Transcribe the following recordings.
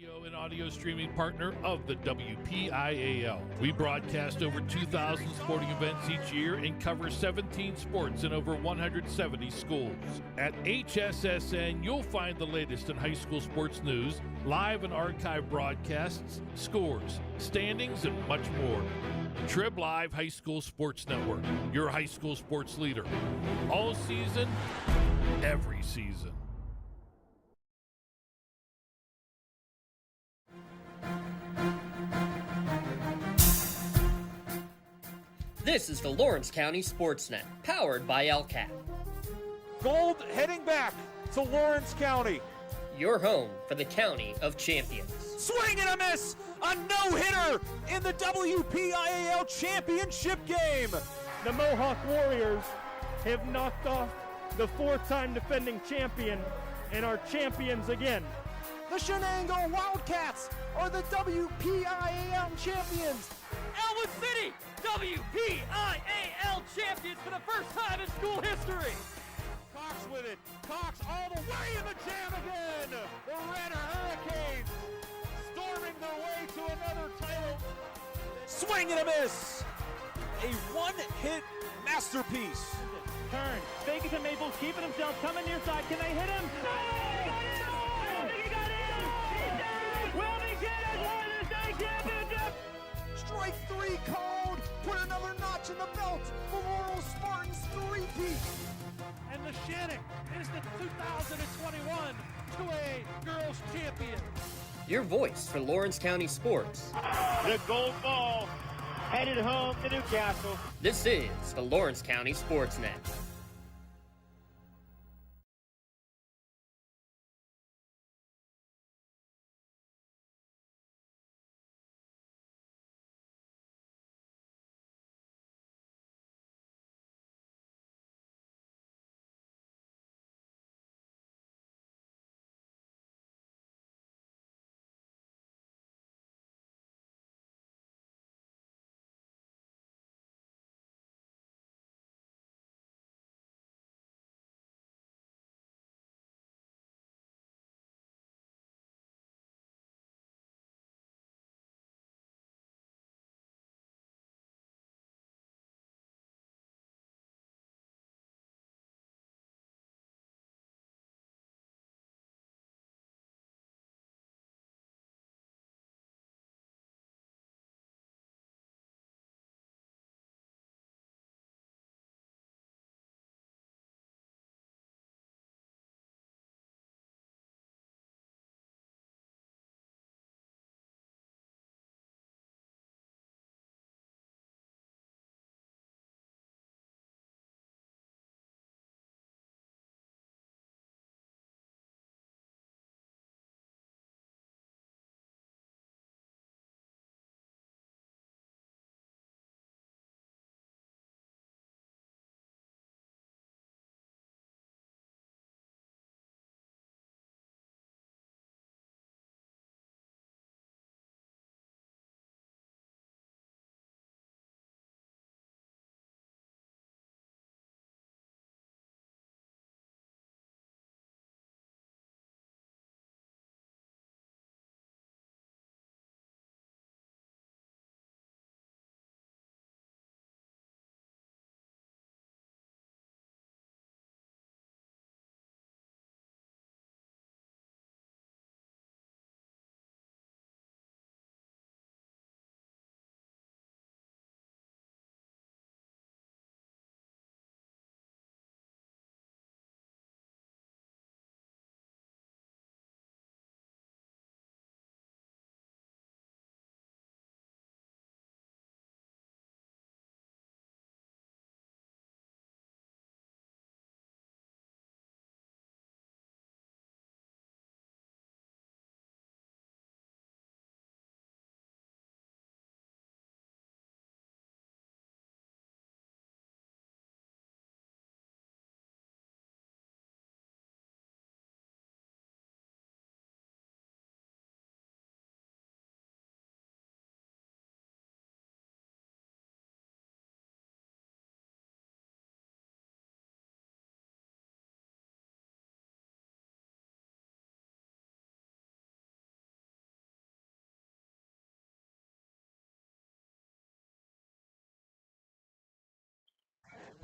radio and audio streaming partner of the WPIAL. We broadcast over 2,000 sporting events each year and cover 17 sports in over 170 schools. At HSSN, you'll find the latest in high school sports news, live and archive broadcasts, scores, standings, and much more. Trib Live High School Sports Network, your high school sports leader. All season, every season. This is the Lawrence County SportsNet, powered by LCAT. Gold heading back to Lawrence County. Your home for the County of Champions. Swing and a miss! A no-hitter in the WPIAL championship game. The Mohawk Warriors have knocked off the four-time defending champion and are champions again. The Shenango Wildcats are the WPIAL champions. Elwood City, WPIAL champions for the first time in school history. Cox with it. Cox all the way in the jam again. The Red Hurricanes storming their way to another title. Swing and a miss. A one-hit masterpiece. Turn. Vegas and Maples keeping himself coming near side. Can they hit him? No! He got in! Will he get it? Lawrence State Championship! Strike three called. Put another notch in the belt for Laurel Spartans three-peat. And the Shannock is the 2021 2A Girls Champion. Your voice for Lawrence County sports. The gold ball headed home to Newcastle. This is the Lawrence County SportsNet.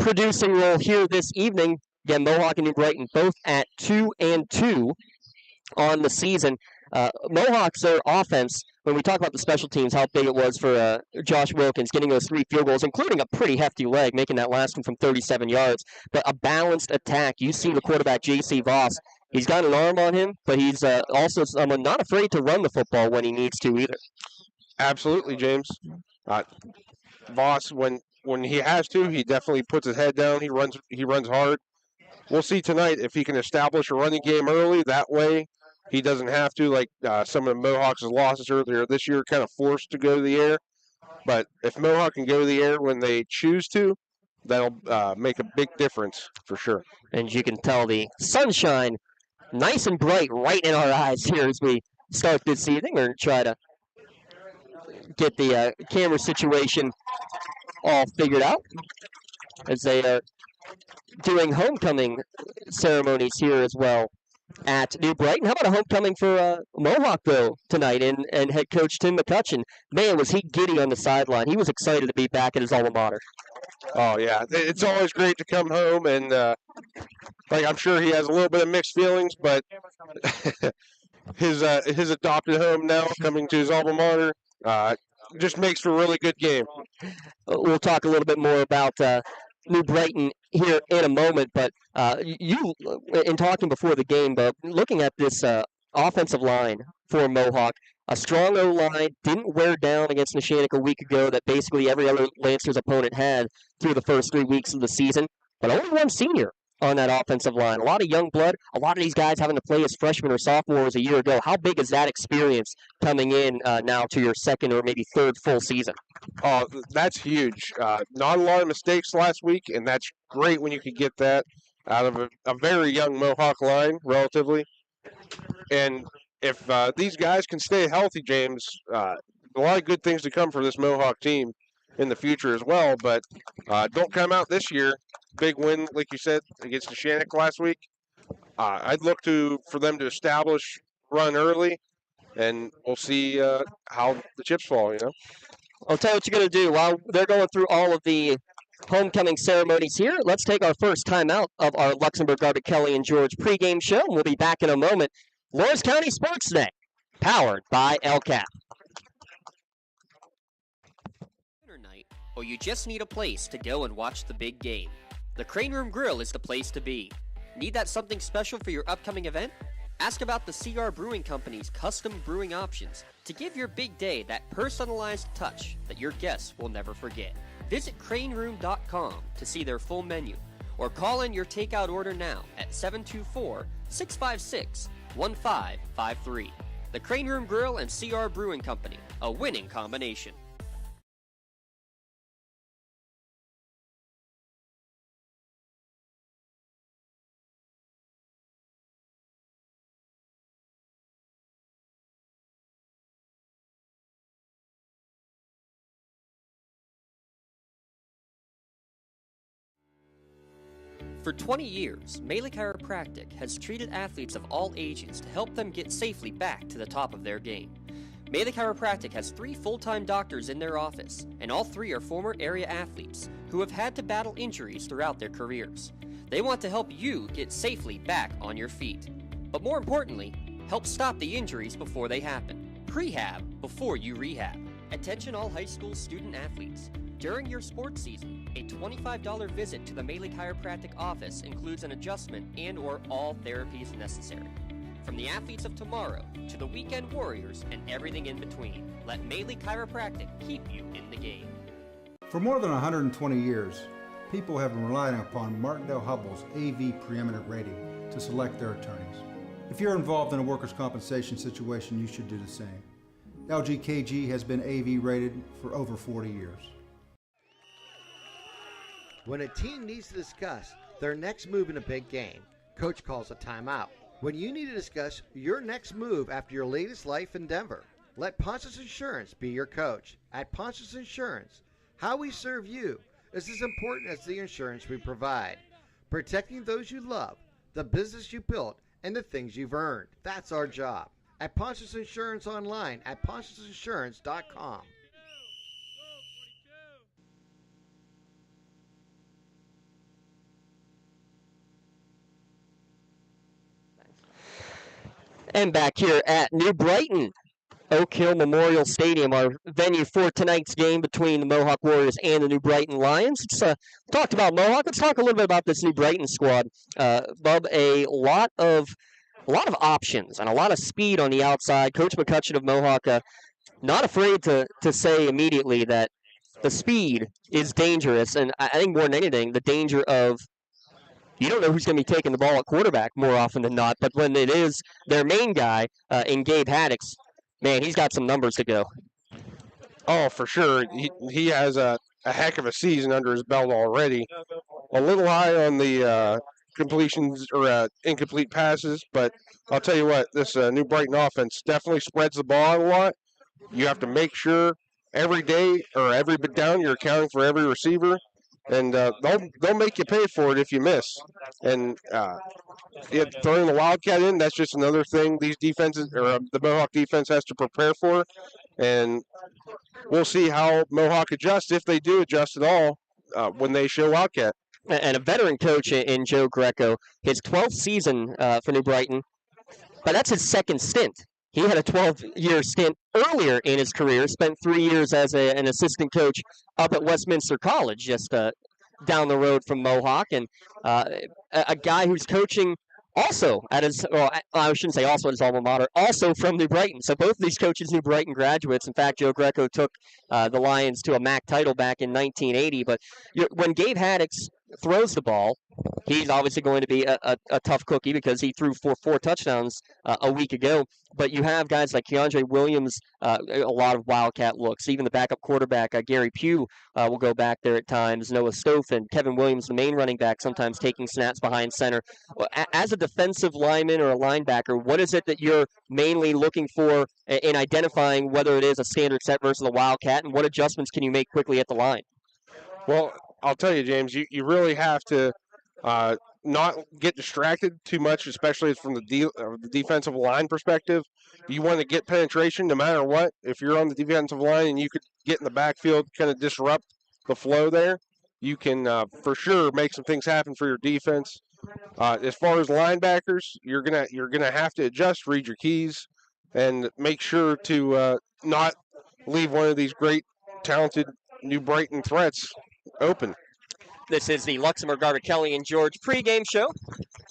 producing role here this evening. Again, Mohawk and New Brighton both at 2-2 on the season. Mohawks, their offense, when we talk about the special teams, how big it was for Josh Wilkins getting those 3 field goals, including a pretty hefty leg, making that last one from 37 yards. But a balanced attack. You see the quarterback, J.C. Voss. He's got an arm on him, but he's also someone not afraid to run the football when he needs to either. Absolutely, James. Voss, when he has to, he definitely puts his head down. He runs hard. We'll see tonight if he can establish a running game early. That way, he doesn't have to, like some of the Mohawks' losses earlier this year, kind of forced to go to the air. But if Mohawk can go to the air when they choose to, that'll make a big difference for sure. And you can tell the sunshine nice and bright right in our eyes here as we start this evening, or try to get the camera situation all figured out as they are doing homecoming ceremonies here as well at New Brighton. How about a homecoming for Mohawk, though, tonight, and head coach Tim McCutcheon? Man, was he giddy on the sideline. He was excited to be back at his alma mater. Oh, yeah. It's always great to come home, and I'm sure he has a little bit of mixed feelings, but his adopted home now, coming to his alma mater, just makes for a really good game. We'll talk a little bit more about New Brighton here in a moment, but you, in talking before the game, but looking at this offensive line for Mohawk, a strong O-line, didn't wear down against Neshannock a week ago that basically every other Lancers opponent had through the first 3 weeks of the season, but only one senior on that offensive line. A lot of young blood, a lot of these guys having to play as freshmen or sophomores a year ago. How big is that experience coming in now to your second or maybe third full season? Oh, that's huge. Not a lot of mistakes last week, and that's great when you can get that out of a very young Mohawk line, relatively. And if these guys can stay healthy, James, a lot of good things to come for this Mohawk team in the future as well. But don't come out this year. Big win, like you said, against Neshannock last week. I'd look for them to establish run early, and we'll see how the chips fall, I'll tell you what you're going to do. While they're going through all of the homecoming ceremonies here, let's take our first time out of our Luxembourg, Garbutt, Kelly, and George pregame show, and we'll be back in a moment. Lawrence County SportsNet, powered by LCAP. Dinner night, or you just need a place to go and watch the big game. The Crane Room Grill is the place to be. Need that something special for your upcoming event? Ask about the CR Brewing Company's custom brewing options to give your big day that personalized touch that your guests will never forget. Visit craneroom.com to see their full menu, or call in your takeout order now at 724-656-1553. The Crane Room Grill and CR Brewing Company, a winning combination. For 20 years, Melee Chiropractic has treated athletes of all ages to help them get safely back to the top of their game. Melee Chiropractic has 3 full-time doctors in their office, and all 3 are former area athletes who have had to battle injuries throughout their careers. They want to help you get safely back on your feet, but more importantly, help stop the injuries before they happen. Prehab before you rehab. Attention all high school student athletes. During your sports season, a $25 visit to the Melee Chiropractic office includes an adjustment and/or all therapies necessary. From the athletes of tomorrow to the weekend warriors and everything in between, let Melee Chiropractic keep you in the game. For more than 120 years, people have been relying upon Martindale Hubbell's AV preeminent rating to select their attorneys. If you're involved in a workers' compensation situation, you should do the same. LGKG has been AV rated for over 40 years. When a team needs to discuss their next move in a big game, Coach calls a timeout. When you need to discuss your next move after your latest life endeavor, let Ponce's Insurance be your coach. At Ponce's Insurance, how we serve you is as important as the insurance we provide. Protecting those you love, the business you built, and the things you've earned. That's our job. At Ponce's Insurance online at poncesinsurance.com. And back here at New Brighton, Oak Hill Memorial Stadium, our venue for tonight's game between the Mohawk Warriors and the New Brighton Lions. Let's talked about Mohawk. Let's talk a little bit about this New Brighton squad. Bub, a lot of options and a lot of speed on the outside. Coach McCutcheon of Mohawk not afraid to say immediately that the speed is dangerous, and I think more than anything, the danger of you don't know who's going to be taking the ball at quarterback more often than not, but when it is their main guy in Gabe Haddix, man, he's got some numbers to go. Oh, for sure. He has a heck of a season under his belt already. A little high on the completions or incomplete passes, but I'll tell you what, this New Brighton offense definitely spreads the ball out a lot. You have to make sure every day or every bit down you're accounting for every receiver, and they'll make you pay for it if you miss. And throwing the Wildcat in, that's just another thing these defenses or the Mohawk defense has to prepare for. And we'll see how Mohawk adjusts, if they do adjust at all, when they show Wildcat. And a veteran coach in Joe Greco, his 12th season for New Brighton, but that's his second stint. He had a 12-year stint earlier in his career, spent 3 years as an assistant coach up at Westminster College, just down the road from Mohawk, and a guy who's coaching also at his, well, I shouldn't say also at his alma mater, also from New Brighton. So both of these coaches, New Brighton graduates. In fact, Joe Greco took the Lions to a MAC title back in 1980. But when Gabe Haddix throws the ball, he's obviously going to be a tough cookie because he threw for 4 touchdowns a week ago. But you have guys like Keandre Williams, a lot of Wildcat looks. Even the backup quarterback, Gary Pugh, will go back there at times. Noah Stoffen, Kevin Williams, the main running back, sometimes taking snaps behind center. As a defensive lineman or a linebacker, what is it that you're mainly looking for in identifying whether it is a standard set versus a Wildcat, and what adjustments can you make quickly at the line? Well, I'll tell you, James, you really have to not get distracted too much, especially from the defensive line perspective. You want to get penetration no matter what. If you're on the defensive line and you could get in the backfield, kind of disrupt the flow there, you can for sure make some things happen for your defense. As far as linebackers, you're gonna have to adjust, read your keys, and make sure to not leave one of these great, talented New Brighton threats open. This is the Luxembourg Garbett Kelly and George pregame show.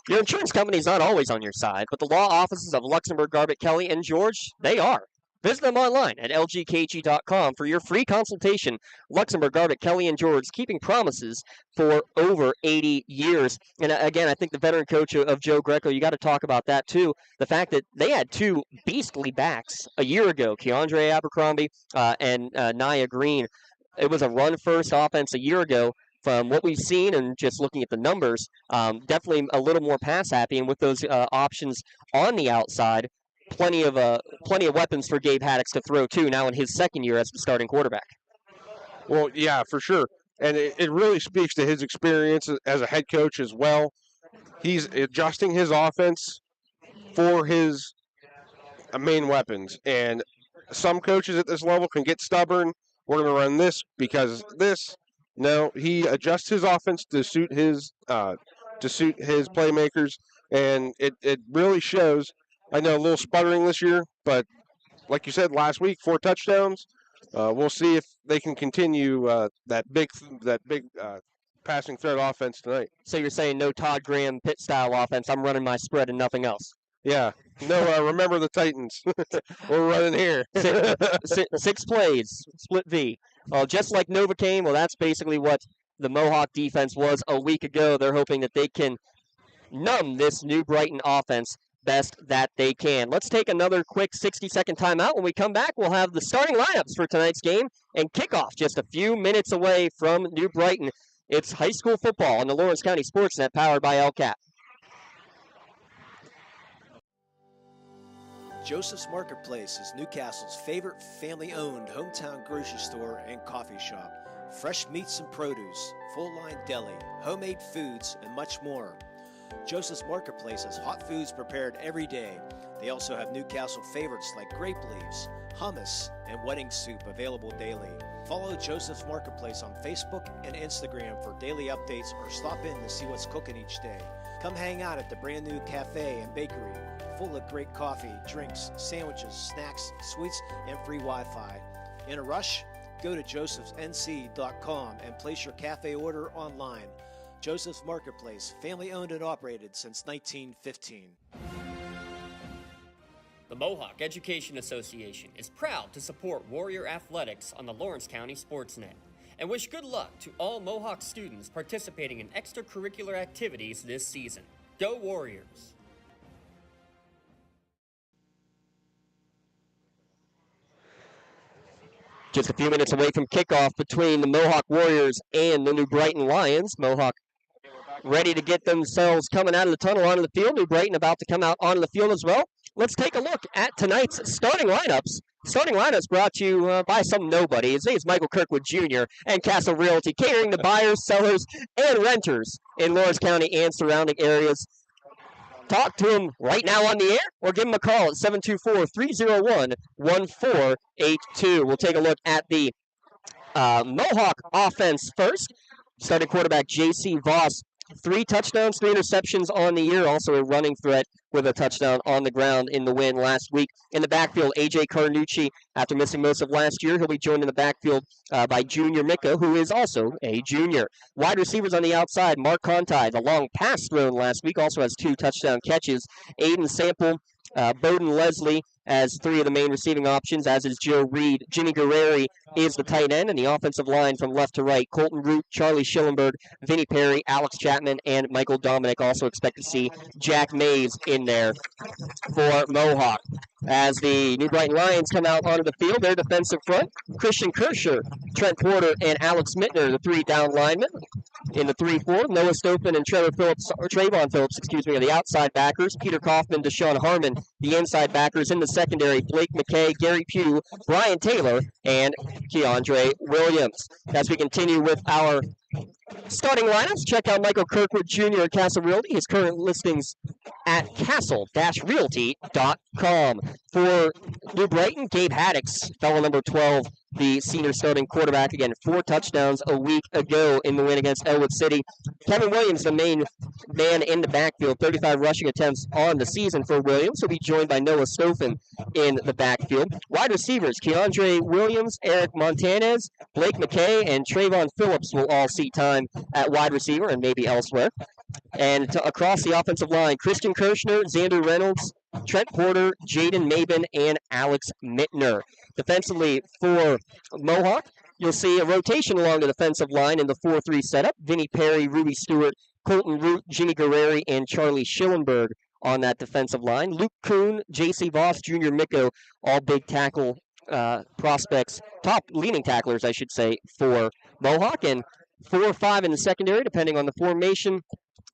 Your insurance company is not always on your side, but the law offices of Luxembourg Garbett Kelly and George, they are. Visit them online at lgkg.com for your free consultation. Luxembourg Garbett Kelly and George, keeping promises for over 80 years. And again, I think the veteran coach of Joe Greco, you got to talk about that too. The fact that they had 2 beastly backs a year ago, Keandre Abercrombie and Nia Green. It was a run-first offense a year ago. From what we've seen and just looking at the numbers, definitely a little more pass-happy. And with those options on the outside, plenty of weapons for Gabe Haddix to throw to now in his second year as the starting quarterback. Well, yeah, for sure. And it really speaks to his experience as a head coach as well. He's adjusting his offense for his main weapons. And some coaches at this level can get stubborn. We're going to run this because this. No, he adjusts his offense to suit his playmakers, and it really shows. I know a little sputtering this year, but like you said last week, 4 touchdowns. We'll see if they can continue that big passing threat offense tonight. So you're saying no Todd Graham Pitt style offense? I'm running my spread and nothing else. Yeah. No, remember the Titans. We're running here. 6 plays, split V. Well, just like Novocaine, well, that's basically what the Mohawk defense was a week ago. They're hoping that they can numb this New Brighton offense best that they can. Let's take another quick 60-second timeout. When we come back, we'll have the starting lineups for tonight's game and kickoff just a few minutes away from New Brighton. It's high school football on the Lawrence County SportsNet, powered by LCAT. Joseph's Marketplace is Newcastle's favorite family-owned hometown grocery store and coffee shop. Fresh meats and produce, full-line deli, homemade foods, and much more. Joseph's Marketplace has hot foods prepared every day. They also have Newcastle favorites like grape leaves, hummus, and wedding soup available daily. Follow Joseph's Marketplace on Facebook and Instagram for daily updates or stop in to see what's cooking each day. Come hang out at the brand new cafe and bakery, full of great coffee, drinks, sandwiches, snacks, sweets, and free Wi-Fi. In a rush? Go to josephsnc.com and place your cafe order online. Joseph's Marketplace, family owned and operated since 1915. The Mohawk Education Association is proud to support Warrior Athletics on the Lawrence County SportsNet and wish good luck to all Mohawk students participating in extracurricular activities this season. Go Warriors! Just a few minutes away from kickoff between the Mohawk Warriors and the New Brighton Lions. Mohawk ready to get themselves coming out of the tunnel onto the field. New Brighton about to come out onto the field as well. Let's take a look at tonight's starting lineups. Starting lineups brought to you by some nobody. His name is Michael Kirkwood Jr. and Castle Realty, catering to buyers, sellers, and renters in Lawrence County and surrounding areas. Talk to him right now on the air or give him a call at 724-301-1482. We'll take a look at the Mohawk offense first. Starting quarterback J.C. Voss, 3 touchdowns, 3 interceptions on the year. Also a running threat with a touchdown on the ground in the win last week. In the backfield, A.J. Carnucci, after missing most of last year, he'll be joined in the backfield by junior Mika, who is also a junior. Wide receivers on the outside, Mark Conti, the long pass thrown last week, also has 2 touchdown catches. Aiden Sample, Bowden Leslie as 3 of the main receiving options, as is Joe Reed. Jimmy Guerreri is the tight end, and the offensive line from left to right, Colton Root, Charlie Schillenberg, Vinnie Perry, Alex Chapman, and Michael Dominic. Also expect to see Jack Mays in there for Mohawk. As the New Brighton Lions come out onto the field, their defensive front, Christian Kirscher, Trent Porter, and Alex Mittner, the 3 down linemen. In the 3-4, Noah Stopin and Trayvon Phillips, are the outside backers. Peter Kaufman, Deshaun Harmon, the inside backers. In the secondary, Blake McKay, Gary Pugh, Brian Taylor, and Keandre Williams. As we continue with our starting lineups, check out Michael Kirkwood Jr. at Castle Realty. His current listings at castle-realty.com. For New Brighton, Gabe Haddix, fellow number 12, the senior starting quarterback. Again, 4 touchdowns a week ago in the win against Elwood City. Kevin Williams, the main man in the backfield, 35 rushing attempts on the season for Williams. He'll be joined by Noah Stofan in the backfield. Wide receivers, Keandre Williams, Eric Montanez, Blake McKay, and Trayvon Phillips will all see time at wide receiver and maybe elsewhere. And across the offensive line, Christian Kirshner, Xander Reynolds, Trent Porter, Jaden Maben, and Alex Mittner. Defensively for Mohawk, you'll see a rotation along the defensive line in the 4-3 setup. Vinnie Perry, Ruby Stewart, Colton Root, Jimmy Guerreri, and Charlie Schillenberg on that defensive line. Luke Kuhn, J.C. Voss, Junior Micko, all big tackle prospects, top leading tacklers, I should say, for Mohawk. And 4 or 5 in the secondary, depending on the formation.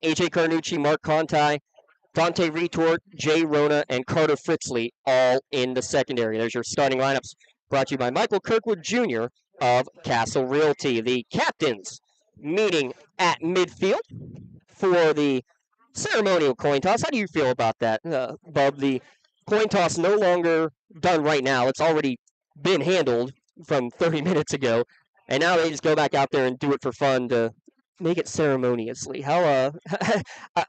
A.J. Carnucci, Mark Conti, Dante Retort, Jay Rona, and Carter Fritzley, all in the secondary. There's your starting lineups, brought to you by Michael Kirkwood Jr. of Castle Realty. The captains meeting at midfield for the ceremonial coin toss. How do you feel about that, Bub? The coin toss no longer done right now. It's already been handled from 30 minutes ago, and now they just go back out there and do it for fun to make it ceremoniously. How?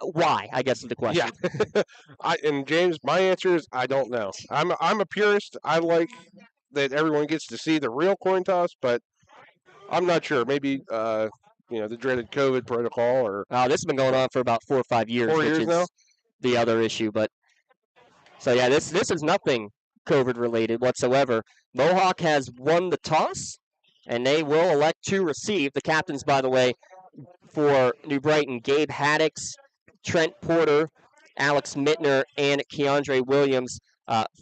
Why? I guess is the question. Yeah. And James, my answer is I don't know. I'm a purist. I like that everyone gets to see the real coin toss, but I'm not sure. Maybe the dreaded COVID protocol, or this has been going on for about 4 or 5 years. 4 years now. The other issue, but so yeah, this is nothing COVID related whatsoever. Mohawk has won the toss, and they will elect to receive. The captains, by the way, for New Brighton, Gabe Haddix, Trent Porter, Alex Mittner, and Keandre Williams.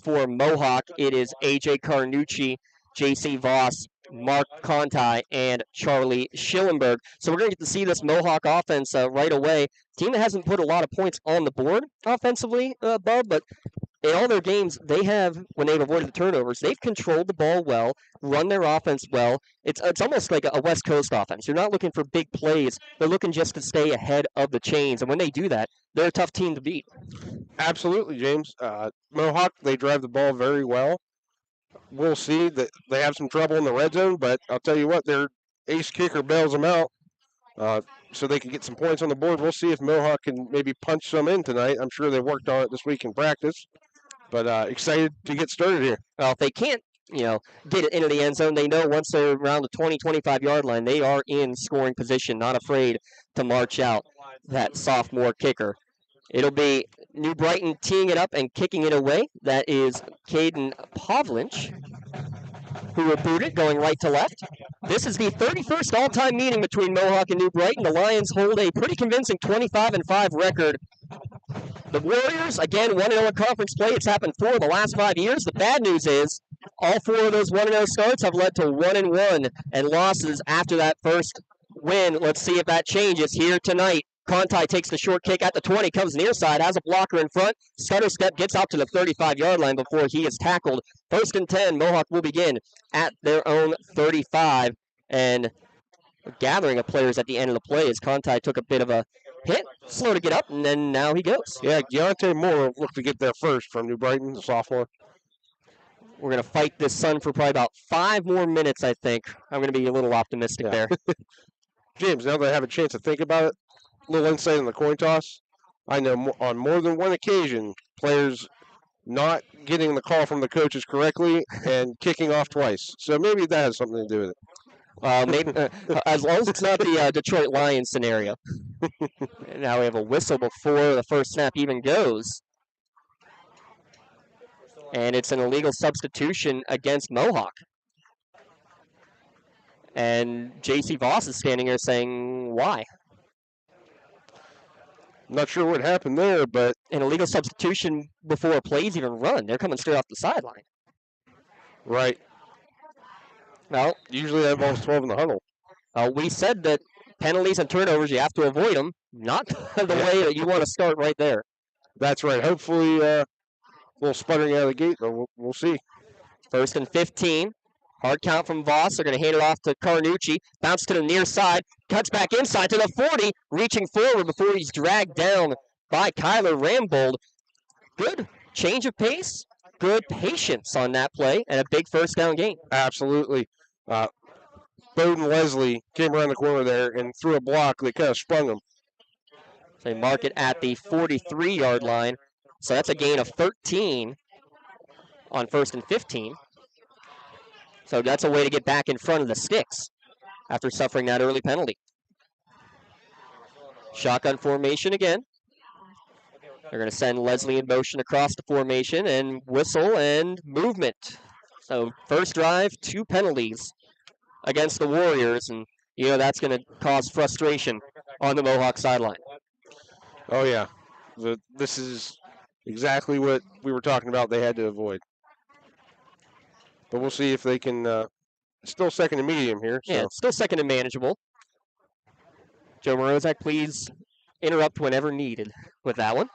For Mohawk, it is A.J. Carnucci, J.C. Voss, Mark Conti, and Charlie Schillenberg. So we're going to get to see this Mohawk offense right away. Team that hasn't put a lot of points on the board offensively, Bub, but in all their games, they have, when they've avoided the turnovers, they've controlled the ball well, run their offense well. It's almost like a West Coast offense. You're not looking for big plays. They're looking just to stay ahead of the chains. And when they do that, they're a tough team to beat. Absolutely, James. Mohawk, they drive the ball very well. We'll see that they have some trouble in the red zone, but I'll tell you what, their ace kicker bails them out so they can get some points on the board. We'll see if Mohawk can maybe punch some in tonight. I'm sure they worked on it this week in practice, but excited to get started here. Well, if they can't, get it into the end zone, they know once they're around the 20, 25-yard line, they are in scoring position, not afraid to march out that sophomore kicker. It'll be New Brighton teeing it up and kicking it away. That is Caden Pavlinch, who will boot it, going right to left. This is the 31st all-time meeting between Mohawk and New Brighton. The Lions hold a pretty convincing 25-5 record. The Warriors, again, 1-0 in conference play. It's happened 4 of the last 5 years. The bad news is all 4 of those 1-0 starts have led to 1-1 and losses after that first win. Let's see if that changes here tonight. Conti takes the short kick at the 20, comes near side, has a blocker in front. Stutter step, gets out to the 35-yard line before he is tackled. 1st and 10, Mohawk will begin at their own 35. And a gathering of players at the end of the play as Conti took a bit of a hit, slow to get up, and then now he goes. Yeah, Deontay Moore looked to get there first from New Brighton, the sophomore. We're going to fight this sun for probably about 5 more minutes, I think. I'm going to be a little optimistic there. James, now that I have a chance to think about it, a little insight on the coin toss. I know on more than one occasion, players not getting the call from the coaches correctly and kicking off twice. So maybe that has something to do with it. Maybe as long as it's not the Detroit Lions scenario. Now we have a whistle before the first snap even goes. And it's an illegal substitution against Mohawk. And J.C. Voss is standing here saying, why? Not sure what happened there, but an illegal substitution before a play's even run. They're coming straight off the sideline. Right. Well, usually that involves 12 in the huddle. We said that penalties and turnovers, you have to avoid them. Not the way that you want to start right there. That's right. Hopefully, a little sputtering out of the gate, but we'll see. 1st and 15. Hard count from Voss. They're going to hand it off to Carnucci. Bounce to the near side. Cuts back inside to the 40. Reaching forward before he's dragged down by Kyler Rambold. Good change of pace. Good patience on that play. And a big first down gain. Absolutely. Bowden Leslie came around the corner there and threw a block that kind of sprung him. They mark it at the 43-yard line. So that's a gain of 13 on 1st and 15. So that's a way to get back in front of the sticks after suffering that early penalty. Shotgun formation again. They're going to send Leslie in motion across the formation and whistle and movement. So first drive, 2 penalties against the Warriors, and that's going to cause frustration on the Mohawk sideline. Oh, yeah. This is exactly what we were talking about they had to avoid. But we'll see if they can. Still second and medium here. So. Yeah, it's still second and manageable. Joe Morozak, please interrupt whenever needed with that one.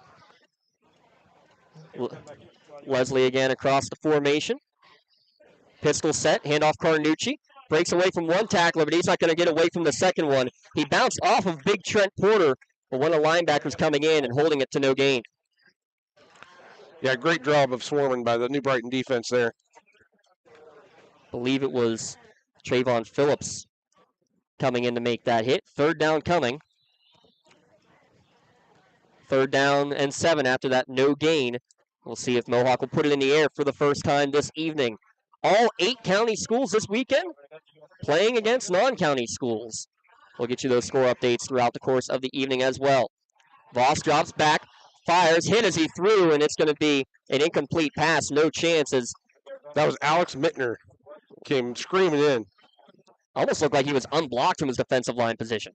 Leslie again across the formation. Pistol set, handoff Carnucci. Breaks away from one tackler, but he's not going to get away from the second one. He bounced off of Big Trent Porter, but one of the linebackers coming in and holding it to no gain. Yeah, great job of swarming by the New Brighton defense there. Believe it was Trayvon Phillips coming in to make that hit. 3rd down coming. 3rd down and 7 after that no gain. We'll see if Mohawk will put it in the air for the first time this evening. All 8 county schools this weekend playing against non-county schools. We'll get you those score updates throughout the course of the evening as well. Voss drops back, fires, hit as he threw, and it's going to be an incomplete pass. No chances. That was Alex Mittner. Came screaming in. Almost looked like he was unblocked from his defensive line position.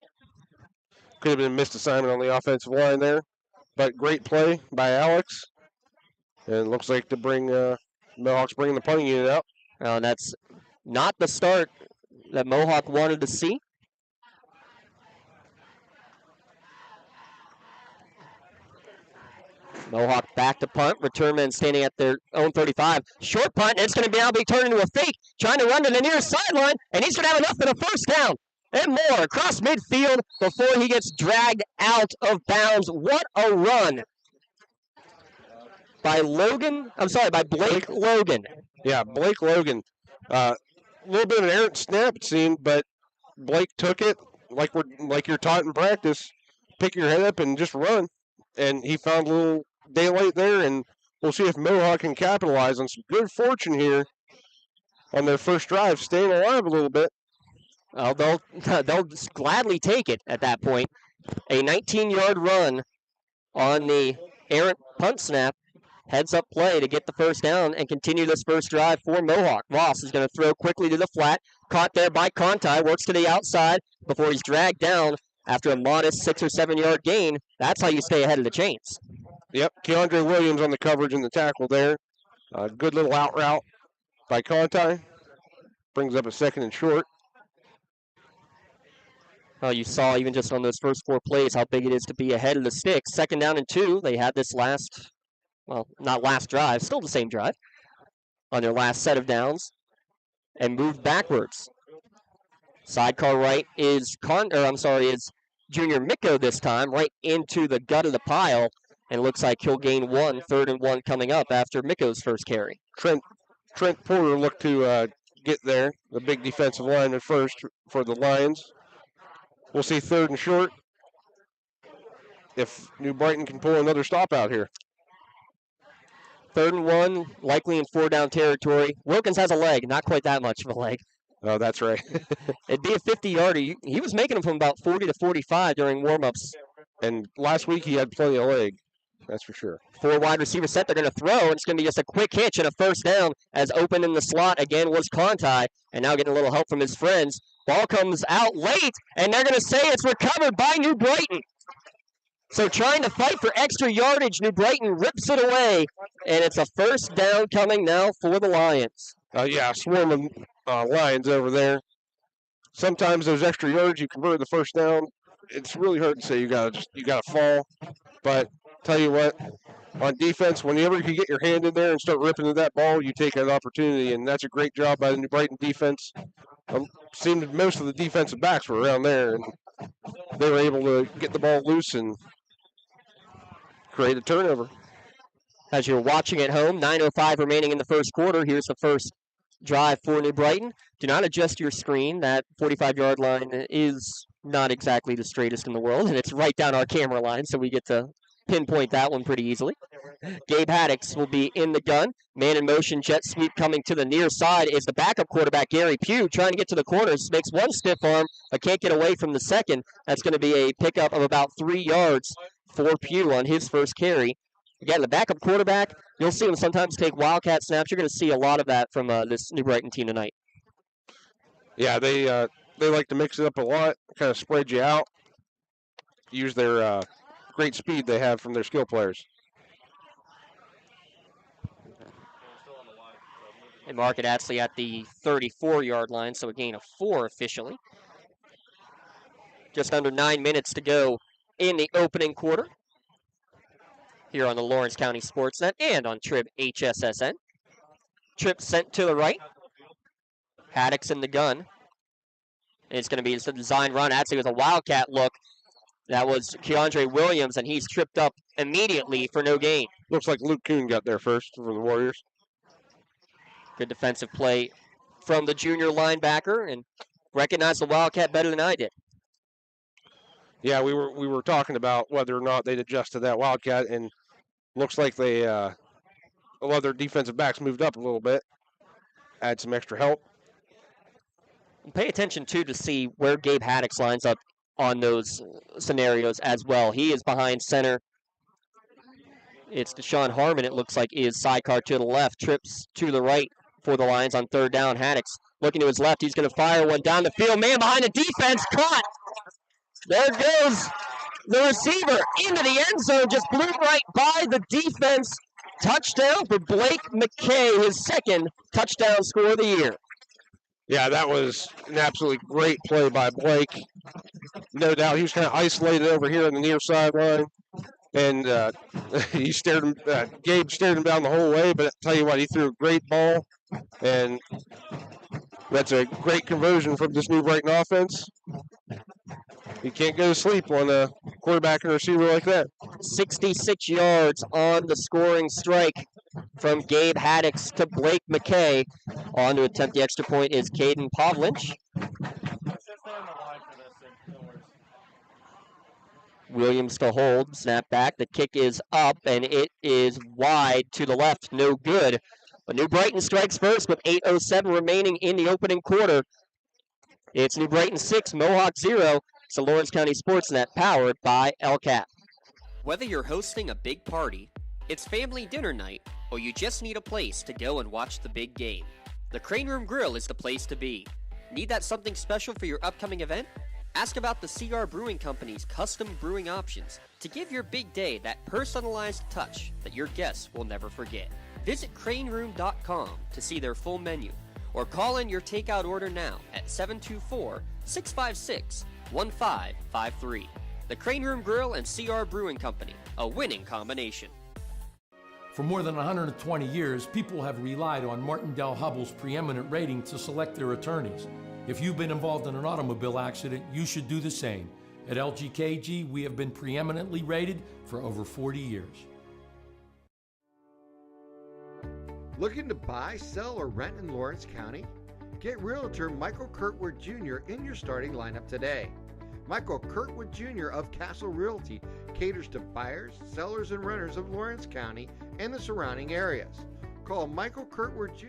Could have been a missed assignment on the offensive line there. But great play by Alex. And it looks like to bring Mohawk's bringing the punting unit out. And that's not the start that Mohawk wanted to see. Mohawk back to punt. Return men standing at their own 35. Short punt, and it's going to now be turned into a fake. Trying to run to the near sideline, and he's going to have enough for the first down. And more across midfield before he gets dragged out of bounds. What a run by Blake Logan. Yeah, Blake Logan. A little bit of an errant snap, it seemed, but Blake took it like you're taught in practice. Pick your head up and just run. And he found a little daylight there, and we'll see if Mohawk can capitalize on some good fortune here on their first drive, staying alive a little bit. They'll gladly take it at that point. A 19-yard run on the errant punt snap. Heads-up play to get the first down and continue this first drive for Mohawk. Ross is going to throw quickly to the flat. Caught there by Conti. Works to the outside before he's dragged down after a modest 6 or 7 yard gain. That's how you stay ahead of the chains. Yep, Keandre Williams on the coverage and the tackle there. Good little out route by Conti. Brings up a 2nd and short. Oh, you saw even just on those first 4 plays how big it is to be ahead of the sticks. 2nd down and 2. They had this not last drive, still the same drive, on their last set of downs, and moved backwards. Sidecar right is Junior Micko this time, right into the gut of the pile, and looks like he'll gain 1, 3rd and 1 coming up after Micko's first carry. Trent Porter looked to get there, the big defensive lineman first for the Lions. We'll see 3rd and short if New Brighton can pull another stop out here. 3rd and 1, likely in 4-down territory. Wilkins has a leg, not quite that much of a leg. Oh, that's right. It'd be a 50-yarder. He was making them from about 40 to 45 during warm-ups. And last week he had plenty of leg, that's for sure. 4 wide receiver set. They're going to throw, and it's going to be just a quick hitch and a first down as open in the slot again was Conti, and now getting a little help from his friends. Ball comes out late, and they're going to say it's recovered by New Brighton. So trying to fight for extra yardage, New Brighton rips it away, and it's a first down coming now for the Lions. Swarm of Lions over there. Sometimes those extra yards you convert the first down. It's really hard to say you gotta fall, but tell you what, on defense, whenever you can get your hand in there and start ripping at that ball, you take that opportunity, and that's a great job by the New Brighton defense. Seemed most of the defensive backs were around there, and they were able to get the ball loose and create a turnover. As you're watching at home, 9:05 remaining in the first quarter. Here's the first drive for New Brighton. Do not adjust your screen. That 45-yard line is not exactly the straightest in the world, and it's right down our camera line, so we get to pinpoint that one pretty easily. Gabe Haddix will be in the gun. Man in motion, jet sweep coming to the near side is the backup quarterback, Gary Pugh, trying to get to the corners. Makes one stiff arm, but can't get away from the second. That's going to be a pickup of about 3 yards for Pugh on his first carry. Again, the backup quarterback, you'll see him sometimes take wildcat snaps. You're going to see a lot of that from this New Brighton team tonight. Yeah, they like to mix it up a lot, kind of spread you out, use their great speed they have from their skill players. And mark it actually at the 34-yard line, so a gain of 4 officially. Just under 9 minutes to go in the opening quarter here on the Lawrence County SportsNet and on Trib HSSN. Trip sent to the right. Haddix in the gun. It's going to be a design run. Actually, with a wildcat look. That was Keandre Williams, and he's tripped up immediately for no gain. Looks like Luke Kuhn got there first for the Warriors. Good defensive play from the junior linebacker, and recognized the wildcat better than I did. Yeah, we were talking about whether or not they'd adjusted that wildcat, and looks like they a lot of their defensive backs moved up a little bit, add some extra help. And pay attention too to see where Gabe Haddix lines up on those scenarios as well. He is behind center. It's Deshaun Harmon, it looks like, is sidecar to the left, trips to the right for the Lions on 3rd down. Haddix looking to his left. He's going to fire one down the field. Man behind the defense, caught. There goes the receiver into the end zone, just blew right by the defense. Touchdown for Blake McKay, his 2nd touchdown score of the year. Yeah, that was an absolutely great play by Blake. No doubt he was kind of isolated over here on the near sideline. and he stared him. Gabe stared him down the whole way. But I tell you what, he threw a great ball, and that's a great conversion from this New Brighton offense. You can't go to sleep on a quarterback and receiver like that. 66 yards on the scoring strike from Gabe Haddix to Blake McKay. On to attempt the extra point is Caden Pavlich. Williams to hold, snap back. The kick is up, and it is wide to the left. No good. But New Brighton strikes first with 8:07 remaining in the opening quarter. It's New Brighton 6, Mohawk 0. It's the Lawrence County SportsNet powered by LCAP. Whether you're hosting a big party, it's family dinner night, or you just need a place to go and watch the big game, the Crane Room Grill is the place to be. Need that something special for your upcoming event? Ask about the CR Brewing Company's custom brewing options to give your big day that personalized touch that your guests will never forget. Visit craneroom.com to see their full menu, or call in your takeout order now at 724-656-1553. The Crane Room Grill and CR Brewing Company, a winning combination. For more than 120 years, people have relied on Martindale-Hubbell's preeminent rating to select their attorneys. If you've been involved in an automobile accident, you should do the same. At LGKG, we have been preeminently rated for over 40 years. Looking to buy, sell, or rent in Lawrence County? Get Realtor Michael Kirkwood Jr. in your starting lineup today. Michael Kirkwood Jr. of Castle Realty caters to buyers, sellers, and renters of Lawrence County and the surrounding areas. Call Michael Kirkwood Jr.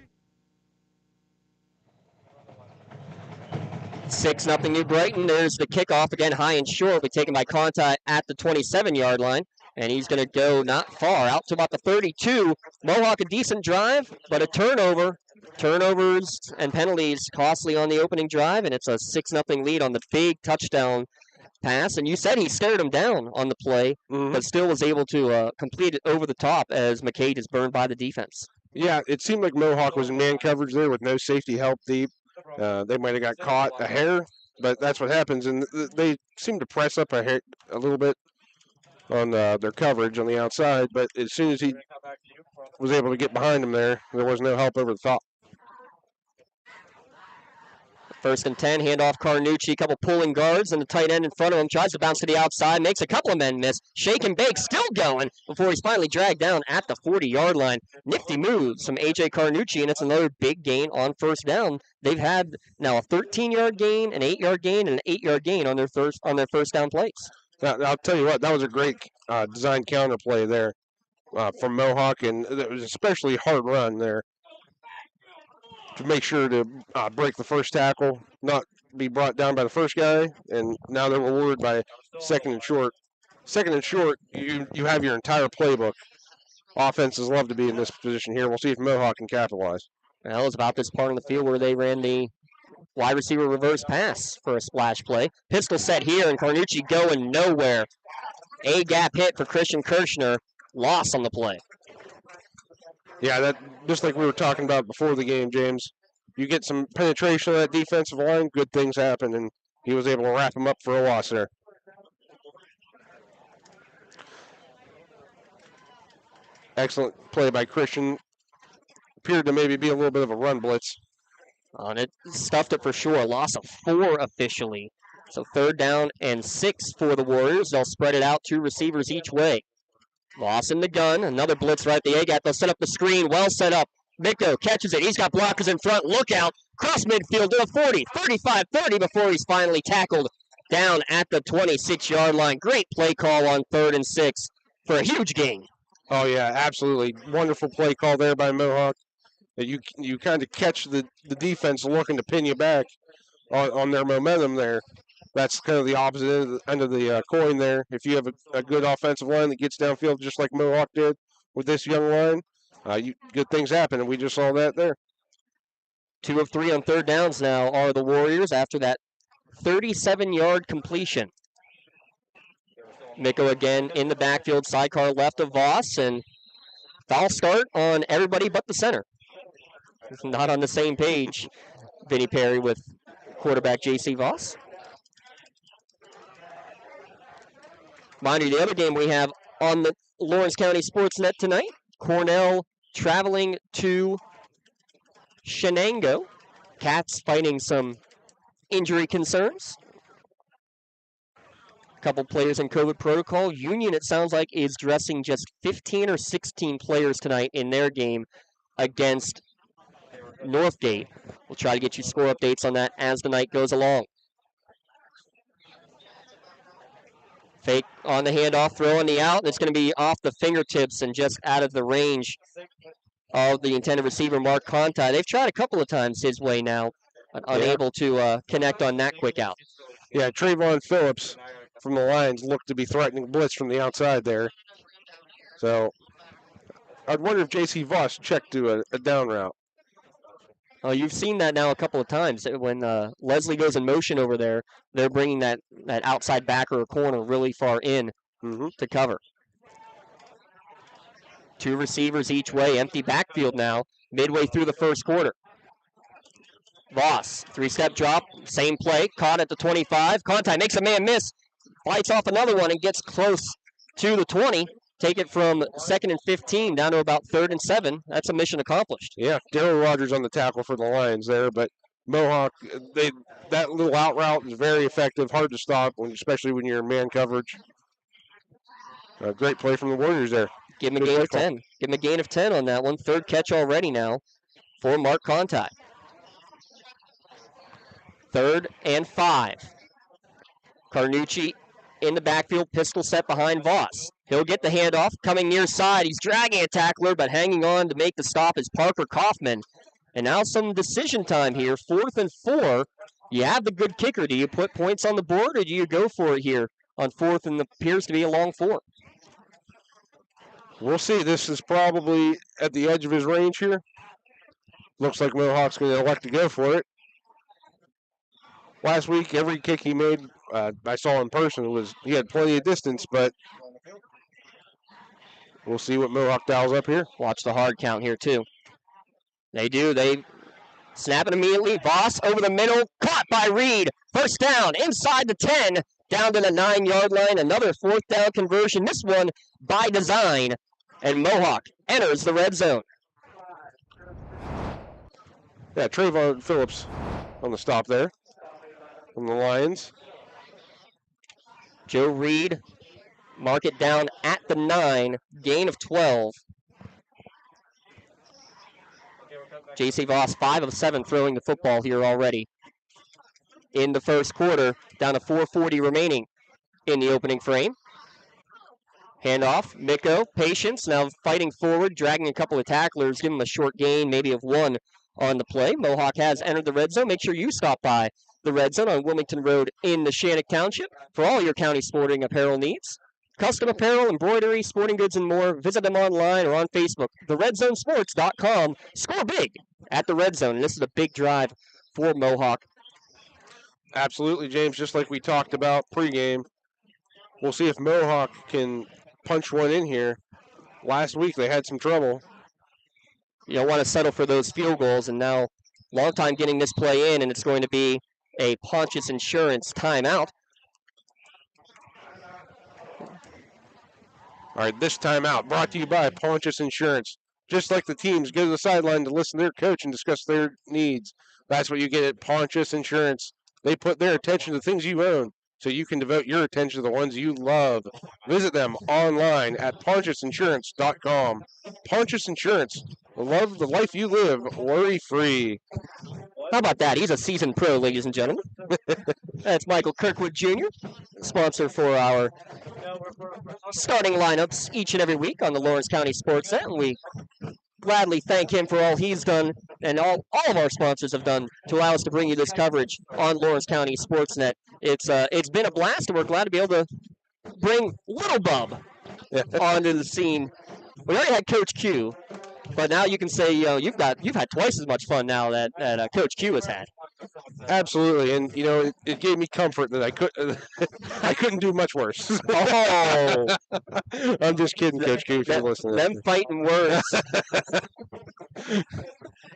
6-0 New Brighton. There's the kickoff again, high and short. Will be taken by Conta at the 27-yard line. And he's going to go not far, out to about the 32. Mohawk, a decent drive, but a turnover. Turnovers and penalties costly on the opening drive, and it's a 6-0 lead on the big touchdown pass. And you said he stared him down on the play, but still was able to complete it over the top as McCade is burned by the defense. Yeah, it seemed like Mohawk was in man coverage there with no safety help deep. They might have got caught a hair, but that's what happens. And they seem to press up a little bit on their coverage on the outside. But as soon as he was able to get behind him there was no help over the top. 1st and 10, handoff Carnucci, a couple pulling guards, and the tight end in front of him tries to bounce to the outside, makes a couple of men miss. Shake and bake, still going before he's finally dragged down at the 40-yard line. Nifty moves from A.J. Carnucci, and it's another big gain on first down. They've had now a 13-yard gain, an 8-yard gain, and an 8-yard gain on their first down plays. Now, I'll tell you what, that was a great design counter play there from Mohawk, and it was especially hard run there to make sure to break the first tackle, not be brought down by the first guy, and now they're rewarded by second and short. Second and short, you have your entire playbook. Offenses love to be in this position here. We'll see if Mohawk can capitalize. Well, it's about this part of the field where they ran the wide receiver reverse pass for a splash play. Pistol set here, and Carnucci going nowhere. A-gap hit for Christian Kirshner. Loss on the play. Yeah, that just like we were talking about before the game, James. You get some penetration on that defensive line, good things happen, and he was able to wrap him up for a loss there. Excellent play by Christian. Appeared to maybe be a little bit of a run blitz. On it, stuffed it for sure. Loss of 4 officially. So 3rd down and 6 for the Warriors. They'll spread it out, 2 receivers each way. Loss in the gun. Another blitz right at the A-gap. They'll set up the screen. Well set up. Miko catches it. He's got blockers in front. Look out. Cross midfield to the 40, 35, 30 before he's finally tackled down at the 26-yard line. Great play call on 3rd and 6 for a huge gain. Oh, yeah, absolutely. Wonderful play call there by Mohawk. You kind of catch the defense looking to pin you back on their momentum there. That's kind of the opposite end of the coin there. If you have a good offensive line that gets downfield just like Mohawk did with this young line, good things happen, and we just saw that there. 2 of 3 on 3rd downs now are the Warriors after that 37-yard completion. Miko again in the backfield, sidecar left of Voss, and foul start on everybody but the center. Not on the same page, Vinny Perry with quarterback J.C. Voss. Mind you, the other game we have on the Lawrence County SportsNet tonight. Cornell traveling to Shenango. Cats fighting some injury concerns. A couple players in COVID protocol. Union, it sounds like, is dressing just 15 or 16 players tonight in their game against Northgate. We'll try to get you score updates on that as the night goes along. Fake on the handoff, throw on the out. It's going to be off the fingertips and just out of the range of the intended receiver, Mark Conti. They've tried a couple of times his way now, but unable to connect on that quick out. Yeah, Trayvon Phillips from the Lions looked to be threatening blitz from the outside there. So I'd wonder if J.C. Voss checked to a down route. Oh, you've seen that now a couple of times. When Leslie goes in motion over there, they're bringing that outside backer or corner really far in to cover. Two receivers each way, empty backfield now, midway through the first quarter. Voss, three-step drop, same play, caught at the 25. Conti makes a man miss, fights off another one and gets close to the 20. Take it from 2nd and 15 down to about 3rd and 7. That's a mission accomplished. Yeah, Darryl Rogers on the tackle for the Lions there, but Mohawk, that little out route is very effective, hard to stop, especially when you're in man coverage. A great play from the Warriors there. Give him a gain of 10. Give him a gain of 10 on that one. Third catch already now for Mark Conti. 3rd and 5. Carnucci in the backfield, pistol set behind Voss. He'll get the handoff, coming near side. He's dragging a tackler, but hanging on to make the stop is Parker Kaufman. And now some decision time here. 4th and 4. You have the good kicker. Do you put points on the board, or do you go for it here on 4th and appears to be a long 4? We'll see. This is probably at the edge of his range here. Looks like Mohawk's going to elect to go for it. Last week, every kick he made, I saw in person, he had plenty of distance, but we'll see what Mohawk dials up here. Watch the hard count here, too. They do. They snap it immediately. Voss over the middle. Caught by Reed. First down inside the 10. Down to the 9-yard line. Another 4th down conversion. This one by design. And Mohawk enters the red zone. Yeah, Trayvon Phillips on the stop there from the Lions. Joe Reed, mark it down at the 9, gain of 12. J.C. Voss, 5 of 7 throwing the football here already. In the first quarter, down to 4:40 remaining in the opening frame. Handoff, Miko, patience, now fighting forward, dragging a couple of tacklers, give him a short gain, maybe of 1 on the play. Mohawk has entered the red zone. Make sure you stop by the red zone on Wilmington Road in the Shannock Township for all your county sporting apparel needs. Custom apparel, embroidery, sporting goods, and more. Visit them online or on Facebook. TheRedZoneSports.com. Score big at the red zone. And this is a big drive for Mohawk. Absolutely, James. Just like we talked about pregame, we'll see if Mohawk can punch one in here. Last week they had some trouble. You don't want to settle for those field goals, and now long time getting this play in, and it's going to be a Pontius Insurance timeout. All right, this timeout brought to you by Pontius Insurance. Just like the teams go to the sideline to listen to their coach and discuss their needs, that's what you get at Pontius Insurance. They put their attention to things you own, so you can devote your attention to the ones you love. Visit them online at PontiusInsurance.com. Pontius Insurance. Love the life you live, worry-free. How about that? He's a seasoned pro, ladies and gentlemen. That's Michael Kirkwood Jr., sponsor for our starting lineups each and every week on the Lawrence County SportsNet, and we gladly thank him for all he's done and all of our sponsors have done to allow us to bring you this coverage on Lawrence County SportsNet. It's been a blast, and we're glad to be able to bring Little Bub onto the scene. We already had Coach Q, but now you can say you've had twice as much fun now that Coach Q has had. Absolutely, and it gave me comfort that I couldn't do much worse. Oh, I'm just kidding, Coach Q. If you're listening, them fighting words.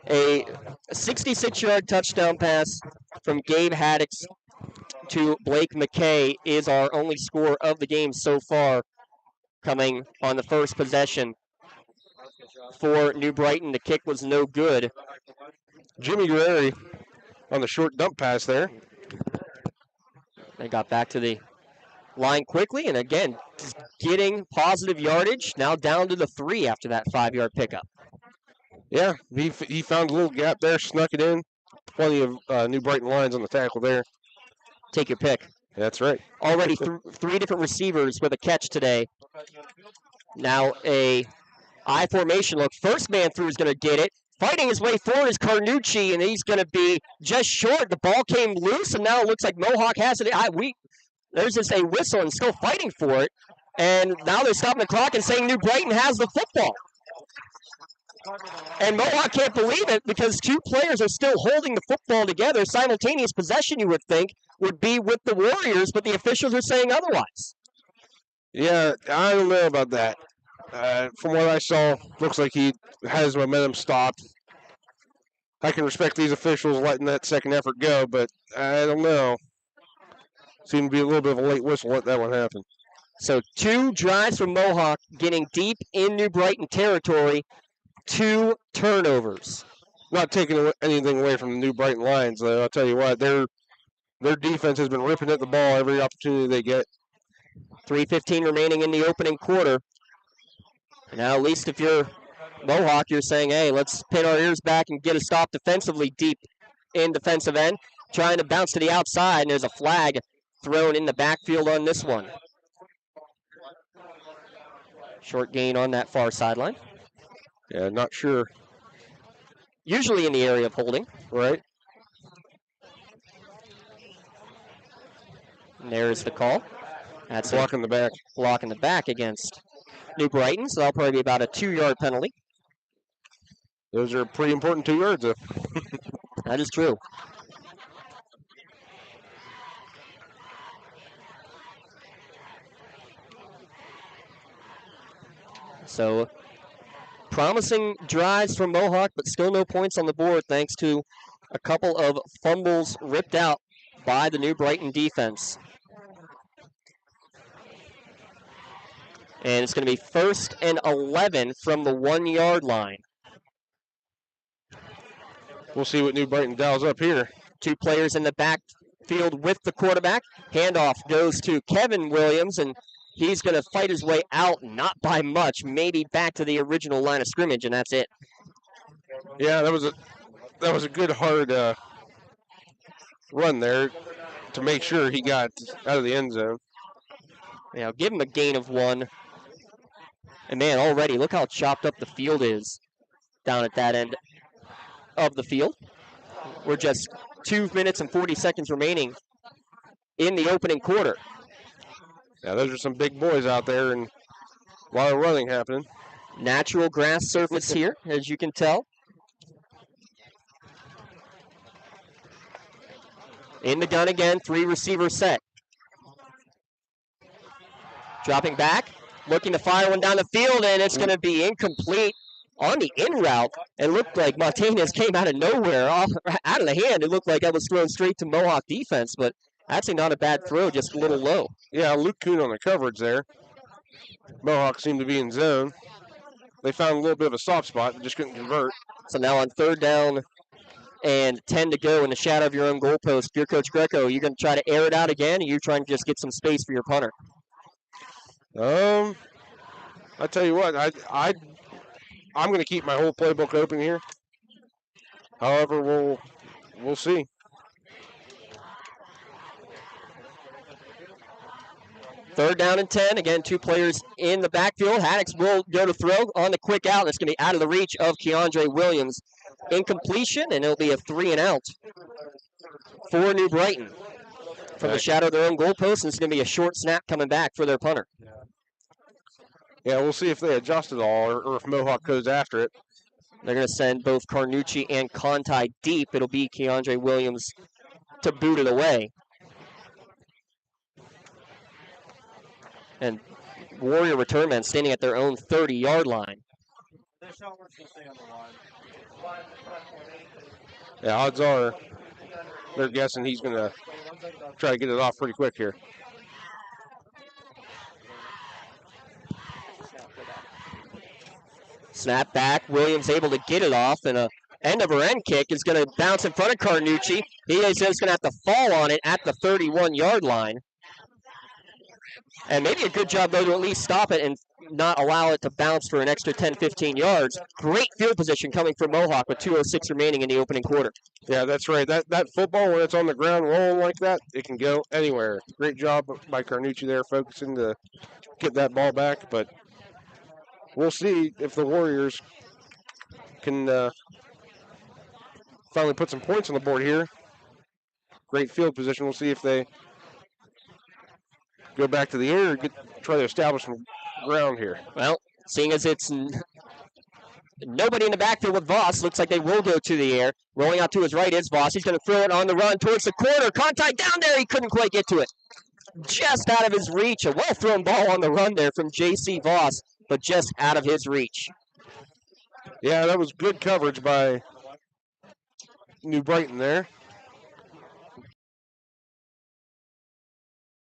A 66-yard touchdown pass from Gabe Haddix to Blake McKay is our only score of the game so far. coming on the first possession for New Brighton. The kick was no good. Jimmy Guerreri on the short dump pass there. They got back to the line quickly, and again, just getting positive yardage. Now down to the 3 after that 5-yard pickup. Yeah, he found a little gap there, snuck it in. Plenty of New Brighton lines on the tackle there. Take your pick. That's right. Already 3 different receivers with a catch today. Now a I formation look. First man through is going to get it. Fighting his way forward is Carnucci, and he's going to be just short. The ball came loose, and now it looks like Mohawk has it. There's just a whistle and still fighting for it. And now they're stopping the clock and saying New Brighton has the football. And Mohawk can't believe it because 2 players are still holding the football together. Simultaneous possession, you would think, would be with the Warriors, but the officials are saying otherwise. Yeah, I don't know about that. From what I saw, looks like he has momentum stopped. I can respect these officials letting that second effort go, but I don't know. Seemed to be a little bit of a late whistle. Let that one happen. So 2 drives from Mohawk getting deep in New Brighton territory. 2 turnovers. Not taking anything away from the New Brighton Lions, though. I'll tell you what, their defense has been ripping at the ball every opportunity they get. 3:15 remaining in the opening quarter. Now, at least if you're Mohawk, you're saying, hey, let's pin our ears back and get a stop defensively deep in defensive end. Trying to bounce to the outside, and there's a flag thrown in the backfield on this one. Short gain on that far sideline. Yeah, not sure. Usually in the area of holding. Right. And there's the call. That's block in the back. Block in the back against New Brighton, so that'll probably be about a 2-yard penalty. Those are pretty important 2 yards, though. That is true. So, promising drives from Mohawk, but still no points on the board thanks to a couple of fumbles ripped out by the New Brighton defense. And it's going to be 1st and 11 from the 1-yard line. We'll see what New Brighton dials up here. 2 players in the backfield with the quarterback. Handoff goes to Kevin Williams, and he's going to fight his way out, not by much, maybe back to the original line of scrimmage, and that's it. Yeah, that was a good hard run there to make sure he got out of the end zone. Yeah, give him a gain of 1. And man, already, look how chopped up the field is down at that end of the field. We're just 2 minutes and 40 seconds remaining in the opening quarter. Yeah, those are some big boys out there, and a lot of running happening. Natural grass surface here, as you can tell. In the gun again, 3 receiver set. Dropping back, looking to fire one down the field, and it's going to be incomplete on the in route. It looked like Martinez came out of nowhere, out of the hand. It looked like that was thrown straight to Mohawk defense, but actually not a bad throw, just a little low. Yeah, Luke Kuhn on the coverage there. Mohawk seemed to be in zone. They found a little bit of a soft spot, just couldn't convert. So now on 3rd down and 10 to go in the shadow of your own goalpost, your Coach Greco, you're going to try to air it out again, or you're trying to just get some space for your punter? I tell you what, I'm going to keep my whole playbook open here. However, we'll see. Third down and 10. Again, 2 players in the backfield. Haddix will go to throw on the quick out. It's going to be out of the reach of Keandre Williams. Incompletion, and it'll be a 3 and out for New Brighton. From the shadow of their own goalpost, and it's going to be a short snap coming back for their punter. Yeah, we'll see if they adjust it all or if Mohawk goes after it. They're going to send both Carnucci and Conti deep. It'll be Keandre Williams to boot it away. And Warrior return men standing at their own 30-yard line. Yeah, odds are they're guessing he's going to try to get it off pretty quick here. Snap back. Williams able to get it off, and a end-over-end kick is going to bounce in front of Carnucci. He is just going to have to fall on it at the 31-yard line. And maybe a good job, though, to at least stop it and not allow it to bounce for an extra 10, 15 yards. Great field position coming from Mohawk with 2:06 remaining in the opening quarter. Yeah, that's right. That football, when it's on the ground rolling like that, it can go anywhere. Great job by Carnucci there, focusing to get that ball back. But we'll see if the Warriors can finally put some points on the board here. Great field position. We'll see if they go back to the air or try to establish some ground here. Well, seeing as it's nobody in the backfield with Voss, looks like they will go to the air. Rolling out to his right is Voss. He's going to throw it on the run towards the corner. Contact down there. He couldn't quite get to it. Just out of his reach. A well-thrown ball on the run there from J.C. Voss, but just out of his reach. Yeah, that was good coverage by New Brighton there.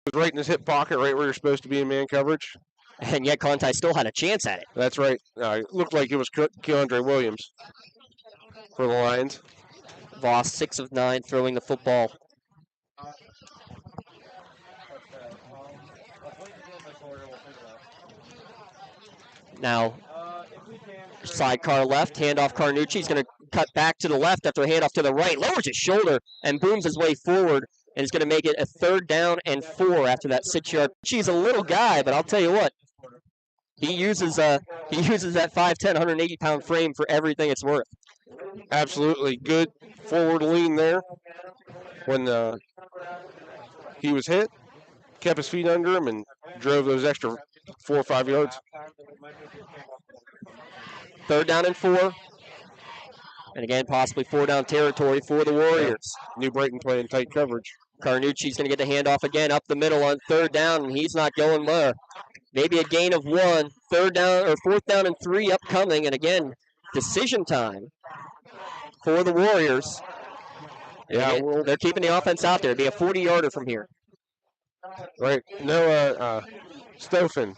It was right in his hip pocket, right where you're supposed to be in man coverage. And yet Conti still had a chance at it. That's right. It looked like it was Keandre Williams for the Lions. Voss, 6 of 9, throwing the football. Now, sidecar left, handoff Carnucci. He's going to cut back to the left after a handoff to the right. Lowers his shoulder and booms his way forward. And is going to make it a 3rd down and 4 after that 6-yard. He's a little guy, but I'll tell you what, he uses that 5'10", 180-pound frame for everything it's worth. Absolutely good forward lean there when he was hit, kept his feet under him, and drove those extra 4 or 5 yards. 3rd down and 4. And again, possibly 4-down territory for the Warriors. New Brighton playing tight coverage. Carnucci's going to get the handoff again up the middle on 3rd down, and he's not going there. Maybe a gain of 1. 3rd down or 4th down and 3 upcoming, and again, decision time for the Warriors. Yeah, they're keeping the offense out there. It'd be a 40-yarder from here. Right. Noah Stoffen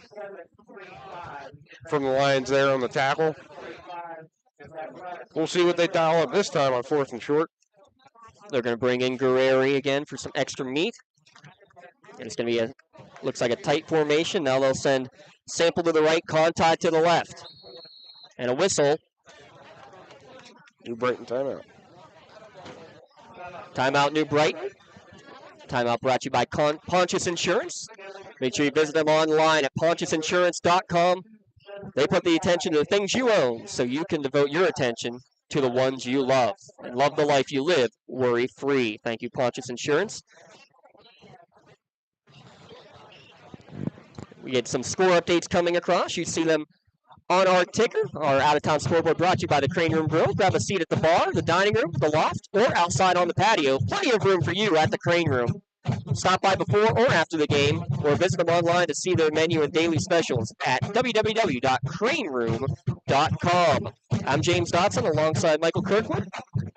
from the Lions there on the tackle. We'll see what they dial up this time on 4th and short. They're going to bring in Guerreri again for some extra meat. And it's going to be looks like a tight formation. Now they'll send Sample to the right, Conti to the left. And a whistle. New Brighton timeout. Timeout, New Brighton. Timeout brought to you by Pontius Insurance. Make sure you visit them online at pontiusinsurance.com. They put the attention to the things you own so you can devote your attention to the ones you love. And love the life you live, worry-free. Thank you, Pontius Insurance. We get some score updates coming across. You see them on our ticker. Our out-of-town scoreboard brought to you by the Crane Room Grill. Grab a seat at the bar, the dining room, the loft, or outside on the patio. Plenty of room for you at the Crane Room. Stop by before or after the game, or visit them online to see their menu and daily specials at www.craneroom.com. I'm James Dotson alongside Michael Kirkwood.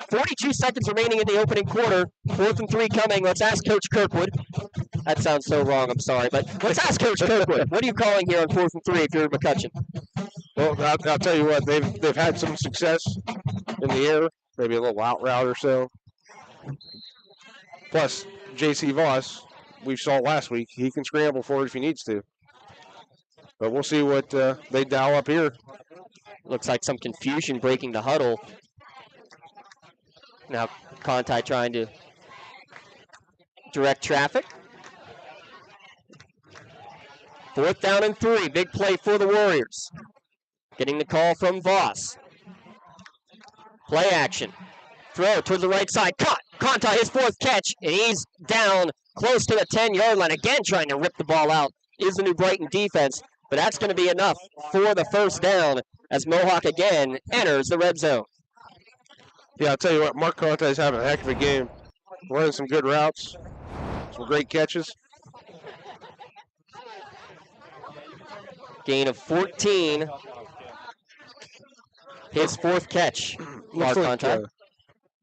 42 seconds remaining in the opening quarter. 4th and 3 coming. Let's ask Coach Kirkwood. That sounds so wrong, I'm sorry, but let's ask Coach Kirkwood. What are you calling here on 4th and 3 if you're McCutcheon? Well, I'll tell you what, they've had some success in the air, maybe a little out route or so. Plus, J.C. Voss, we saw last week, he can scramble for it if he needs to. But we'll see what they dial up here. Looks like some confusion breaking the huddle. Now Conti trying to direct traffic. 4th down and 3. Big play for the Warriors. Getting the call from Voss. Play action. Throw towards the right side. Caught. Conti, his 4th catch, and he's down close to the 10-yard line. Again, trying to rip the ball out is the New Brighton defense, but that's going to be enough for the 1st down as Mohawk again enters the red zone. Yeah, I'll tell you what, Mark Conti's having a heck of a game. Running some good routes, some great catches. Gain of 14. His 4th catch. Mark Conti.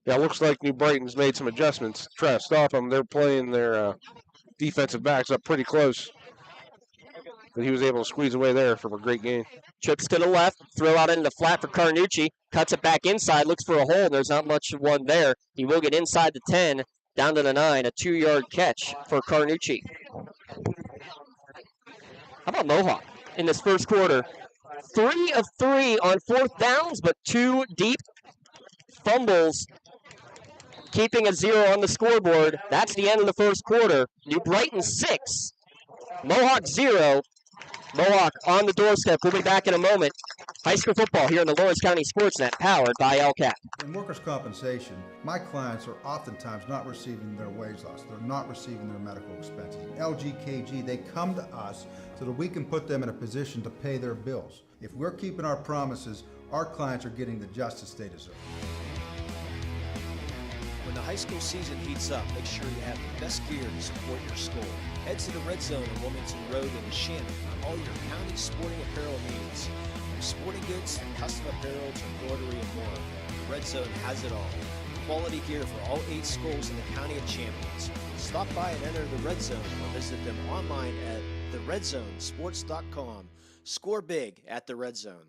Yeah, it looks like New Brighton's made some adjustments to try to stop them. They're playing their defensive backs up pretty close. but he was able to squeeze away there from a great gain. Trips to the left, throw out into the flat for Carnucci, cuts it back inside, looks for a hole, and there's not much one there. He will get inside the 10, down to the 9, a 2-yard catch for Carnucci. How about Mohawk in this first quarter? 3 of 3 on 4th downs, but 2 deep fumbles, keeping a 0 on the scoreboard. That's the end of the first quarter. New Brighton 6, Mohawk 0. Mohawk on the doorstep. We'll be back in a moment. High school football here on the Lawrence County SportsNet, powered by LCAP. In workers' compensation, my clients are oftentimes not receiving their wage loss. They're not receiving their medical expenses. LGKG, they come to us so that we can put them in a position to pay their bills. If we're keeping our promises, our clients are getting the justice they deserve. When the high school season heats up, make sure you have the best gear to support your school. Head to the Red Zone on Wilmington Road in Shannon for all your county sporting apparel needs. From sporting goods to custom apparel to embroidery and more, the Red Zone has it all. Quality gear for all 8 schools in the County of Champions. Stop by and enter the Red Zone or visit them online at theredzonesports.com. Score big at the Red Zone.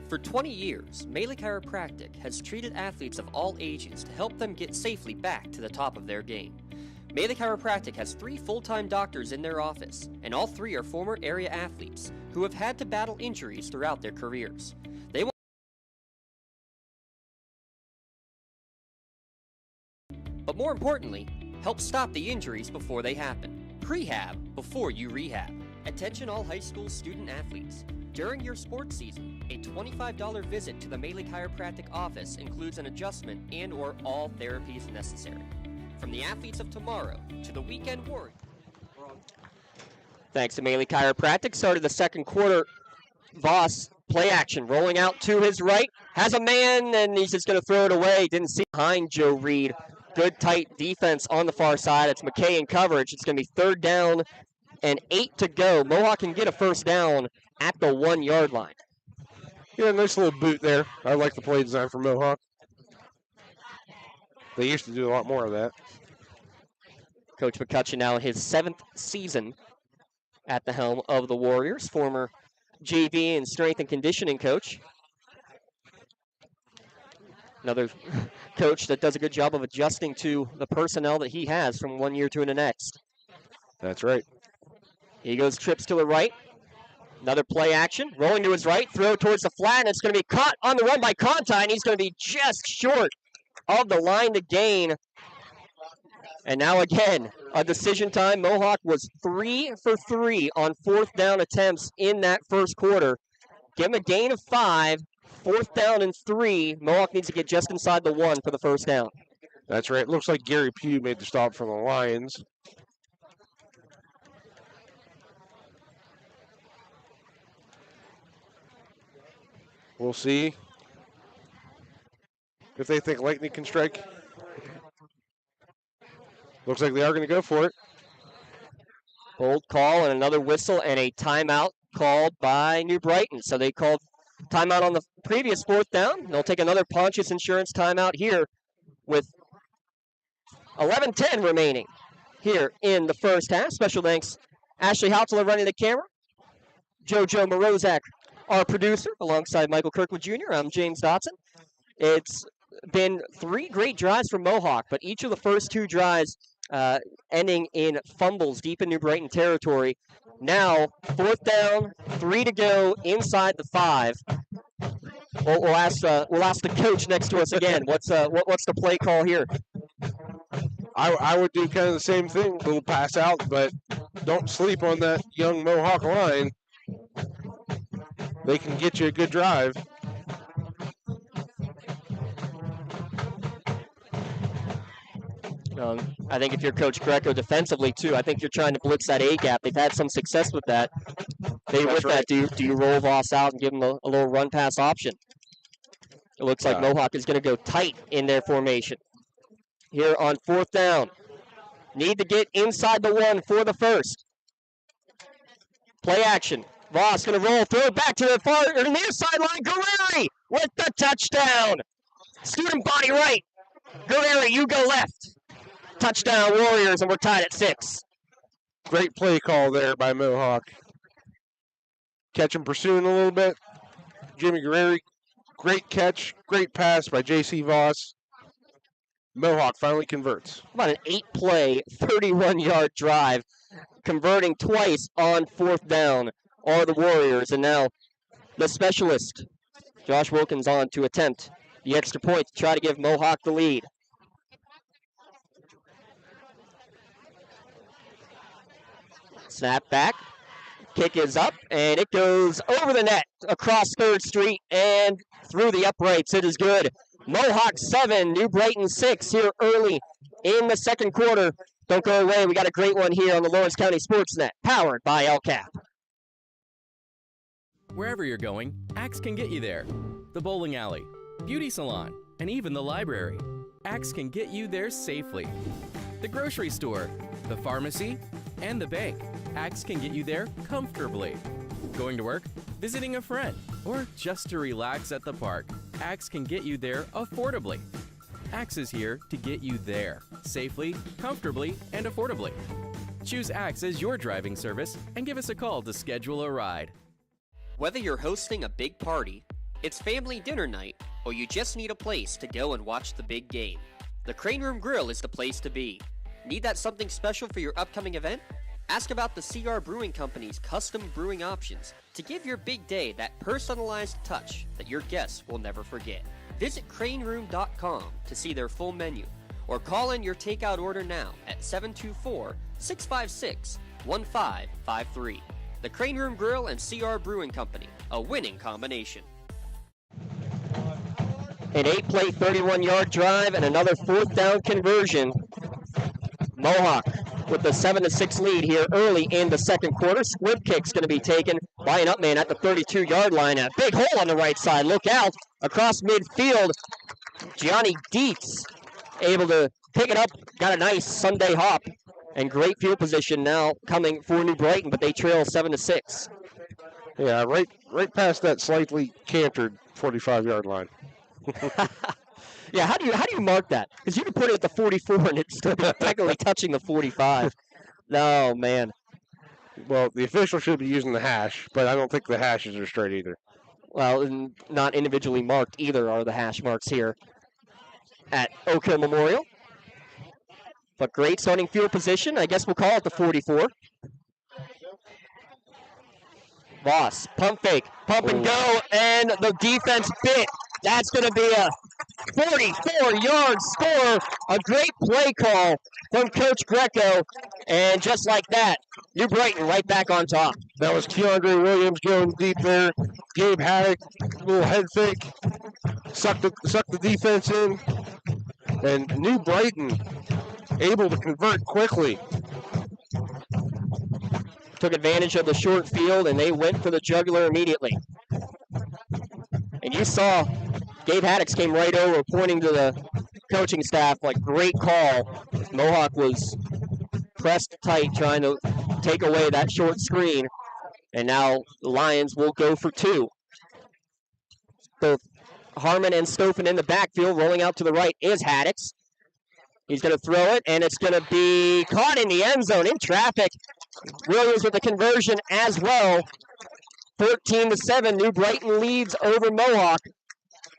For 20 years, Melee Chiropractic has treated athletes of all ages to help them get safely back to the top of their game. Melee Chiropractic has 3 full-time doctors in their office, and all 3 are former area athletes who have had to battle injuries throughout their careers. They will but more importantly, help stop the injuries before they happen. Prehab before you rehab. Attention all high school student athletes. During your sports season, a $25 visit to the Melee Chiropractic office includes an adjustment and or all therapies necessary. From the athletes of tomorrow to the weekend warrior. Thanks to Melee Chiropractic. Started the second quarter. Voss, play action, rolling out to his right. Has a man, and he's just going to throw it away. Didn't see behind Joe Reed. Good tight defense on the far side. It's McKay in coverage. It's going to be 3rd down and 8 to go. Mohawk can get a first down at the 1-yard line. Yeah, nice little boot there. I like the play design for Mohawk. They used to do a lot more of that. Coach McCutcheon now in his 7th season at the helm of the Warriors, former JV and strength and conditioning coach. Another coach that does a good job of adjusting to the personnel that he has from one year to the next. That's right. He goes trips to the right. Another play action, rolling to his right, throw towards the flat, and it's going to be caught on the run by Conti, and he's going to be just short of the line to gain. And now again, a decision time. Mohawk was 3 for 3 on 4th down attempts in that first quarter. Give him a gain of 5, 4th down and 3. Mohawk needs to get just inside the 1 for the first down. That's right. Looks like Gary Pugh made the stop for the Lions. We'll see if they think lightning can strike. Looks like they are going to go for it. Hold call and another whistle and a timeout called by New Brighton. So they called timeout on the previous 4th down. They'll take another Pontius Insurance timeout here with 11:10 remaining here in the first half. Special thanks, Ashley Hautala running the camera. JoJo Morozak, our producer, alongside Michael Kirkwood Jr. I'm James Dotson. It's been 3 great drives from Mohawk, but each of the first 2 drives ending in fumbles deep in New Brighton territory. Now, 4th down, 3 to go inside the 5. We'll ask the coach next to us again. What's the play call here? I would do kind of the same thing, a little pass out, but don't sleep on that young Mohawk line. They can get you a good drive. I think if you're Coach Greco defensively, too, I think you're trying to blitz that A-gap. They've had some success with that. That, do you roll Voss out and give them a little run-pass option? It looks like Mohawk is going to go tight in their formation. Here on 4th down. Need to get inside the 1 for the first. Play action. Voss going to roll, throw it back to the far near sideline. Guerreri with the touchdown. Student body right. Guerrero, you go left. Touchdown Warriors, and we're tied at 6. Great play call there by Mohawk. Catch and pursuing a little bit. Jimmy Guerrero, great catch, great pass by J.C. Voss. Mohawk finally converts. About an 8-play, 31-yard drive, converting twice on 4th down are the Warriors. And now the specialist, Josh Wilkins, on to attempt the extra point to try to give Mohawk the lead. Snap back. Kick is up, and it goes over the net, across 3rd Street, and through the uprights. It is good. Mohawk 7, New Brighton 6 here early in the second quarter. Don't go away. We got a great one here on the Lawrence County SportsNet, powered by LCAP. Wherever you're going, Axe can get you there. The bowling alley, beauty salon, and even the library. Axe can get you there safely. The grocery store, the pharmacy, and the bank. Axe can get you there comfortably. Going to work, visiting a friend, or just to relax at the park. Axe can get you there affordably. Axe is here to get you there safely, comfortably, and affordably. Choose Axe as your driving service and give us a call to schedule a ride. Whether you're hosting a big party, it's family dinner night, or you just need a place to go and watch the big game, the Crane Room Grill is the place to be. Need that something special for your upcoming event? Ask about the CR Brewing Company's custom brewing options to give your big day that personalized touch that your guests will never forget. Visit craneroom.com to see their full menu, or call in your takeout order now at 724-656-1553. The Crane Room Grill and CR Brewing Company, a winning combination. An 8-play, 31-yard drive and another 4th down conversion. Mohawk with the 7-6 lead here early in the second quarter. Squib kick's going to be taken by an up man at the 32-yard line. A big hole on the right side. Look out. Across midfield, Gianni Dietz able to pick it up. Got a nice Sunday hop. And great field position now coming for New Brighton, but they trail 7-6. Yeah, right past that slightly cantered 45-yard line. Yeah, how do you mark that? Because you can put it at the 44 and it's still technically touching the 45. No, man. Well, the official should be using the hash, but I don't think the hashes are straight either. Well, and not individually marked either are the hash marks here at Oak Hill Memorial. But great starting field position. I guess we'll call it the 44. Voss, pump fake, pump and go, and the defense bit. That's going to be a 44-yard score. A great play call from Coach Greco. And just like that, New Brighton right back on top. That was Keandre Williams going deep there. Gabe Haddock, little head fake. Sucked the defense in. And New Brighton able to convert quickly. Took advantage of the short field, and they went for the jugular immediately. And you saw Gabe Haddock came right over, pointing to the coaching staff like, great call. Mohawk was pressed tight, trying to take away that short screen. And now the Lions will go for 2. Both Harmon and Stoffen in the backfield. Rolling out to the right is Haddock. He's going to throw it, and it's going to be caught in the end zone in traffic. Williams with the conversion as well. 14-7, New Brighton leads over Mohawk.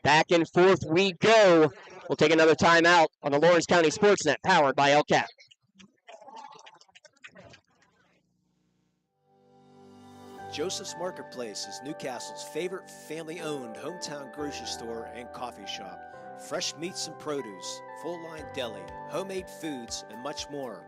Back and forth we go. We'll take another timeout on the Lawrence County SportsNet, powered by LCAP. Joseph's Marketplace is Newcastle's favorite family-owned hometown grocery store and coffee shop. Fresh meats and produce, full-line deli, homemade foods, and much more.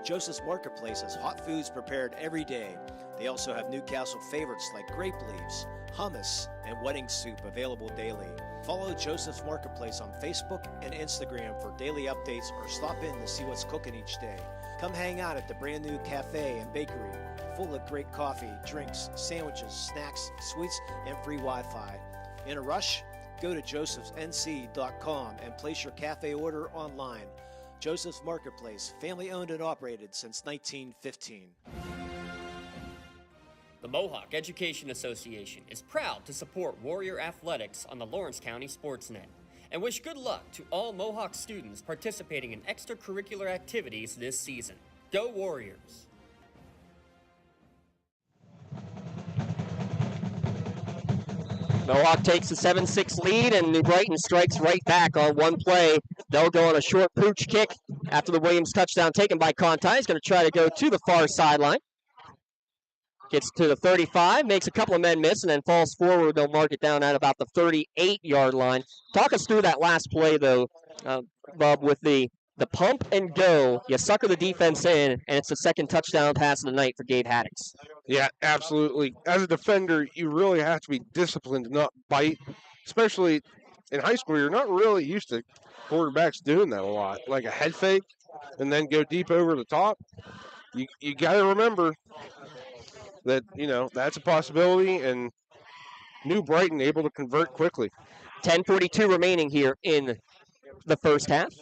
Joseph's Marketplace has hot foods prepared every day. They also have Newcastle favorites like grape leaves, hummus, and wedding soup available daily. Follow Joseph's Marketplace on Facebook and Instagram for daily updates, or stop in to see what's cooking each day. Come hang out at the brand new cafe and bakery, full of great coffee, drinks, sandwiches, snacks, sweets, and free Wi-Fi. In a rush? Go to josephsnc.com and place your cafe order online. Joseph's Marketplace, family owned and operated since 1915. The Mohawk Education Association is proud to support Warrior Athletics on the Lawrence County SportsNet. and wish good luck to all Mohawk students participating in extracurricular activities this season. Go Warriors! Mohawk takes a 7-6 lead, and New Brighton strikes right back on one play. They'll go on a short pooch kick after the Williams touchdown taken by Conti. He's going to try to go to the far sideline. Gets to the 35, makes a couple of men miss, and then falls forward. They'll mark it down at about the 38-yard line. Talk us through that last play, though, Bob, with the pump and go. You sucker the defense in, and it's the second touchdown pass of the night for Gabe Haddix. Yeah, absolutely. As a defender, you really have to be disciplined to not bite, especially in high school. You're not really used to quarterbacks doing that a lot, like a head fake and then go deep over the top. You got to remember that, that's a possibility, and New Brighton able to convert quickly. 10:42 remaining here in the first half.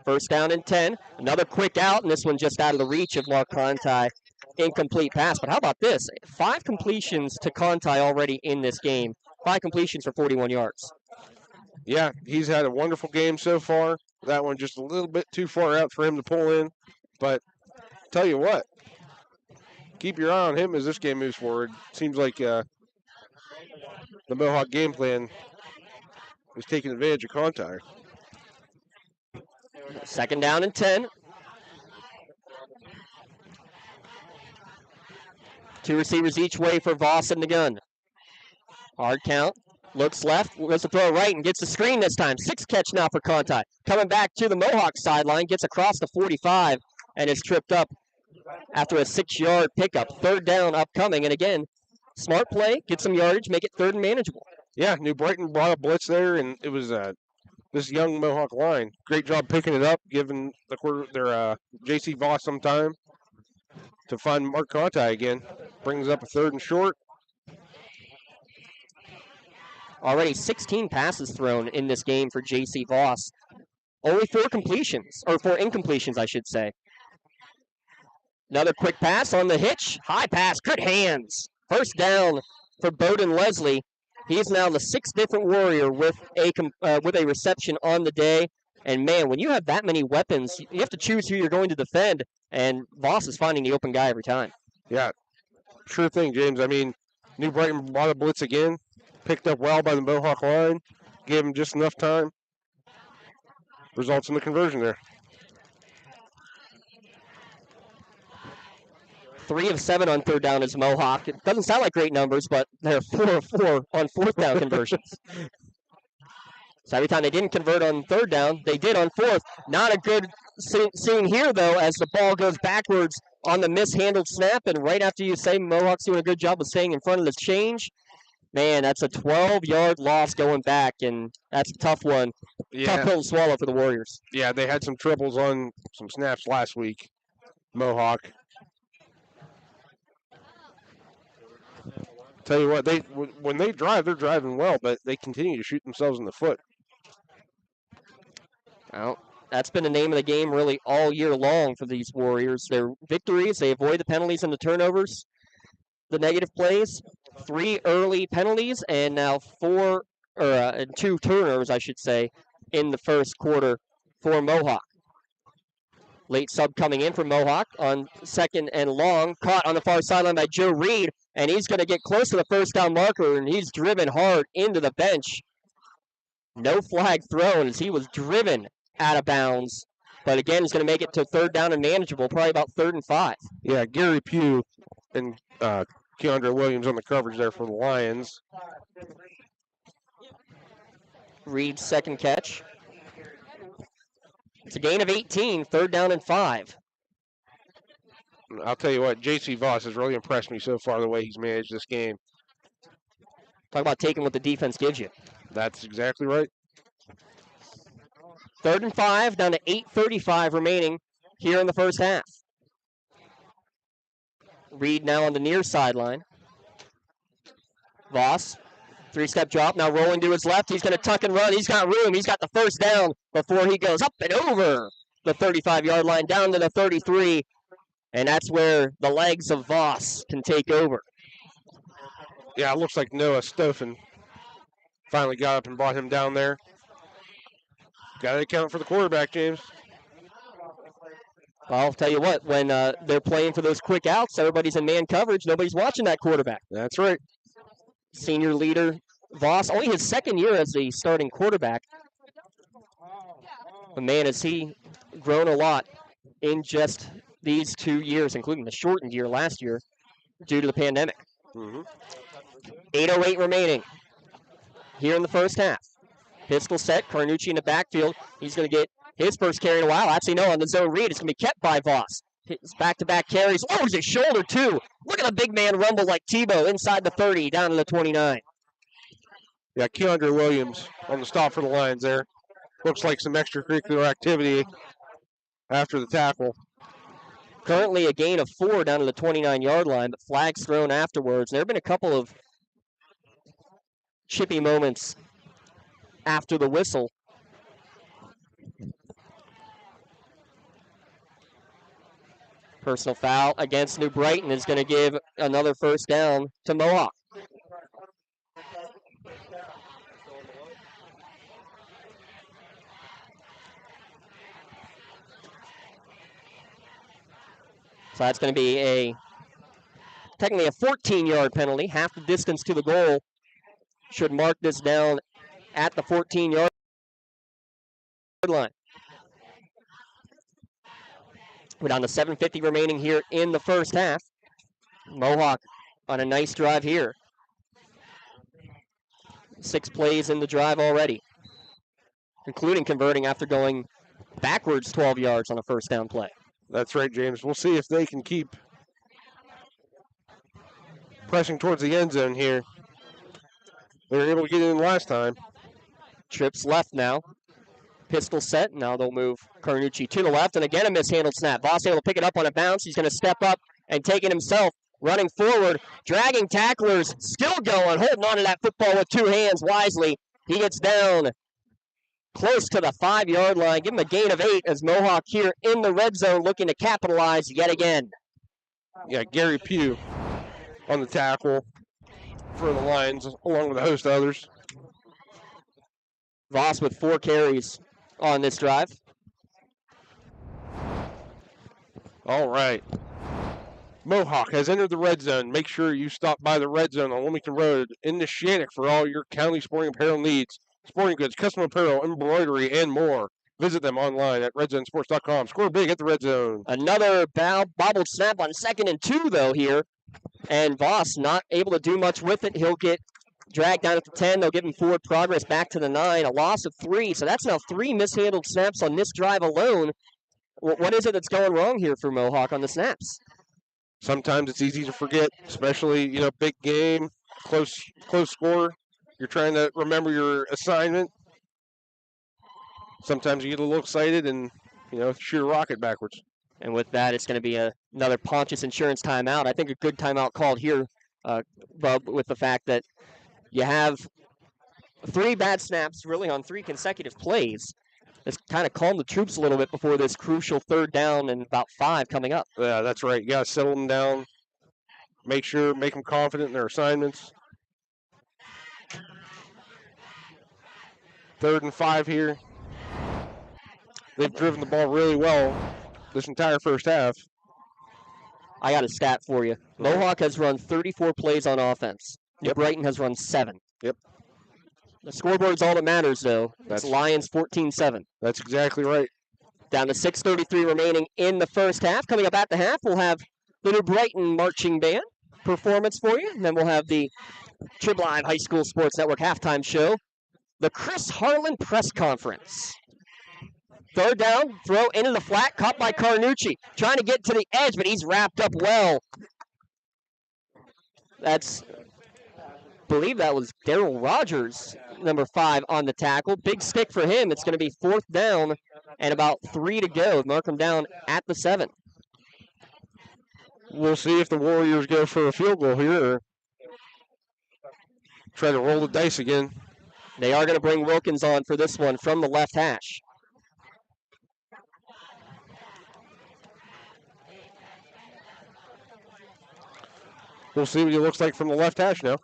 First down and 10. Another quick out, and this one just out of the reach of Mark Conti. Incomplete pass. But how about this? 5 completions to Conti already in this game. 5 completions for 41 yards. Yeah, he's had a wonderful game so far. That one just a little bit too far out for him to pull in. But tell you what, keep your eye on him as this game moves forward. Seems like the Mohawk game plan is taking advantage of Conti. Second down and 10. 2 receivers each way for Voss in the gun. Hard count. Looks left. Goes to throw right and gets the screen this time. 6 catch now for Conti. Coming back to the Mohawk sideline. Gets across the 45 and is tripped up after a 6-yard pickup. Third down upcoming. And again, smart play. Get some yardage. Make it third and manageable. Yeah, New Brighton brought a blitz there, and it was this young Mohawk line. Great job picking it up, giving their J.C. Voss some time to find Mark Conti again. Brings up a third and short. Already 16 passes thrown in this game for J.C. Voss. Only 4 completions, or 4 incompletions, I should say. Another quick pass on the hitch. High pass, good hands. First down for Bowden Leslie. He's now the 6th different Warrior with a reception on the day. And, man, when you have that many weapons, you have to choose who you're going to defend, and Voss is finding the open guy every time. Yeah, sure thing, James. I mean, New Brighton brought a blitz again, picked up well by the Mohawk line, gave him just enough time. Results in the conversion there. 3 of 7 on third down is Mohawk. It doesn't sound like great numbers, but they're 4 of 4 on fourth down conversions. So every time they didn't convert on third down, they did on fourth. Not a good scene here, though, as the ball goes backwards on the mishandled snap. And right after you say Mohawk's doing a good job of staying in front of the change, man, that's a 12-yard loss going back, and that's a tough one. Yeah. Tough pill to swallow for the Warriors. Yeah, they had some triples on some snaps last week, Mohawk. Tell you what, when they drive, they're driving well, but they continue to shoot themselves in the foot. Well, that's been the name of the game really all year long for these Warriors. Their victories, they avoid the penalties and the turnovers, the negative plays. 3 early penalties and now 2 turnovers, I should say, in the first quarter for Mohawk. Late sub coming in for Mohawk on second and long. Caught on the far sideline by Joe Reed, and he's going to get close to the first down marker, and he's driven hard into the bench. No flag thrown as he was driven out of bounds. But again, he's going to make it to third down and manageable, probably about 3rd and 5. Yeah, Gary Pugh and Keandre Williams on the coverage there for the Lions. Reed's second catch. It's a gain of 18, 3rd down and 5. I'll tell you what, J.C. Voss has really impressed me so far the way he's managed this game. Talk about taking what the defense gives you. That's exactly right. 3rd and 5, down to 8:35 remaining here in the first half. Reed now on the near sideline. Voss, 3-step drop, now rolling to his left. He's going to tuck and run. He's got room. He's got the first down before he goes up and over the 35-yard line, down to the 33. And that's where the legs of Voss can take over. Yeah, it looks like Noah Stoffen finally got up and brought him down there. Got to account for the quarterback, James. Well, I'll tell you what, when they're playing for those quick outs, everybody's in man coverage. Nobody's watching that quarterback. That's right. Senior leader, Voss, only his second year as the starting quarterback. But man, has he grown a lot in just these 2 years, including the shortened year last year due to the pandemic. 8:08 remaining here in the first half. Pistol set, Carnucci in the backfield. He's going to get his first carry in a while. Actually, no, on the zone read. It's going to be kept by Voss. His back-to-back carries. Oh, it's his shoulder, too. Look at the big man rumble like Tebow inside the 30, down to the 29. Yeah, Keandre Williams on the stop for the Lions there. Looks like some extracurricular activity after the tackle. Currently a gain of 4 down to the 29-yard line, but flags thrown afterwards. There have been a couple of chippy moments after the whistle. Personal foul against New Brighton is going to give another first down to Mohawk. So that's going to be technically a 14-yard penalty, half the distance to the goal. Should mark this down at the 14-yard line. We're down to 7:50 remaining here in the first half. Mohawk on a nice drive here. 6 plays in the drive already, including converting after going backwards 12 yards on a first down play. That's right, James. We'll see if they can keep pressing towards the end zone here. They were able to get in last time. Trips left now. Pistol set. Now they'll move Carnucci to the left, and again a mishandled snap. Voss able to pick it up on a bounce. He's going to step up and take it himself. Running forward, dragging tacklers, still going, holding on to that football with 2 hands wisely. He gets down close to the 5-yard line. Give him a gain of 8 as Mohawk here in the red zone looking to capitalize yet again. Yeah, Gary Pugh on the tackle for the Lions, along with a host of others. Voss with 4 carries on this drive. All right. Mohawk has entered the red zone. Make sure you stop by the red zone on Wilmington Road in the Shannock for all your county sporting apparel needs. Sporting goods, custom apparel, embroidery, and more. Visit them online at redzonesports.com. Score big at the red zone. Another bobbled snap on 2nd and 2, though, here. And Voss not able to do much with it. He'll get dragged down at the 10. They'll give him forward progress back to the 9. A loss of 3. So that's now 3 mishandled snaps on this drive alone. What is it that's going wrong here for Mohawk on the snaps? Sometimes it's easy to forget, especially, big game, close score. You're trying to remember your assignment. Sometimes you get a little excited and, shoot a rocket backwards. And with that, it's going to be another Pontius Insurance timeout. I think a good timeout called here, Bub, with the fact that you have 3 bad snaps really on 3 consecutive plays. It's kind of calmed the troops a little bit before this crucial 3rd down and about 5 coming up. Yeah, that's right. You got to settle them down. Make them confident in their assignments. 3rd and 5 here. They've driven the ball really well this entire first half. I got a stat for you. Mohawk has run 34 plays on offense. Yep. Brighton has run 7. Yep. The scoreboard's all that matters, though. It's Lions 14-7. That's exactly right. Down to 6:33 remaining in the first half. Coming up at the half, we'll have the New Brighton Marching Band performance for you. And then we'll have the Trib Live High School Sports Network halftime show. The Chris Harlan Press Conference. 3rd down, throw into the flat, caught by Carnucci. Trying to get to the edge, but he's wrapped up well. I believe that was Daryl Rogers, number 5, on the tackle. Big stick for him. It's going to be 4th down and about 3 to go. Mark him down at the 7. We'll see if the Warriors go for a field goal here or try to roll the dice again. They are going to bring Wilkins on for this one from the left hash. We'll see what he looks like from the left hash now.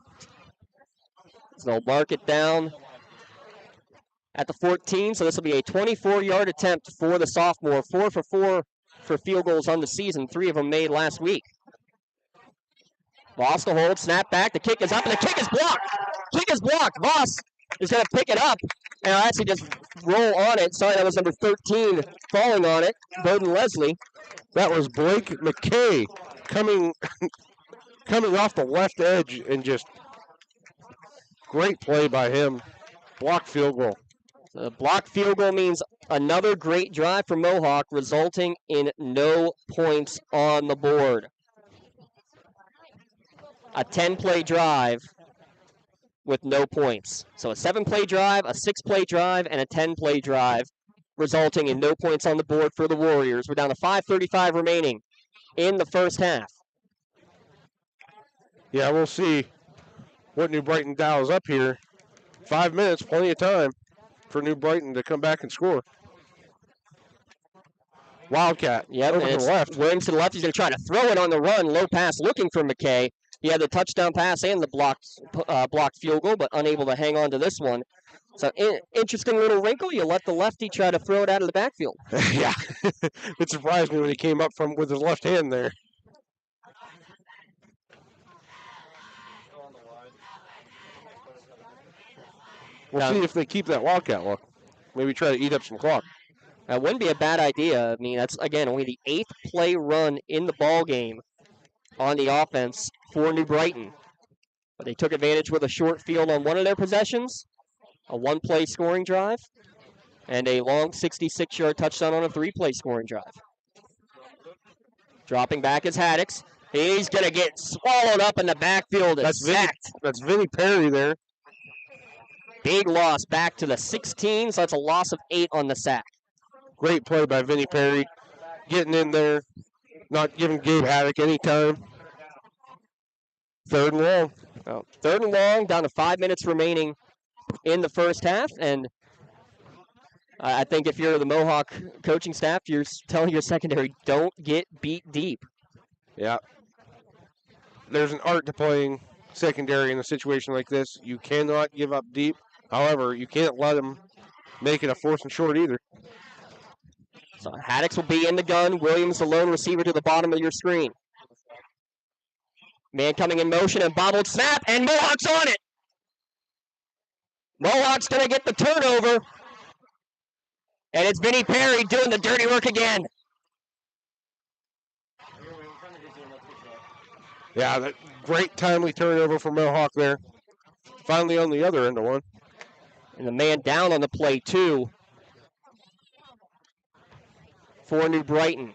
So they'll mark it down at the 14, so this will be a 24-yard attempt for the sophomore. 4 for 4 for field goals on the season, 3 of them made last week. Voss to hold, snap back, the kick is up, and the kick is blocked. Kick is blocked. Voss is going to pick it up, and I'll actually just roll on it. Sorry, that was number 13 falling on it, Bowden Leslie. That was Blake McKay coming off the left edge, and just great play by him. Blocked field goal. The blocked field goal means another great drive for Mohawk, resulting in no points on the board. A 10-play drive with no points. So a 7-play drive, a 6-play drive, and a 10-play drive, resulting in no points on the board for the Warriors. We're down to 5:35 remaining in the first half. Yeah, we'll see what New Brighton dials up here. 5 minutes, plenty of time for New Brighton to come back and score. Wildcat, yep, over to the left. Williams to the left. He's going to try to throw it on the run. Low pass looking for McKay. He had the touchdown pass and the blocked field goal, but unable to hang on to this one. So interesting little wrinkle. You let the lefty try to throw it out of the backfield. Yeah, it surprised me when he came up with his left hand there. We'll see if they keep that Wildcat look. Maybe try to eat up some clock. That wouldn't be a bad idea. I mean, that's, again, only the 8th play run in the ball game on the offense for New Brighton. But they took advantage with a short field on one of their possessions, a 1-play scoring drive, and a long 66-yard touchdown on a 3-play scoring drive. Dropping back is Haddix. He's going to get swallowed up in the backfield and sacked. That's Vinny Perry there. Big loss back to the 16, so that's a loss of 8 on the sack. Great play by Vinny Perry. Getting in there, not giving Gabe Haddock any time. 3rd and long. Oh, 3rd and long, down to 5 minutes remaining in the first half. And I think if you're the Mohawk coaching staff, you're telling your secondary, don't get beat deep. Yeah. There's an art to playing secondary in a situation like this. You cannot give up deep. However, you can't let them make it a 4th and short either. So Haddix will be in the gun. Williams, the lone receiver, to the bottom of your screen. Man coming in motion and bobbled snap, and Mohawk's on it. Mohawk's going to get the turnover. And it's Vinny Perry doing the dirty work again. Yeah, that great timely turnover for Mohawk there. Finally on the other end of one. And the man down on the play, too, for New Brighton.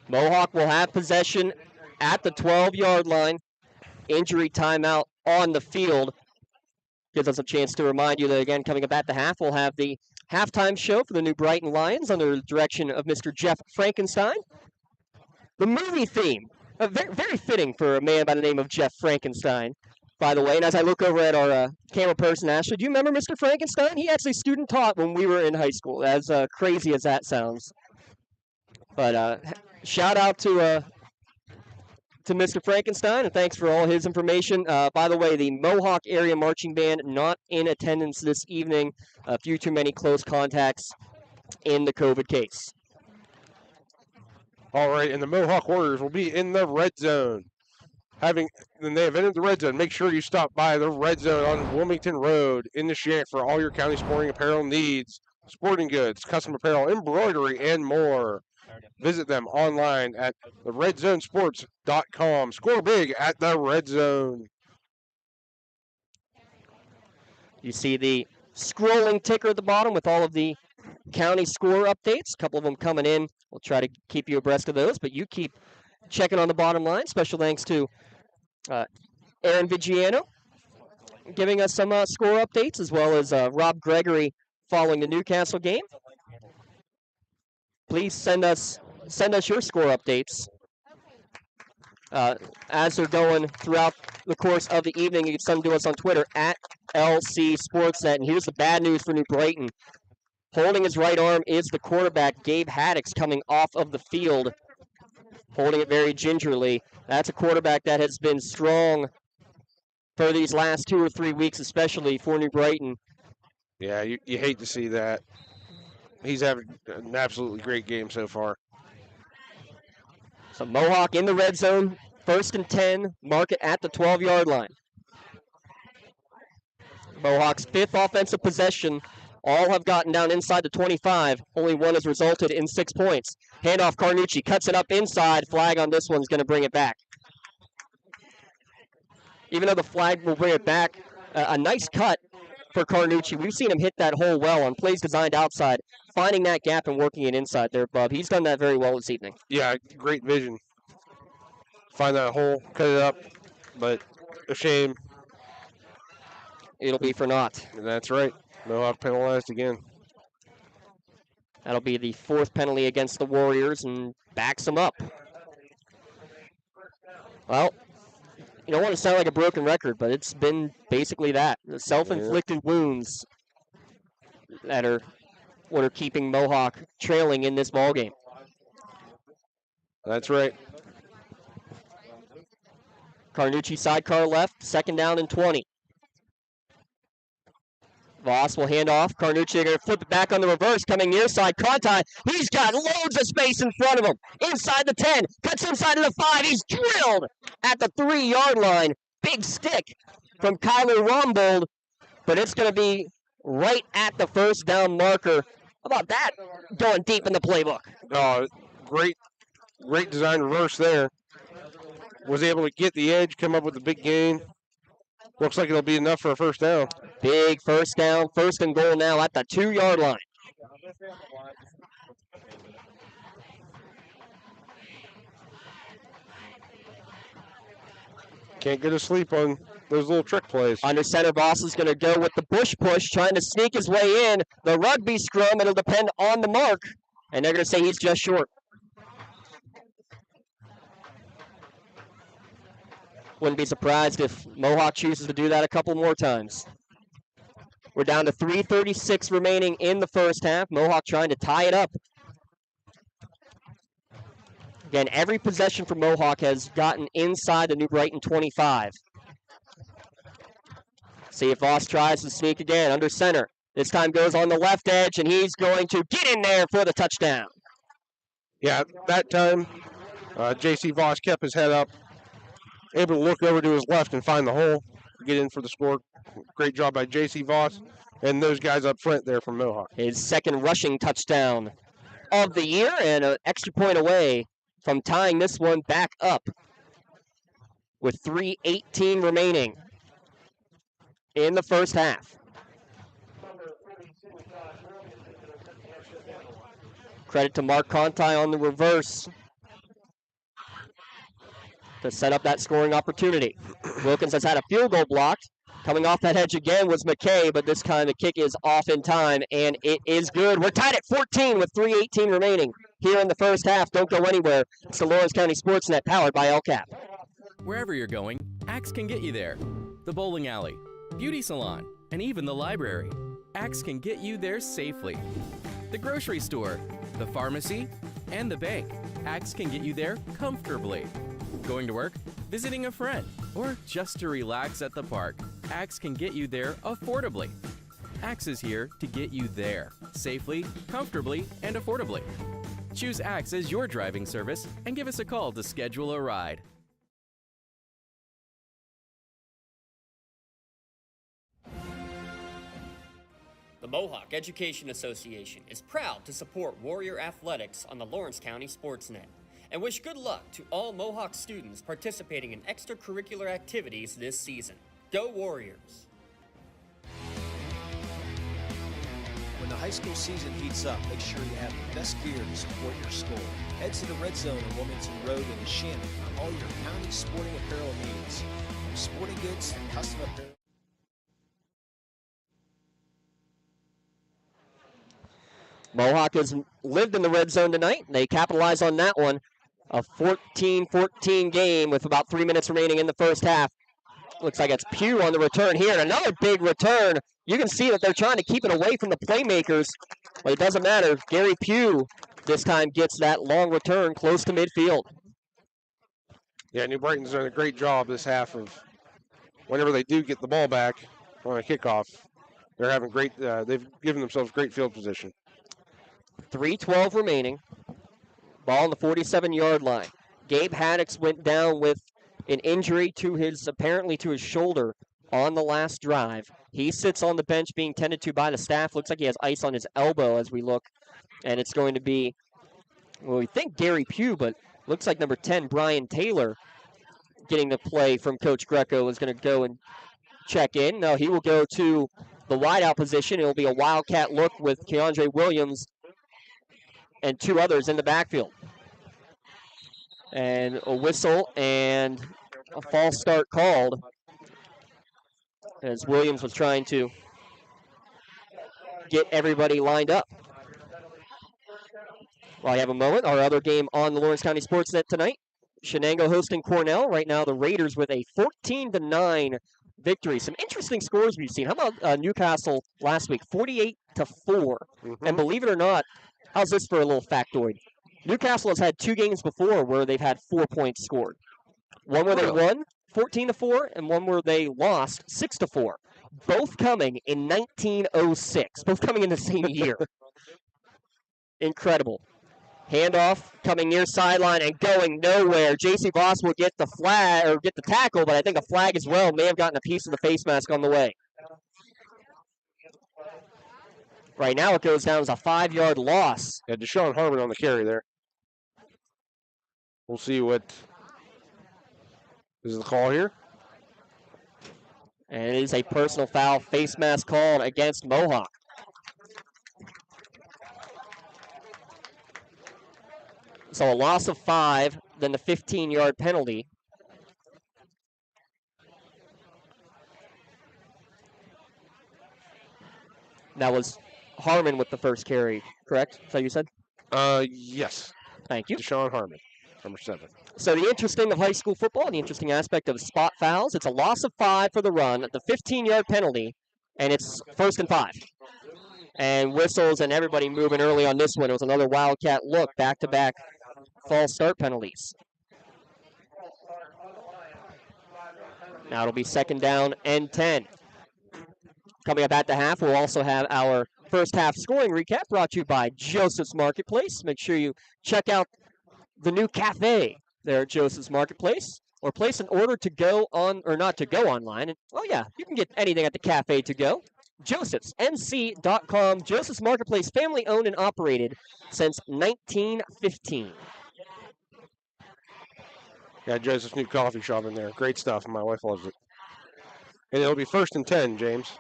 Mohawk will have possession at the 12-yard line. Injury timeout on the field. Gives us a chance to remind you that, again, coming up at the half, we'll have the halftime show for the New Brighton Lions under the direction of Mr. Jeff Frankenstein. The movie theme, very, very fitting for a man by the name of Jeff Frankenstein, by the way. And as I look over at our camera person, Ashley, do you remember Mr. Frankenstein? He actually student taught when we were in high school, as crazy as that sounds. But shout out to Mr. Frankenstein, and thanks for all his information. By the way, the Mohawk Area Marching Band not in attendance this evening. A few too many close contacts in the COVID case. All right, and the Mohawk Warriors will be in the red zone. Then they have entered the red zone. Make sure you stop by the red zone on Wilmington Road in the Shank for all your county sporting apparel needs, sporting goods, custom apparel, embroidery, and more. Visit them online at theredzonesports.com. Score big at the red zone. You see the scrolling ticker at the bottom with all of the county score updates. A couple of them coming in. We'll try to keep you abreast of those, but you keep checking on the bottom line. Special thanks to Aaron Vigiano giving us some score updates, as well as Rob Gregory following the Newcastle game. Please send us your score updates as they're going throughout the course of the evening. You can send them to us on Twitter at LC SportsNet. And here's the bad news for New Brighton. Holding his right arm is the quarterback, Gabe Haddix, coming off of the field, holding it very gingerly. That's a quarterback that has been strong for these last 2 or 3 weeks, especially for New Brighton. Yeah, you hate to see that. He's having an absolutely great game so far. So Mohawk in the red zone, 1st and 10, mark it at the 12-yard line. Mohawk's 5th offensive possession. All have gotten down inside the 25. Only one has resulted in 6 points. Handoff, Carnucci cuts it up inside. Flag on this one's going to bring it back. Even though the flag will bring it back, a nice cut for Carnucci. We've seen him hit that hole well on plays designed outside, finding that gap and working it inside there, Bub. He's done that very well this evening. Yeah, great vision. Find that hole, cut it up, but a shame. It'll be for naught. That's right. Mohawk penalized again. That'll be the 4th penalty against the Warriors and backs them up. Well, you don't want to sound like a broken record, but it's been basically that. The self-inflicted wounds that are what are keeping Mohawk trailing in this ballgame. That's right. Carnucci sidecar left, 2nd down and 20. Voss will hand off. Carnucci going to flip it back on the reverse, coming near side. Conti, he's got loads of space in front of him. Inside the 10, cuts inside of the 5. He's drilled at the 3-yard line. Big stick from Kyler Rombold, but it's going to be right at the 1st down marker. How about that? Going deep in the playbook. Oh, great design reverse there. Was able to get the edge, come up with a big gain. Looks like it'll be enough for a 1st down. Big 1st down, 1st and goal now at the 2-yard line. Can't get asleep on those little trick plays. Under center, Voss is going to go with the bush push, trying to sneak his way in. The rugby scrum, it'll depend on the mark, and they're going to say he's just short. Wouldn't be surprised if Mohawk chooses to do that a couple more times. We're down to 3:36 remaining in the 1st half. Mohawk trying to tie it up. Again, every possession for Mohawk has gotten inside the New Brighton 25. See if Voss tries to sneak again. Under center. This time goes on the left edge, and he's going to get in there for the touchdown. Yeah, that time, J.C. Voss kept his head up. Able to look over to his left and find the hole, get in for the score. Great job by J.C. Voss and those guys up front there from Mohawk. His 2nd rushing touchdown of the year and an extra point away from tying this one back up with 3:18 remaining in the 1st half. Credit to Mark Conti on the reverse to set up that scoring opportunity. Wilkins has had a field goal blocked. Coming off that edge again was McKay, but this time the kick is off in time, and it is good. We're tied at 14 with 3:18 remaining here in the 1st half. Don't go anywhere. It's the Lawrence County SportsNet, powered by LCAP. Wherever you're going, Axe can get you there. The bowling alley, beauty salon, and even the library. Axe can get you there safely. The grocery store, the pharmacy, and the bank. Axe can get you there comfortably. Going to work, visiting a friend, or just to relax at the park, Axe can get you there affordably. Axe is here to get you there, safely, comfortably, and affordably. Choose Axe as your driving service and give us a call to schedule a ride. The Mohawk Education Association is proud to support Warrior Athletics on the Lawrence County SportsNet and wish good luck to all Mohawk students participating in extracurricular activities this season. Go Warriors! When the high school season heats up, make sure you have the best gear to support your school. Head to the Red Zone on Wilmington Road in the Shannon for all your county sporting apparel needs. From sporting goods and custom apparel. Mohawk has lived in the red zone tonight. They capitalize on that one. A 14-14 game with about 3 minutes remaining in the 1st half. Looks like it's Pugh on the return here. And another big return. You can see that they're trying to keep it away from the playmakers, but it doesn't matter. Gary Pugh this time gets that long return close to midfield. Yeah, New Brighton's done a great job this half of whenever they do get the ball back on a kickoff, they're having great. They've given themselves great field position. 3:12 remaining. Ball on the 47-yard line. Gabe Haddix went down with an injury to apparently to his shoulder on the last drive. He sits on the bench being tended to by the staff. Looks like he has ice on his elbow as we look. And it's going to be, well, we think Gary Pugh, but looks like number 10, Brian Taylor, getting the play from Coach Greco, is going to go and check in. No, he will go to the wideout position. It will be a wildcat look with Keandre Williams and two others in the backfield. And a whistle and a false start called as Williams was trying to get everybody lined up. While you have a moment, our other game on the Lawrence County SportsNet tonight, Shenango hosting Cornell. Right now the Raiders with a 14-9 victory. Some interesting scores we've seen. How about Newcastle last week, 48-4. And believe it or not, how's this for a little factoid? Newcastle has had 2 games before where they've had 4 points scored. One where they won 14-4 and one where they lost 6-4. Both coming in 1906. Both coming in the same year. Incredible. Handoff coming near sideline and going nowhere. J.C. Voss will get the flag or get the tackle, but I think a flag as well may have gotten a piece of the face mask on the way. Right now it goes down as a 5-yard loss. Yeah, Deshaun Harmon on the carry there. We'll see what is the call here. And it is a personal foul, face mask called against Mohawk. So a loss of 5, then the 15-yard penalty. That was Harmon with the first carry, correct? Is that what you said? Yes. Thank you. Deshaun Harmon, number 7. So the interesting of high school football, the interesting aspect of spot fouls, it's a loss of 5 for the run, the 15-yard penalty, and it's 1st and 5. And whistles and everybody moving early on this one. It was another wildcat look, back-to-back false start penalties. Now it'll be 2nd down and 10. Coming up at the half, we'll also have our first half scoring recap brought to you by Joseph's Marketplace. Make sure you check out the new cafe there at Joseph's Marketplace, or place an order to go on, or not to go online. And, well, yeah, you can get anything at the cafe to go. JosephsMC.com. Joseph's Marketplace, family owned and operated since 1915. Yeah, Joseph's new coffee shop in there. Great stuff. My wife loves it. And it'll be 1st and 10, James.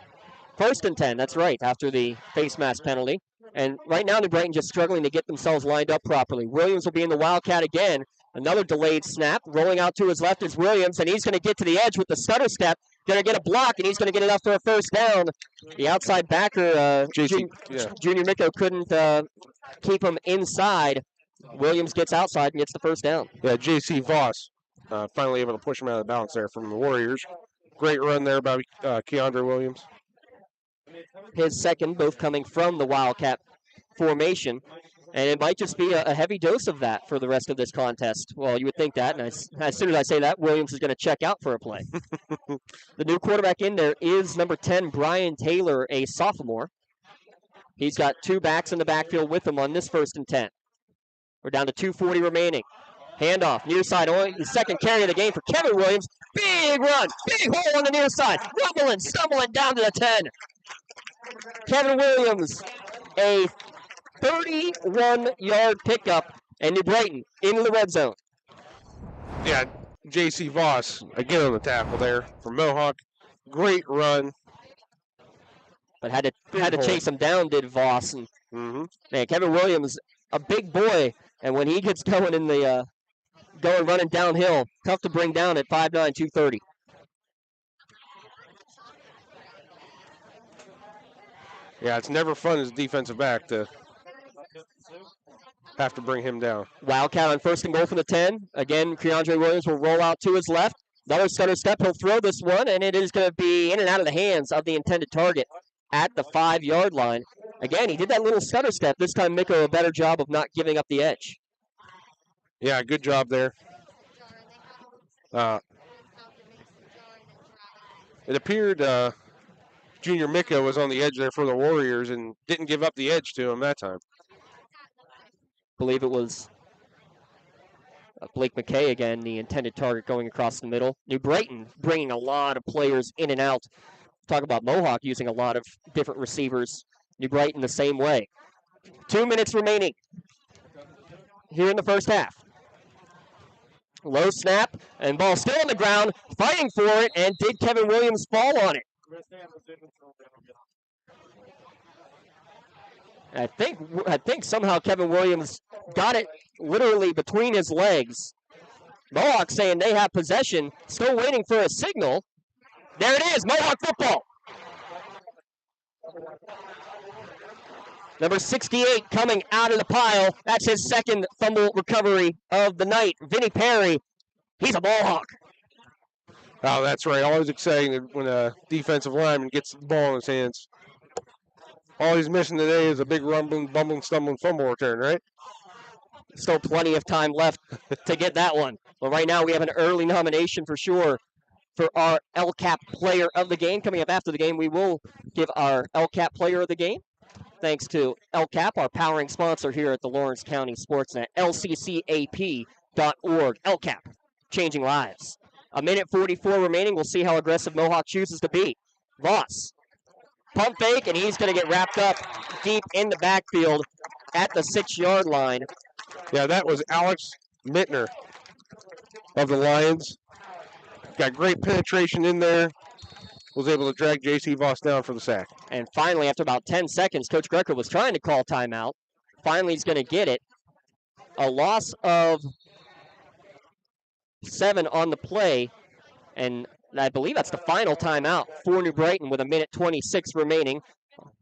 1st and 10, that's right, after the face mask penalty. And right now, New Brighton just struggling to get themselves lined up properly. Williams will be in the wildcat again. Another delayed snap. Rolling out to his left is Williams, and he's going to get to the edge with the stutter step. Going to get a block, and he's going to get enough for a 1st down. The outside backer, Junior Micko, couldn't keep him inside. Williams gets outside and gets the 1st down. Yeah, J.C. Voss finally able to push him out of bounds there from the Warriors. Great run there by Keandre Williams. His 2nd, both coming from the Wildcat formation. And it might just be a heavy dose of that for the rest of this contest. Well, you would think that. And as soon as I say that, Williams is going to check out for a play. The new quarterback in there is number 10, Brian Taylor, a sophomore. He's got 2 backs in the backfield with him on this 1st and 10. We're down to 2:40 remaining. Handoff, near side, only the 2nd carry of the game for Kevin Williams. Big run, big hole on the near side. Rumbling, stumbling down to the 10. Kevin Williams, a 31-yard pickup, and New Brighton into the red zone. Yeah, J.C. Voss, again on the tackle there for Mohawk. Great run. But had to chase him down, did Voss. And man, Kevin Williams, a big boy, and when he gets going in the running downhill, tough to bring down at 5'9", 230. Yeah, it's never fun as a defensive back to have to bring him down. Wildcat on 1st and goal from the 10. Again, Keandre Williams will roll out to his left. Another stutter step. He'll throw this one, and it is going to be in and out of the hands of the intended target at the 5-yard line. Again, he did that little stutter step. This time, Micko a better job of not giving up the edge. Yeah, good job there. It appeared Junior Mika was on the edge there for the Warriors and didn't give up the edge to him that time. Believe it was Blake McKay again, the intended target going across the middle. New Brighton bringing a lot of players in and out. Talk about Mohawk using a lot of different receivers. New Brighton the same way. 2 minutes remaining here in the first half. Low snap, and ball still on the ground, fighting for it, and did Kevin Williams fall on it? I think somehow Kevin Williams got it literally between his legs. Mohawk saying they have possession, still waiting for a signal. There it is, Mohawk football. Number 68 coming out of the pile. That's his second fumble recovery of the night. Vinny Perry, he's a Mohawk. Oh, that's right. Always exciting when a defensive lineman gets the ball in his hands. All he's missing today is a big rumbling, bumbling, stumbling fumble return, right? Still plenty of time left to get that one. Well, right now we have an early nomination for sure for our LCAP player of the game. Coming up after the game, we will give our LCAP player of the game. Thanks to LCAP, our powering sponsor here at the Lawrence County SportsNet, lccap.org. LCAP, changing lives. 1:44 remaining. We'll see how aggressive Mohawk chooses to be. Voss, pump fake, and he's going to get wrapped up deep in the backfield at the 6-yard line. Yeah, that was Alex Mittner of the Lions. Got great penetration in there. Was able to drag J.C. Voss down for the sack. And finally, after about 10 seconds, Coach Greco was trying to call timeout. Finally, he's going to get it. A loss of 7 on the play, and I believe that's the final timeout for New Brighton with 1:26 remaining.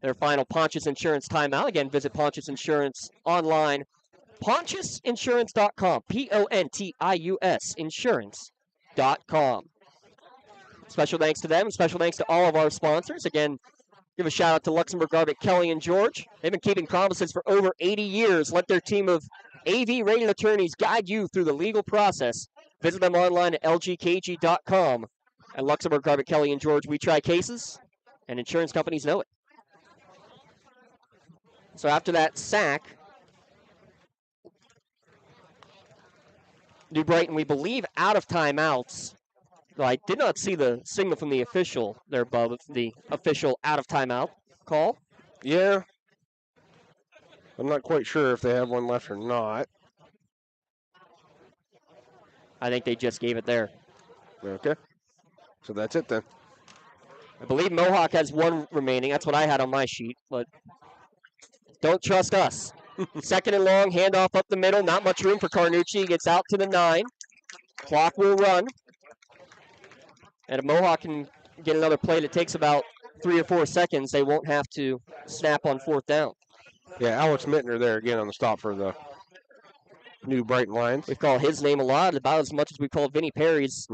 Their final Pontius Insurance timeout. Again, visit Pontius Insurance online, pontiusinsurance.com, Pontius insurance.com. Special thanks to them, and special thanks to all of our sponsors. Again, give a shout out to Luxembourg Garbett, Kelly and George. They've been keeping promises for over 80 years. Let their team of AV-rated attorneys guide you through the legal process. Visit them online at lgkg.com. At Luxembourg Garbett, Kelly and George, we try cases, and insurance companies know it. So after that sack, New Brighton, we believe, out of timeouts. Well, I did not see the signal from the official there, Bub, the official out of timeout call. Yeah. I'm not quite sure if they have one left or not. I think they just gave it there. Okay. So that's it then. I believe Mohawk has one remaining. That's what I had on my sheet, but don't trust us. Second and long, handoff up the middle. Not much room for Carnucci. Gets out to the 9. Clock will run. And if Mohawk can get another play that takes about 3 or 4 seconds, they won't have to snap on 4th down. Yeah, Alex Mittner there again on the stop for the New Brighton Lions. We've called his name a lot, about as much as we called Vinny Perry's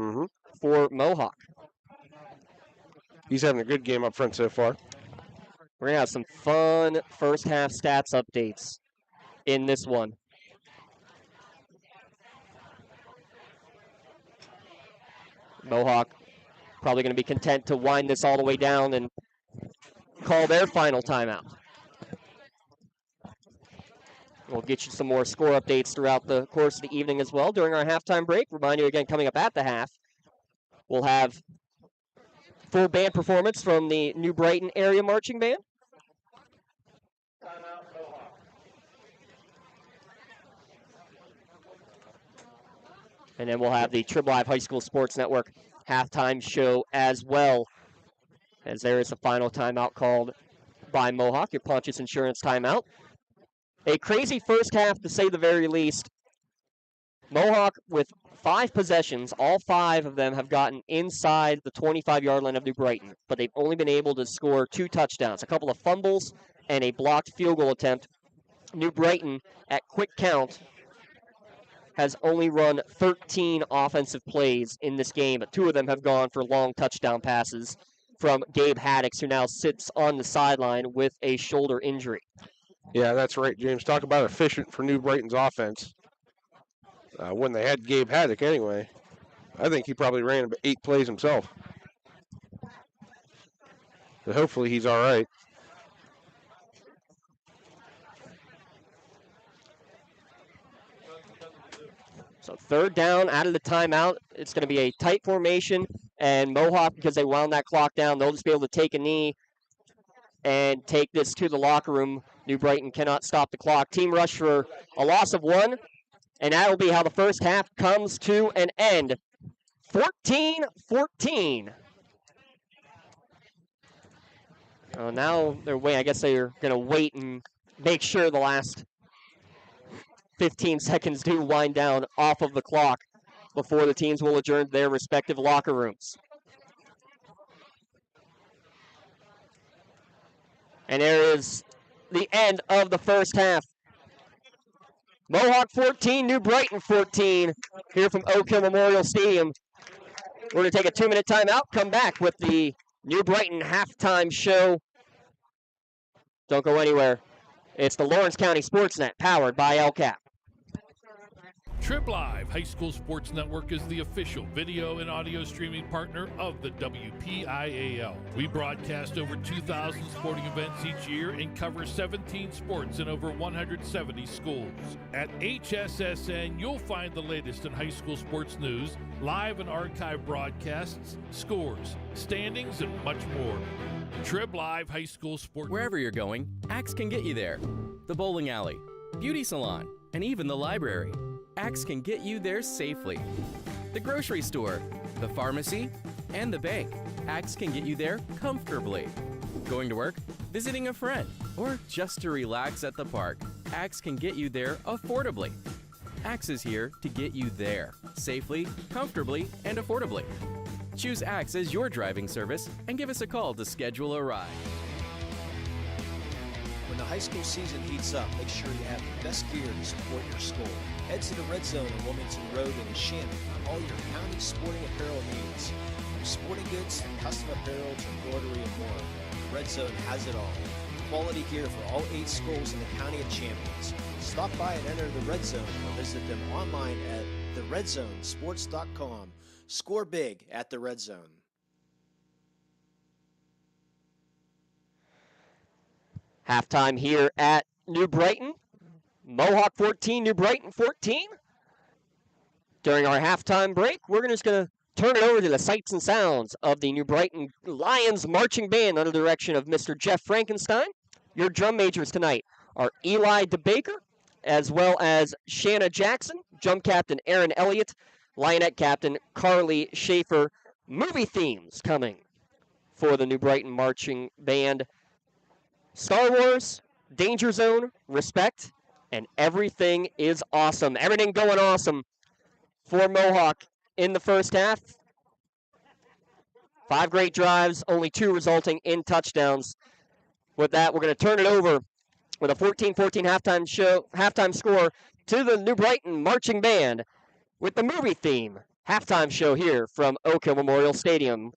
for Mohawk. He's having a good game up front so far. We're going to have some fun first half stats updates in this one. Mohawk probably going to be content to wind this all the way down and call their final timeout. We'll get you some more score updates throughout the course of the evening as well during our halftime break. Remind you again, coming up at the half, we'll have full band performance from the New Brighton Area Marching Band. And then we'll have the Trib Live High School Sports Network halftime show as well, as there is a final timeout called by Mohawk, your Pontius Insurance timeout. A crazy first half, to say the very least. Mohawk with 5 possessions, all 5 of them have gotten inside the 25-yard line of New Brighton, but they've only been able to score 2 touchdowns, a couple of fumbles and a blocked field goal attempt. New Brighton, at quick count, has only run 13 offensive plays in this game, but 2 of them have gone for long touchdown passes from Gabe Haddix, who now sits on the sideline with a shoulder injury. Yeah, that's right, James. Talk about efficient for New Brighton's offense. When they had Gabe Haddock anyway, I think he probably ran about 8 plays himself. But hopefully he's all right. So third down out of the timeout. It's going to be a tight formation, and Mohawk, because they wound that clock down, they'll just be able to take a knee and take this to the locker room. New Brighton cannot stop the clock. Team rush for a loss of 1, and that'll be how the first half comes to an end. 14-14. Now they're waiting. I guess they're going to wait and make sure the last 15 seconds do wind down off of the clock before the teams will adjourn to their respective locker rooms. And there is the end of the first half. Mohawk 14, New Brighton 14, here from Oak Hill Memorial Stadium. We're going to take a 2-minute timeout, come back with the New Brighton halftime show. Don't go anywhere. It's the Lawrence County SportsNet, powered by LCAP. Trib Live High School Sports Network is the official video and audio streaming partner of the WPIAL. We broadcast over 2,000 sporting events each year and cover 17 sports in over 170 schools. At HSSN, you'll find the latest in high school sports news, live and archive broadcasts, scores, standings, and much more. Trib Live High School Sports. Wherever you're going, Axe can get you there. The bowling alley, beauty salon, and even the library. Axe can get you there safely. The grocery store, the pharmacy, and the bank. Axe can get you there comfortably. Going to work, visiting a friend, or just to relax at the park. Axe can get you there affordably. Axe is here to get you there safely, comfortably, and affordably. Choose Axe as your driving service and give us a call to schedule a ride. When the high school season heats up, make sure you have the best gear to support your school. Head to the Red Zone on Wilmington Road in Shannon for all your county sporting apparel needs. From sporting goods to custom apparel to embroidery and more, the Red Zone has it all. Quality gear for all 8 schools in the County of Champions. Stop by and enter the Red Zone or visit them online at theredzonesports.com. Score big at the Red Zone. Halftime here at New Brighton. Mohawk 14, New Brighton 14. During our halftime break, we're just going to turn it over to the sights and sounds of the New Brighton Lions Marching Band under the direction of Mr. Jeff Frankenstein. Your drum majors tonight are Eli DeBaker, as well as Shanna Jackson, drum captain Aaron Elliott, Lionette captain Carly Schaefer. Movie themes coming for the New Brighton Marching Band: Star Wars, Danger Zone, Respect, and Everything is Awesome. Everything going awesome for Mohawk in the first half. 5 great drives, only 2 resulting in touchdowns. With that, we're going to turn it over with a 14-14 halftime score to the New Brighton Marching Band with the movie theme halftime show here from Oak Hill Memorial Stadium.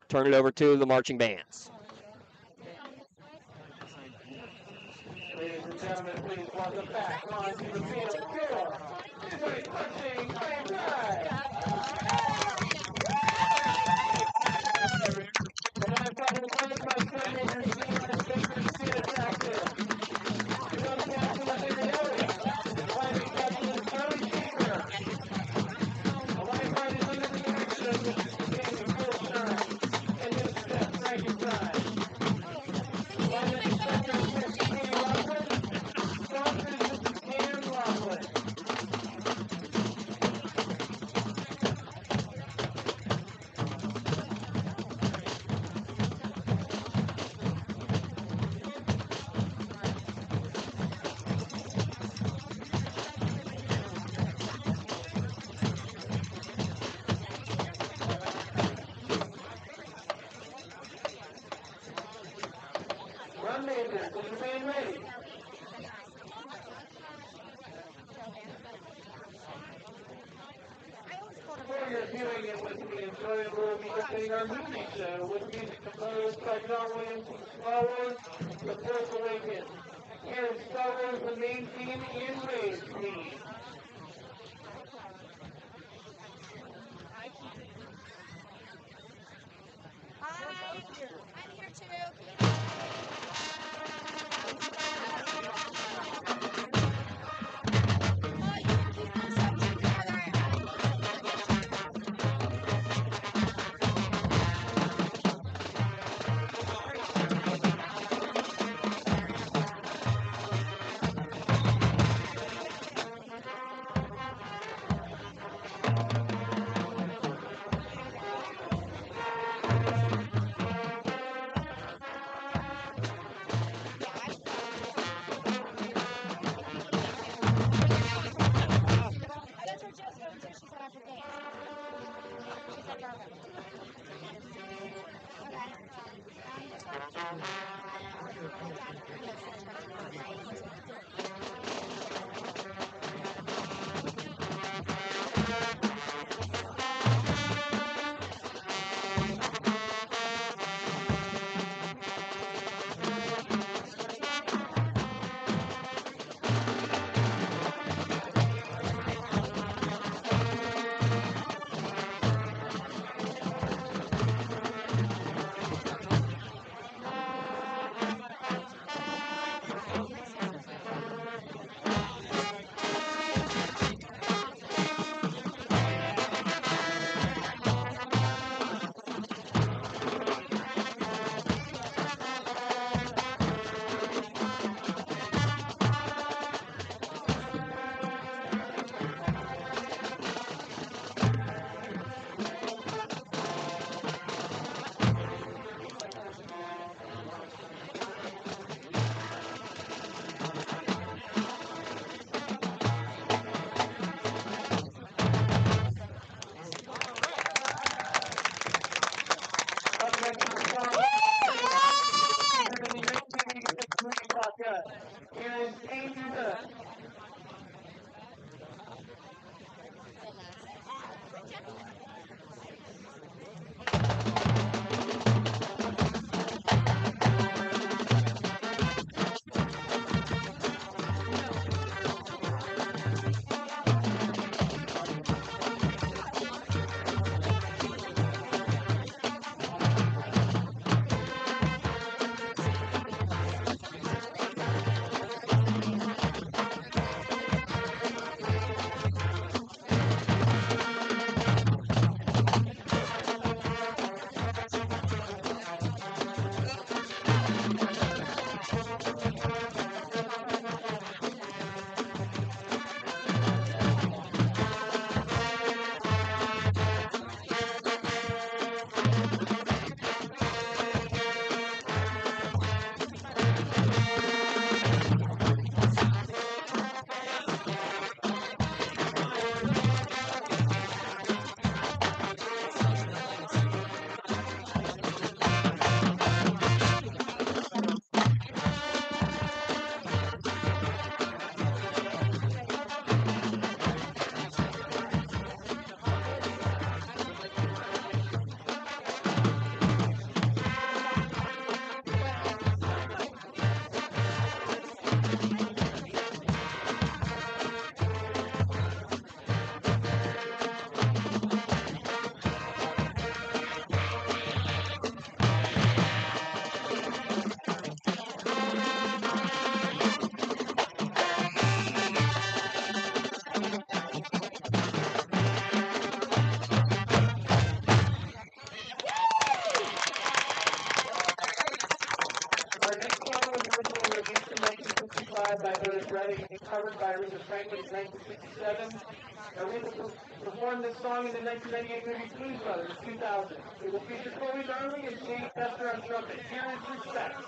Turn it over to the marching bands. Ladies and gentlemen, please welcome back onto the field for New Marching Band. And I'm talking about my friend, Shanna Jackson. Drum captain Aaron Elliott. Line captain Carly Schaefer. The line right is under the direction of Mr. Goldstein and Mr. Jeff Frankenstein. Line instructor Mr. Kenny Rockland. Sponsors Mr. Cam Rockland. Run majors, is your band ready? For your viewing, it would be enjoyable to be opening our movie show with music composed by John Williams from Star Wars: The Force Awakens. Here is Star Wars, the main theme in Ray's theme. Hi, I'm here too. by Otis Redding and covered by Aretha Franklin in 1967. Aretha performed this song in the 1998 movie Blues Brothers in 2000. It will feature Chloe Darling and Jane Fester on trumpet. Here is Respect.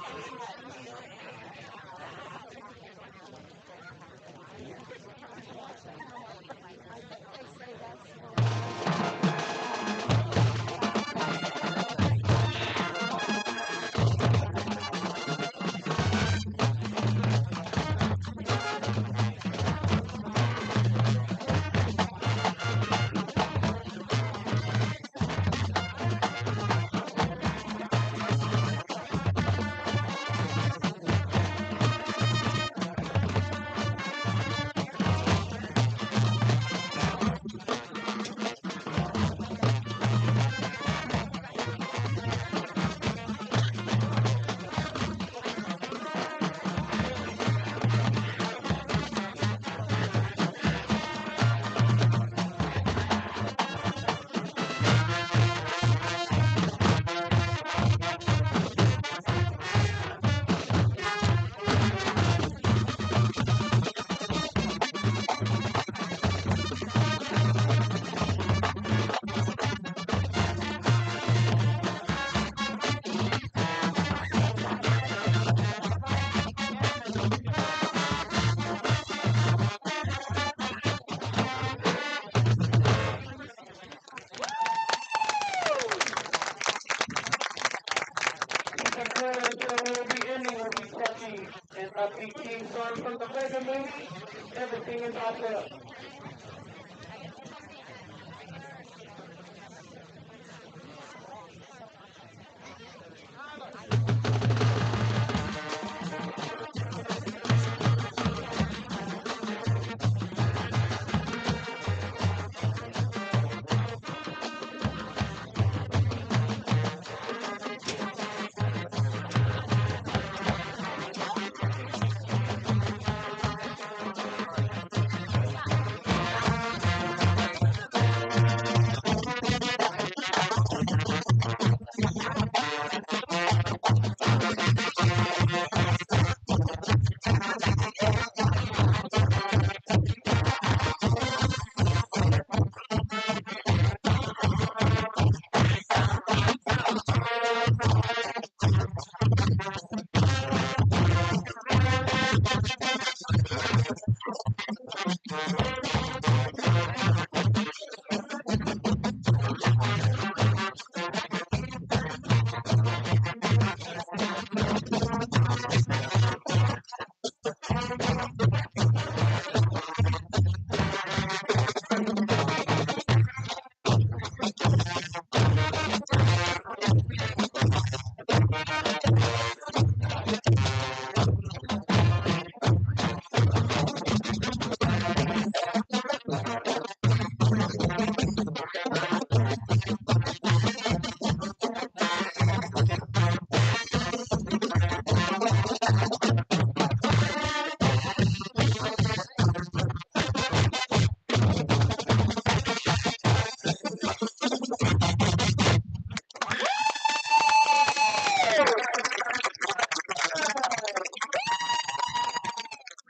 18 starting from the Pregame movie. Everything is out there.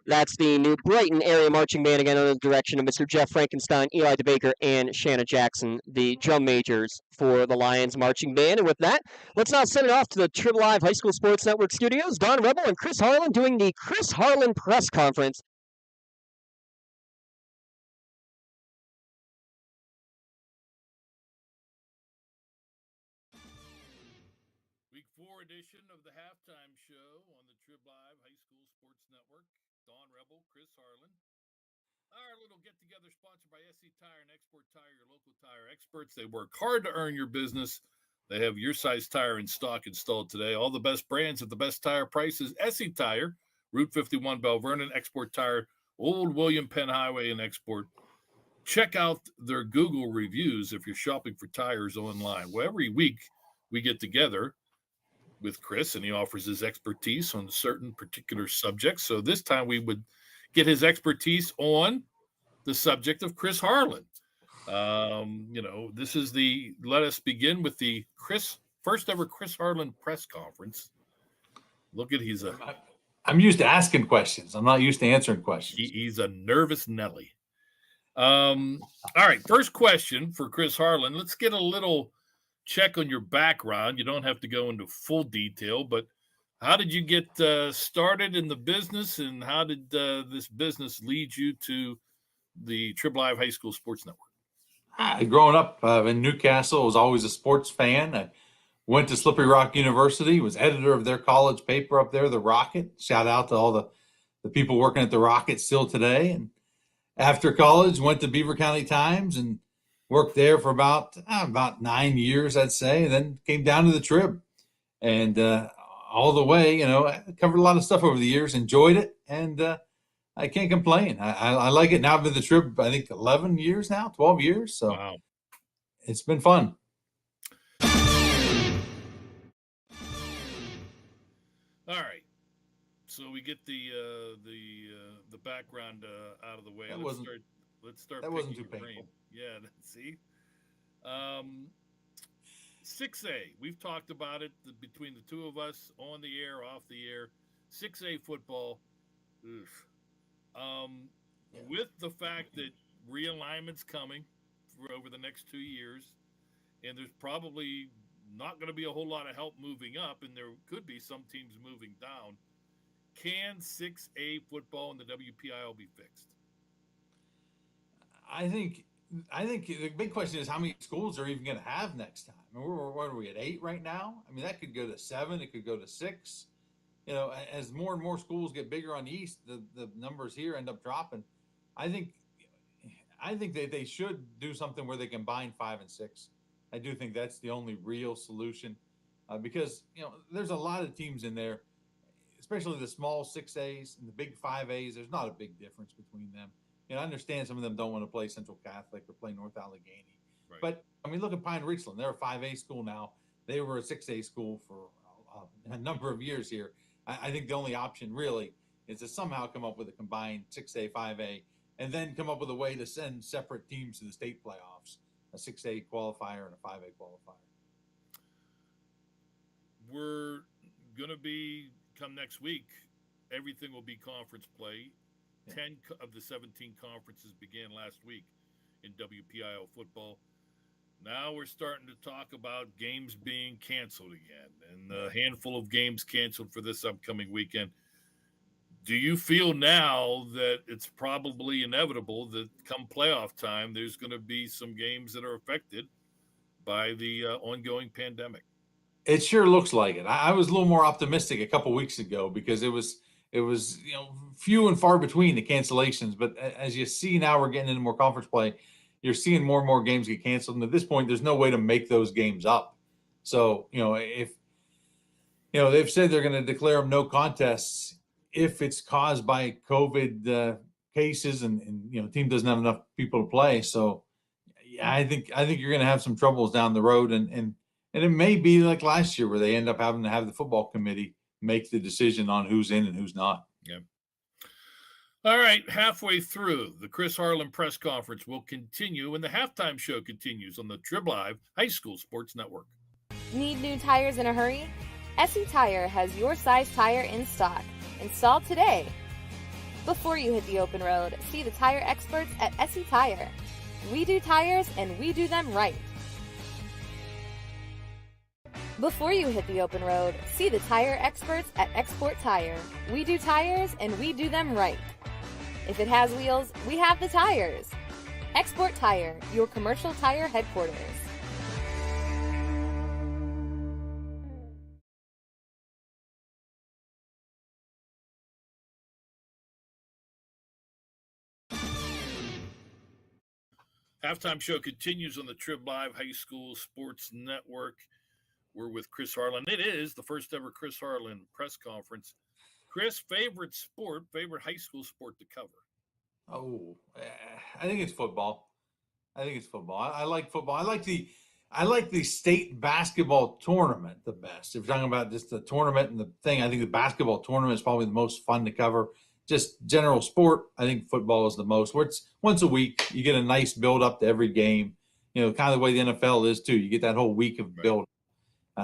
That's the new Brighton area marching band again under the direction of Mr. Jeff Frankenstein, Eli DeBaker, and Shanna Jackson, the drum majors for the Lions marching band. And with that, let's now send it off to the Trib Live High School Sports Network studios. Don Rebel and Chris Harlan doing the Chris Harlan press conference. Week 4 edition of the halftime show on the Trib Live High School Sports Network. Don Rebel, Chris Harlan. Our little get-together sponsored by SC Tire and Export Tire, your local tire experts. They work hard to earn your business. They have your size tire in stock installed today. All the best brands at the best tire prices. SC Tire, Route 51, Bell Vernon. Export Tire, Old William Penn Highway and Export. Check out their Google reviews if you're shopping for tires online. Well, every week we get together with Chris, and he offers his expertise on certain particular subjects. So this time we would get his expertise on the subject of Chris Harlan. This is let us begin with the first ever Chris Harlan press conference. I'm used to asking questions. I'm not used to answering questions. He's a nervous Nelly. All right, first question for Chris Harlan. Let's get a little check on your background. You don't have to go into full detail, but how did you get started in the business, and how did this business lead you to the Trib Live High School Sports Network? Growing up in Newcastle, I was always a sports fan. I went to Slippery Rock University, was editor of their college paper up there, The Rocket. Shout out to all the people working at The Rocket still today. And after college, went to Beaver County Times and worked there for about 9 years, I'd say, and then came down to the Trib. And all the way, I covered a lot of stuff over the years, enjoyed it, and I can't complain. I like it. Now I've been to the Trib, I think, 11 years now, 12 years. So wow. It's been fun. All right. So we get the background out of the way. Let's start. That wasn't too painful. Yeah. See. 6A. We've talked about it between the two of us, on the air, off the air. 6A football. Oof. With the fact that realignment's coming for over the next 2 years, and there's probably not going to be a whole lot of help moving up, and there could be some teams moving down. Can 6A football in the WPIL be fixed? I think the big question is how many schools are even going to have next time. I mean, what are we at 8 right now? I mean, that could go to 7. It could go to 6. as more and more schools get bigger on the East, the numbers here end up dropping. I think they should do something where they combine 5 and 6. I do think that's the only real solution, because there's a lot of teams in there, especially the small 6As and the big 5As. There's not a big difference between them. I understand some of them don't want to play Central Catholic or play North Allegheny, right. But I mean, look at Pine Richland. They're a 5A school now. They were a 6A school for a number of years here. I think the only option really is to somehow come up with a combined 6A, 5A, and then come up with a way to send separate teams to the state playoffs, a 6A qualifier and a 5A qualifier. We're going to be, come next week, everything will be conference play. 10 of the 17 conferences began last week in WPIL football. Now we're starting to talk about games being canceled again, and a handful of games canceled for this upcoming weekend. Do you feel now that it's probably inevitable that come playoff time, there's going to be some games that are affected by the ongoing pandemic? It sure looks like it. I was a little more optimistic a couple weeks ago because it was few and far between the cancellations. But as you see now, we're getting into more conference play. You're seeing more and more games get canceled. And at this point, there's no way to make those games up. So, if, they've said they're going to declare them no contests if it's caused by COVID cases and team doesn't have enough people to play. So yeah, I think you're going to have some troubles down the road. And it may be like last year where they end up having to have the football committee make the decision on who's in and who's not. Yeah. All right, halfway through, the Chris Harlan press conference will continue, and the halftime show continues on the Trib Live High School Sports Network. Need new tires in a hurry? SE Tire has your size tire in stock. Install today. Before you hit the open road, see the tire experts at SE Tire. We do tires, and we do them right. Before you hit the open road, see the tire experts at Export Tire. We do tires, and we do them right. If it has wheels, we have the tires. Export Tire, your commercial tire headquarters. Halftime show continues on the Trib Live High School Sports Network. We're with Chris Harlan. It is the first ever Chris Harlan press conference. Chris, favorite high school sport to cover? Oh, I think it's football. I like football. I like the state basketball tournament the best. If you're talking about just the tournament and the thing, I think the basketball tournament is probably the most fun to cover. Just general sport, I think football is the most. Where it's once a week, you get a nice build up to every game. Kind of the way the NFL is too. You get that whole week of build.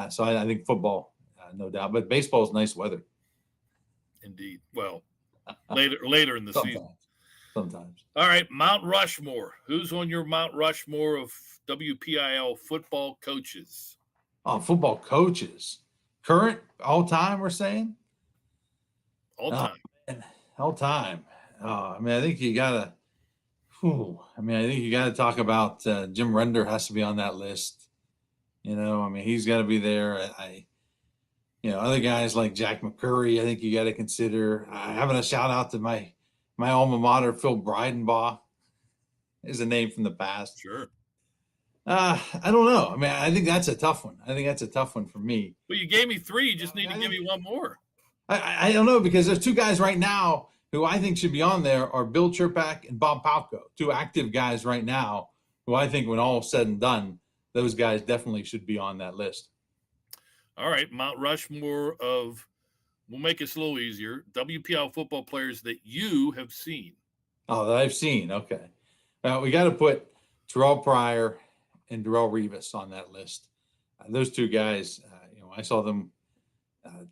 So I think football, no doubt. But baseball is nice weather. Indeed. Well, later in the season. Sometimes. All right, Mount Rushmore. Who's on your Mount Rushmore of WPIL football coaches? Oh, football coaches. Current, all time, we're saying? All time. All time. I think you got to talk about Jim Render has to be on that list. He's got to be there. Other guys like Jack McCurry, I think you got to consider. Having a shout out to my alma mater, Phil Breidenbaugh, is a name from the past. Sure. I don't know. I think that's a tough one. For me. Well, you gave me three. You just need to give me one more. I don't know, because there's two guys right now who I think should be on there are Bill Chirpak and Bob Palko, two active guys right now who I think when all is said and done, those guys definitely should be on that list. All right, Mount Rushmore of, we'll make this a little easier, WPL football players that you have seen. Oh, that I've seen. Okay. We got to put Terrell Pryor and Darrell Rivas on that list. Those two guys, I saw them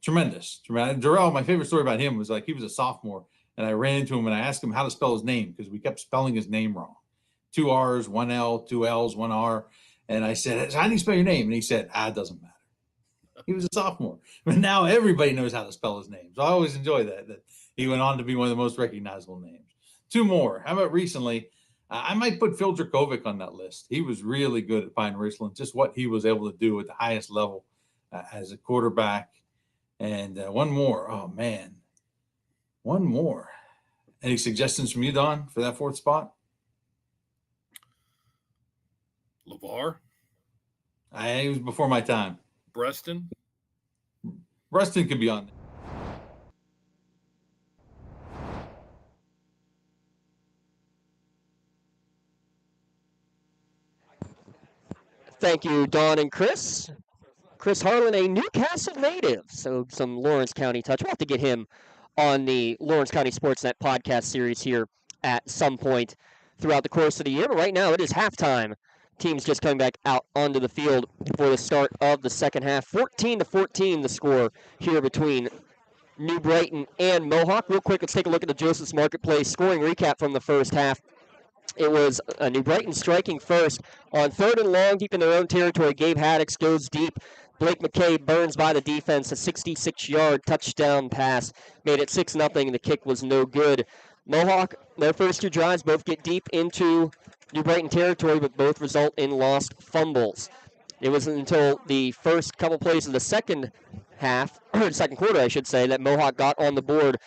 tremendous. Darrell, my favorite story about him was he was a sophomore, and I ran into him and I asked him how to spell his name because we kept spelling his name wrong. 2 R's, 1 L, 2 L's, 1 R. And I said, how do you spell your name? And he said, it doesn't matter. He was a sophomore. But now everybody knows how to spell his name. So I always enjoy that he went on to be one of the most recognizable names. 2 more. How about recently? I might put Phil Dracovic on that list. He was really good at Pine Richland, just what he was able to do at the highest level as a quarterback. And one more. Oh, man. One more. Any suggestions from you, Don, for that fourth spot? LeVar? It was before my time. Breston? Breston could be on there. Thank you, Don and Chris. Chris Harlan, a Newcastle native, so some Lawrence County touch. We'll have to get him on the Lawrence County SportsNet podcast series here at some point throughout the course of the year. But right now, it is halftime. Teams just coming back out onto the field for the start of the second half. 14-14 the score here between New Brighton and Mohawk. Real quick, let's take a look at the Joseph's Marketplace scoring recap from the first half. It was New Brighton striking first on 3rd and long, deep in their own territory. Gabe Haddix goes deep. Blake McKay burns by the defense. A 66-yard touchdown pass made it 6-0. The kick was no good. Mohawk, their first two drives both get deep into New Brighton territory, but both result in lost fumbles. It was until the first couple plays of the second half, or second quarter, I should say, that Mohawk got on the board.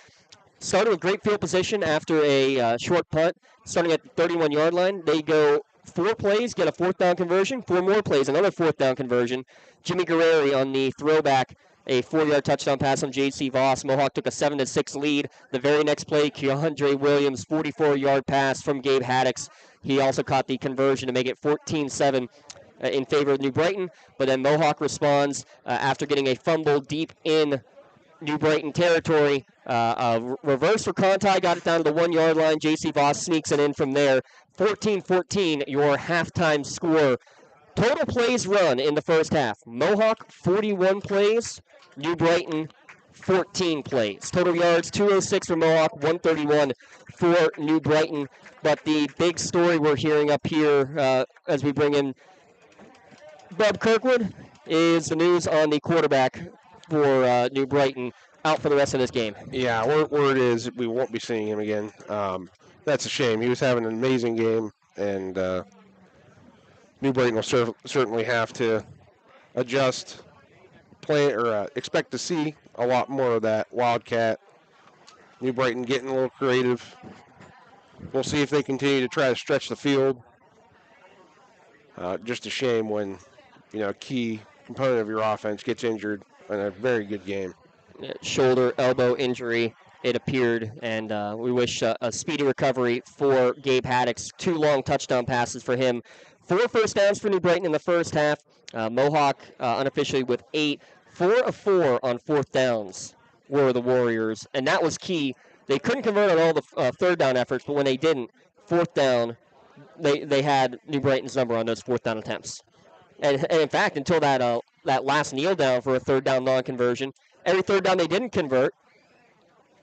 Started with great field position after a short punt, starting at the 31-yard line. They go 4 plays, get a 4th down conversion, 4 more plays, another 4th down conversion. Jimmy Guerreri on the throwback, a 4-yard touchdown pass on J.C. Voss. Mohawk took a 7-6 lead. The very next play, Keandre Williams, 44-yard pass from Gabe Haddix. He also caught the conversion to make it 14-7 in favor of New Brighton. But then Mohawk responds after getting a fumble deep in New Brighton territory. Reverse for Conti, got it down to the 1-yard line. J.C. Voss sneaks it in from there. 14-14, your halftime score. Total plays run in the first half. Mohawk, 41 plays. New Brighton, 14 plays. Total yards, 206 for Mohawk, 131 for New Brighton. But the big story we're hearing up here as we bring in Bob Kirkwood is the news on the quarterback for New Brighton out for the rest of this game. Yeah, word is we won't be seeing him again. That's a shame. He was having an amazing game, and New Brighton will certainly have to adjust, expect to see a lot more of that Wildcat. New Brighton getting a little creative. We'll see if they continue to try to stretch the field. Just a shame when a key component of your offense gets injured in a very good game. Shoulder, elbow injury, it appeared, and we wish a speedy recovery for Gabe Haddix. 2 long touchdown passes for him. 4 first downs for New Brighton in the first half. Mohawk unofficially with 8. 4 of 4 on 4th downs were the Warriors, and that was key. They couldn't convert on all the 3rd down efforts, but when they didn't, 4th down, they had New Brighton's number on those 4th down attempts. And in fact, until that last kneel down for a 3rd down non-conversion, every 3rd down they didn't convert,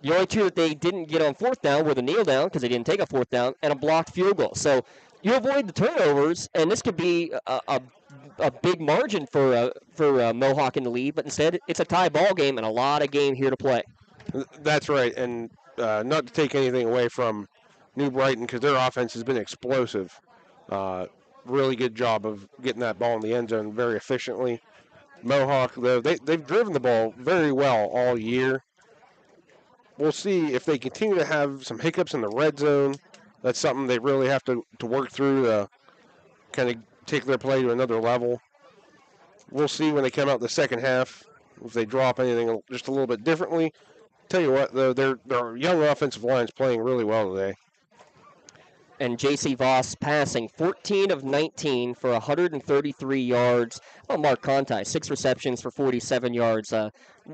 the only 2 that they didn't get on 4th down were the kneel down, because they didn't take a 4th down, and a blocked field goal. So you avoid the turnovers, and this could be a big margin for Mohawk in the lead, but instead it's a tie ball game and a lot of game here to play. That's right, and not to take anything away from New Brighton, because their offense has been explosive. Really good job of getting that ball in the end zone very efficiently. Mohawk, though, they've driven the ball very well all year. We'll see if they continue to have some hiccups in the red zone. That's something they really have to work through to kind of take their play to another level. We'll see when they come out the second half if they drop anything just a little bit differently. Tell you what, though, their young offensive line is playing really well today. And J.C. Voss passing 14 of 19 for 133 yards. Mark Conti, 6 receptions for 47 yards.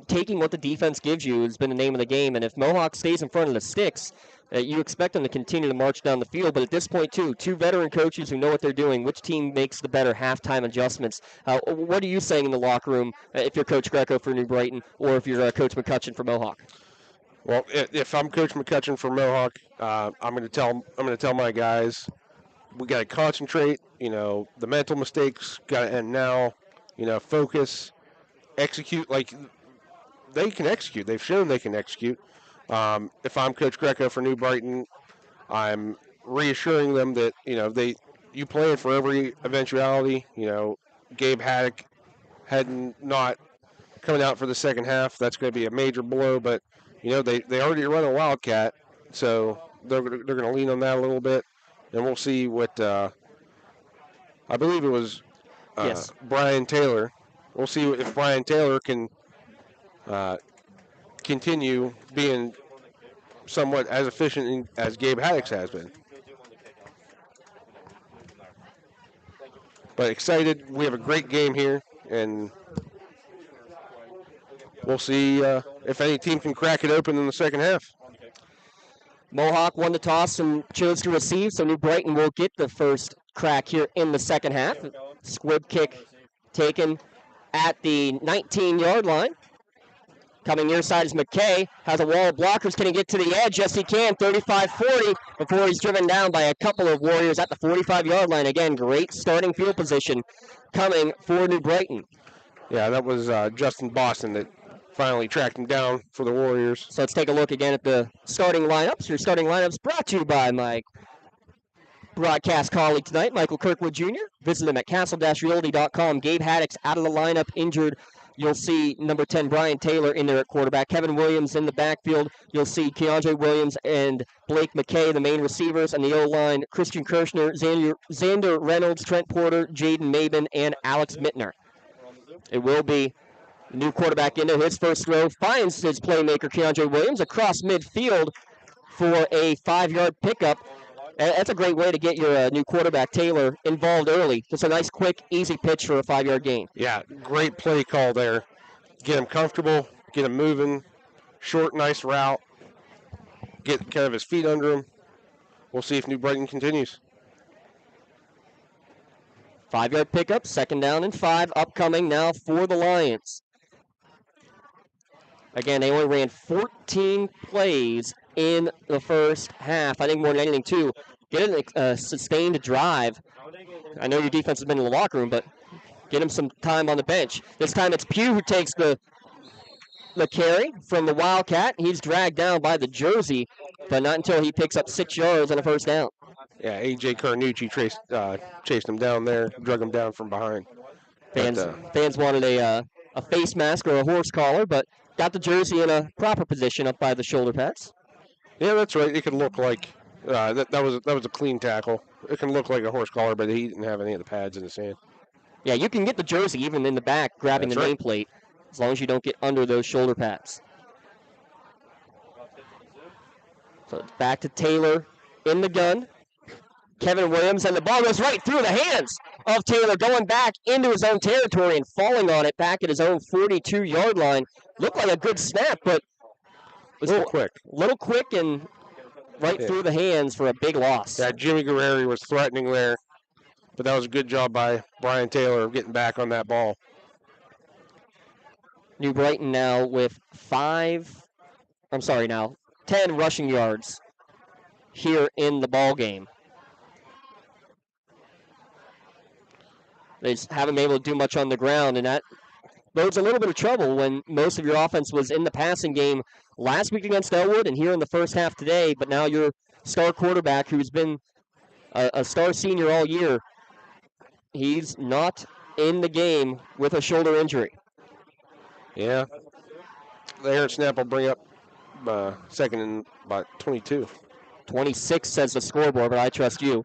Taking what the defense gives you has been the name of the game. And if Mohawk stays in front of the sticks, you expect them to continue to march down the field. But at this point, too, 2 veteran coaches who know what they're doing. Which team makes the better halftime adjustments? What are you saying in the locker room if you're Coach Greco for New Brighton or if you're Coach McCutcheon for Mohawk? Well, if I'm Coach McCutcheon for Mohawk, I'm going to tell my guys, we got to concentrate. The mental mistakes got to end now. Focus, execute. Like they can execute. They've shown they can execute. If I'm Coach Greco for New Brighton, I'm reassuring them that you plan for every eventuality. Gabe Haddock had not coming out for the second half. That's going to be a major blow, but, they already run a Wildcat, so they're going to lean on that a little bit, and we'll see what I believe it was yes. Brian Taylor. We'll see if Brian Taylor can continue being somewhat as efficient as Gabe Haddix has been. But excited. We have a great game here, and we'll see if any team can crack it open in the second half. Mohawk won the toss and chose to receive, so New Brighton will get the first crack here in the second half. Squib kick taken at the 19-yard line. Coming near side is McKay. Has a wall of blockers. Can he get to the edge? Yes, he can. 35-40 before he's driven down by a couple of Warriors at the 45-yard line. Again, great starting field position coming for New Brighton. Yeah, that was Justin Boston that finally tracked him down for the Warriors. So let's take a look again at the starting lineups. Your starting lineups brought to you by my broadcast colleague tonight, Michael Kirkwood Jr. Visit him at castle-realty.com. Gabe Haddix out of the lineup, injured. You'll see number 10, Brian Taylor, in there at quarterback. Kevin Williams in the backfield. You'll see Keandre Williams and Blake McKay, the main receivers. And the O-line, Christian Kirshner, Xander Reynolds, Trent Porter, Jaden Maben, and Alex Mittner. It will be the new quarterback into his first throw. Finds his playmaker, Keandre Williams, across midfield for a 5-yard pickup. That's a great way to get your new quarterback, Taylor, involved early. Just a nice, quick, easy pitch for a 5-yard gain. Yeah, great play call there. Get him comfortable, get him moving. Short, nice route. Get kind of his feet under him. We'll see if New Brighton continues. 5-yard pickup, 2nd down and 5, upcoming now for the Lions. Again, they only ran 14 plays in the first half. I think more than anything, too, get a sustained drive. I know your defense has been in the locker room, but get him some time on the bench. This time it's Pugh who takes the carry from the Wildcat. He's dragged down by the jersey, but not until he picks up 6 yards on a first down. Yeah, A.J. Carnucci chased him down there, drug him down from behind. Fans wanted a face mask or a horse collar, but got the jersey in a proper position up by the shoulder pads. Yeah, that's right. It could look like that was a clean tackle. It can look like a horse collar, but he didn't have any of the pads in his hand. Yeah, you can get the jersey even in the back, grabbing the nameplate, as long as you don't get under those shoulder pads. So it's back to Taylor in the gun. Kevin Williams, and the ball goes right through the hands of Taylor, going back into his own territory and falling on it back at his own 42-yard line. Looked like a good snap, but was a little quick and right through the hands for a big loss. Yeah, Jimmy Guerreri was threatening there, but that was a good job by Brian Taylor of getting back on that ball. New Brighton now with 10 rushing yards here in the ball game. They just haven't been able to do much on the ground, and that bodes a little bit of trouble when most of your offense was in the passing game last week against Elwood and here in the first half today, but now your star quarterback, who's been a star senior all year, he's not in the game with a shoulder injury. Yeah. The air snap will bring up second and about 22. 26 says the scoreboard, but I trust you.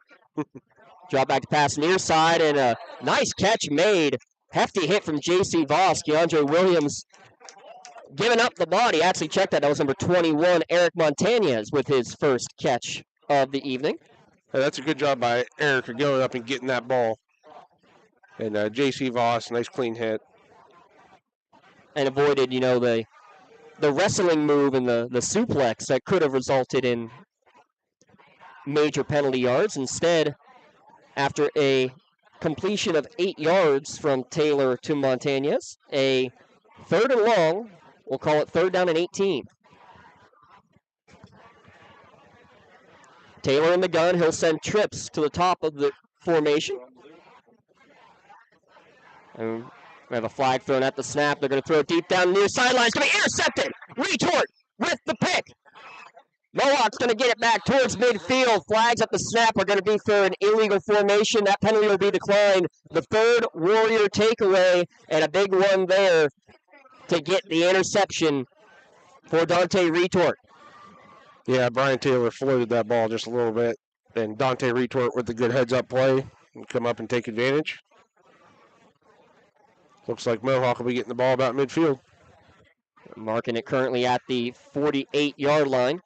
Drop back to pass near side, and a nice catch made. Hefty hit from J.C. Voss. Keandre Williams giving up the body. Actually, check that. That was number 21, Eric Montañez, with his first catch of the evening. Hey, that's a good job by Eric for going up and getting that ball. And J.C. Voss, nice clean hit. And avoided, the wrestling move and the suplex that could have resulted in major penalty yards. Instead, after a completion of 8 yards from Taylor to Montañez, a 3rd and long, we'll call it 3rd down and 18. Taylor in the gun, he'll send trips to the top of the formation. And we have a flag thrown at the snap. They're going to throw it deep down near sideline. It's going to be intercepted. Retort with the pick. Mohawk's going to get it back towards midfield. Flags at the snap are going to be for an illegal formation. That penalty will be declined. The 3rd Warrior takeaway, and a big one there to get the interception for Dante Retort. Yeah, Brian Taylor floated that ball just a little bit, and Dante Retort with the good heads-up play and come up and take advantage. Looks like Mohawk will be getting the ball about midfield. Marking it currently at the 48-yard line.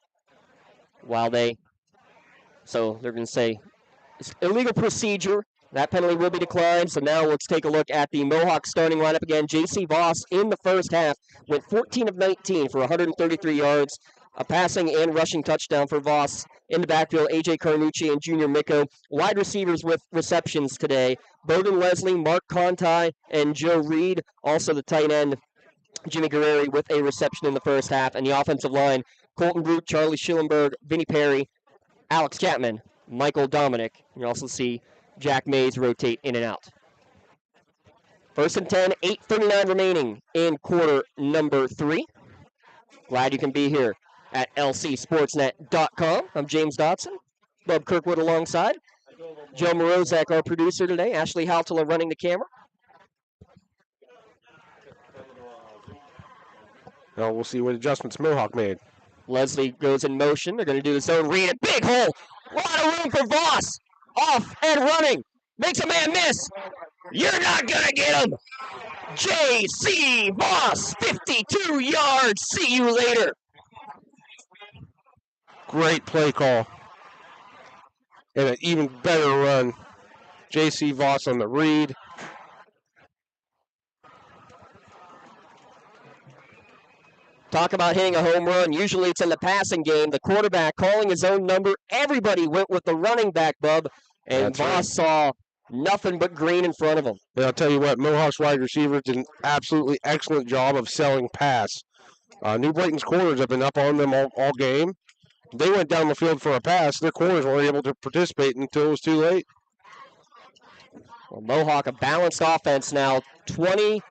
So they're going to say it's illegal procedure. That penalty will be declined. So now let's take a look at the Mohawk starting lineup again. J.C. Voss in the first half went 14 of 19 for 133 yards. A passing and rushing touchdown for Voss. In the backfield, A.J. Carnucci and Junior Micco. Wide receivers with receptions today. Bowden Leslie, Mark Conti, and Joe Reed. Also the tight end, Jimmy Guerreri, with a reception in the first half. And the offensive line, Colton Root, Charlie Schillenberg, Vinnie Perry, Alex Chapman, Michael Dominic. You also see Jack Mays rotate in and out. First and 10, 8:39 remaining in quarter number 3. Glad you can be here at lcsportsnet.com. I'm James Dotson. Bob Kirkwood alongside. Joe Morozak, our producer today. Ashley Haltula running the camera. Now we'll see what adjustments Mohawk made. Leslie goes in motion. They're going to do the zone read. A big hole. A lot of room for Voss. Off and running. Makes a man miss. You're not going to get him. J.C. Voss, 52 yards. See you later. Great play call. And an even better run. J.C. Voss on the read. Talk about hitting a home run. Usually it's in the passing game. The quarterback calling his own number. Everybody went with the running back, Bub. And That's Voss right. saw nothing but green in front of him. And I'll tell you what, Mohawk's wide receivers did an absolutely excellent job of selling pass. New Brighton's corners have been up on them all game. They went down the field for a pass. Their corners weren't able to participate until it was too late. Well, Mohawk, a balanced offense now. 23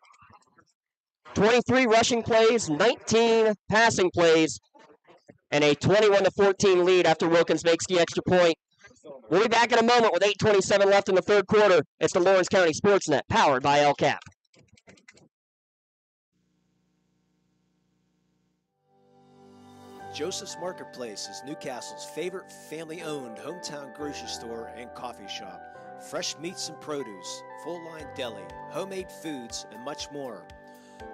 rushing plays, 19 passing plays, and a 21-14 lead after Wilkins makes the extra point. We'll be back in a moment with 8:27 left in the third quarter. It's the Lawrence County SportsNet, powered by LCAP. Joseph's Marketplace is Newcastle's favorite family-owned hometown grocery store and coffee shop. Fresh meats and produce, full-line deli, homemade foods, and much more.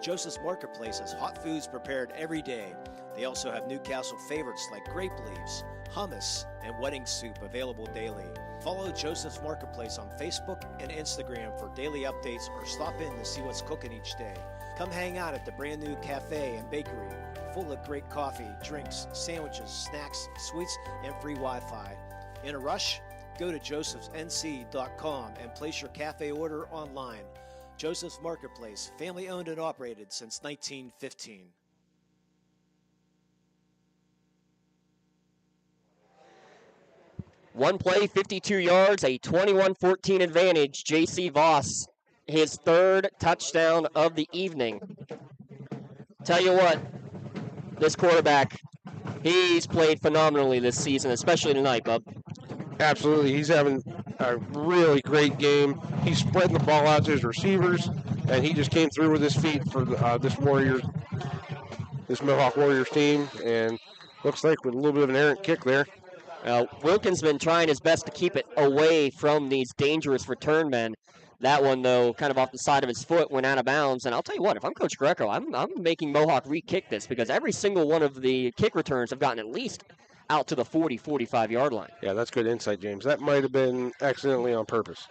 Joseph's Marketplace has hot foods prepared every day. They also have Newcastle favorites like grape leaves, hummus, and wedding soup available daily. Follow Joseph's Marketplace on Facebook and Instagram for daily updates or stop in to see what's cooking each day. Come hang out at the brand new cafe and bakery, full of great coffee, drinks, sandwiches, snacks, sweets, and free Wi-Fi. In a rush? Go to josephsnc.com and place your cafe order online. Joseph's Marketplace, family owned and operated since 1915. One play, 52 yards, a 21-14 advantage. J.C. Voss, his third touchdown of the evening. Tell you what, this quarterback, he's played phenomenally this season, especially tonight, Bub. Absolutely. He's having a really great game. He's spreading the ball out to his receivers, and he just came through with his feet for this Mohawk Warriors team, and looks like with a little bit of an errant kick there. Wilkins been trying his best to keep it away from these dangerous return men. That one, though, kind of off the side of his foot, went out of bounds. And I'll tell you what, if I'm Coach Greco, I'm making Mohawk re-kick this because every single one of the kick returns have gotten at least out to the 40, 45-yard line. Yeah, that's good insight, James. That might have been accidentally on purpose.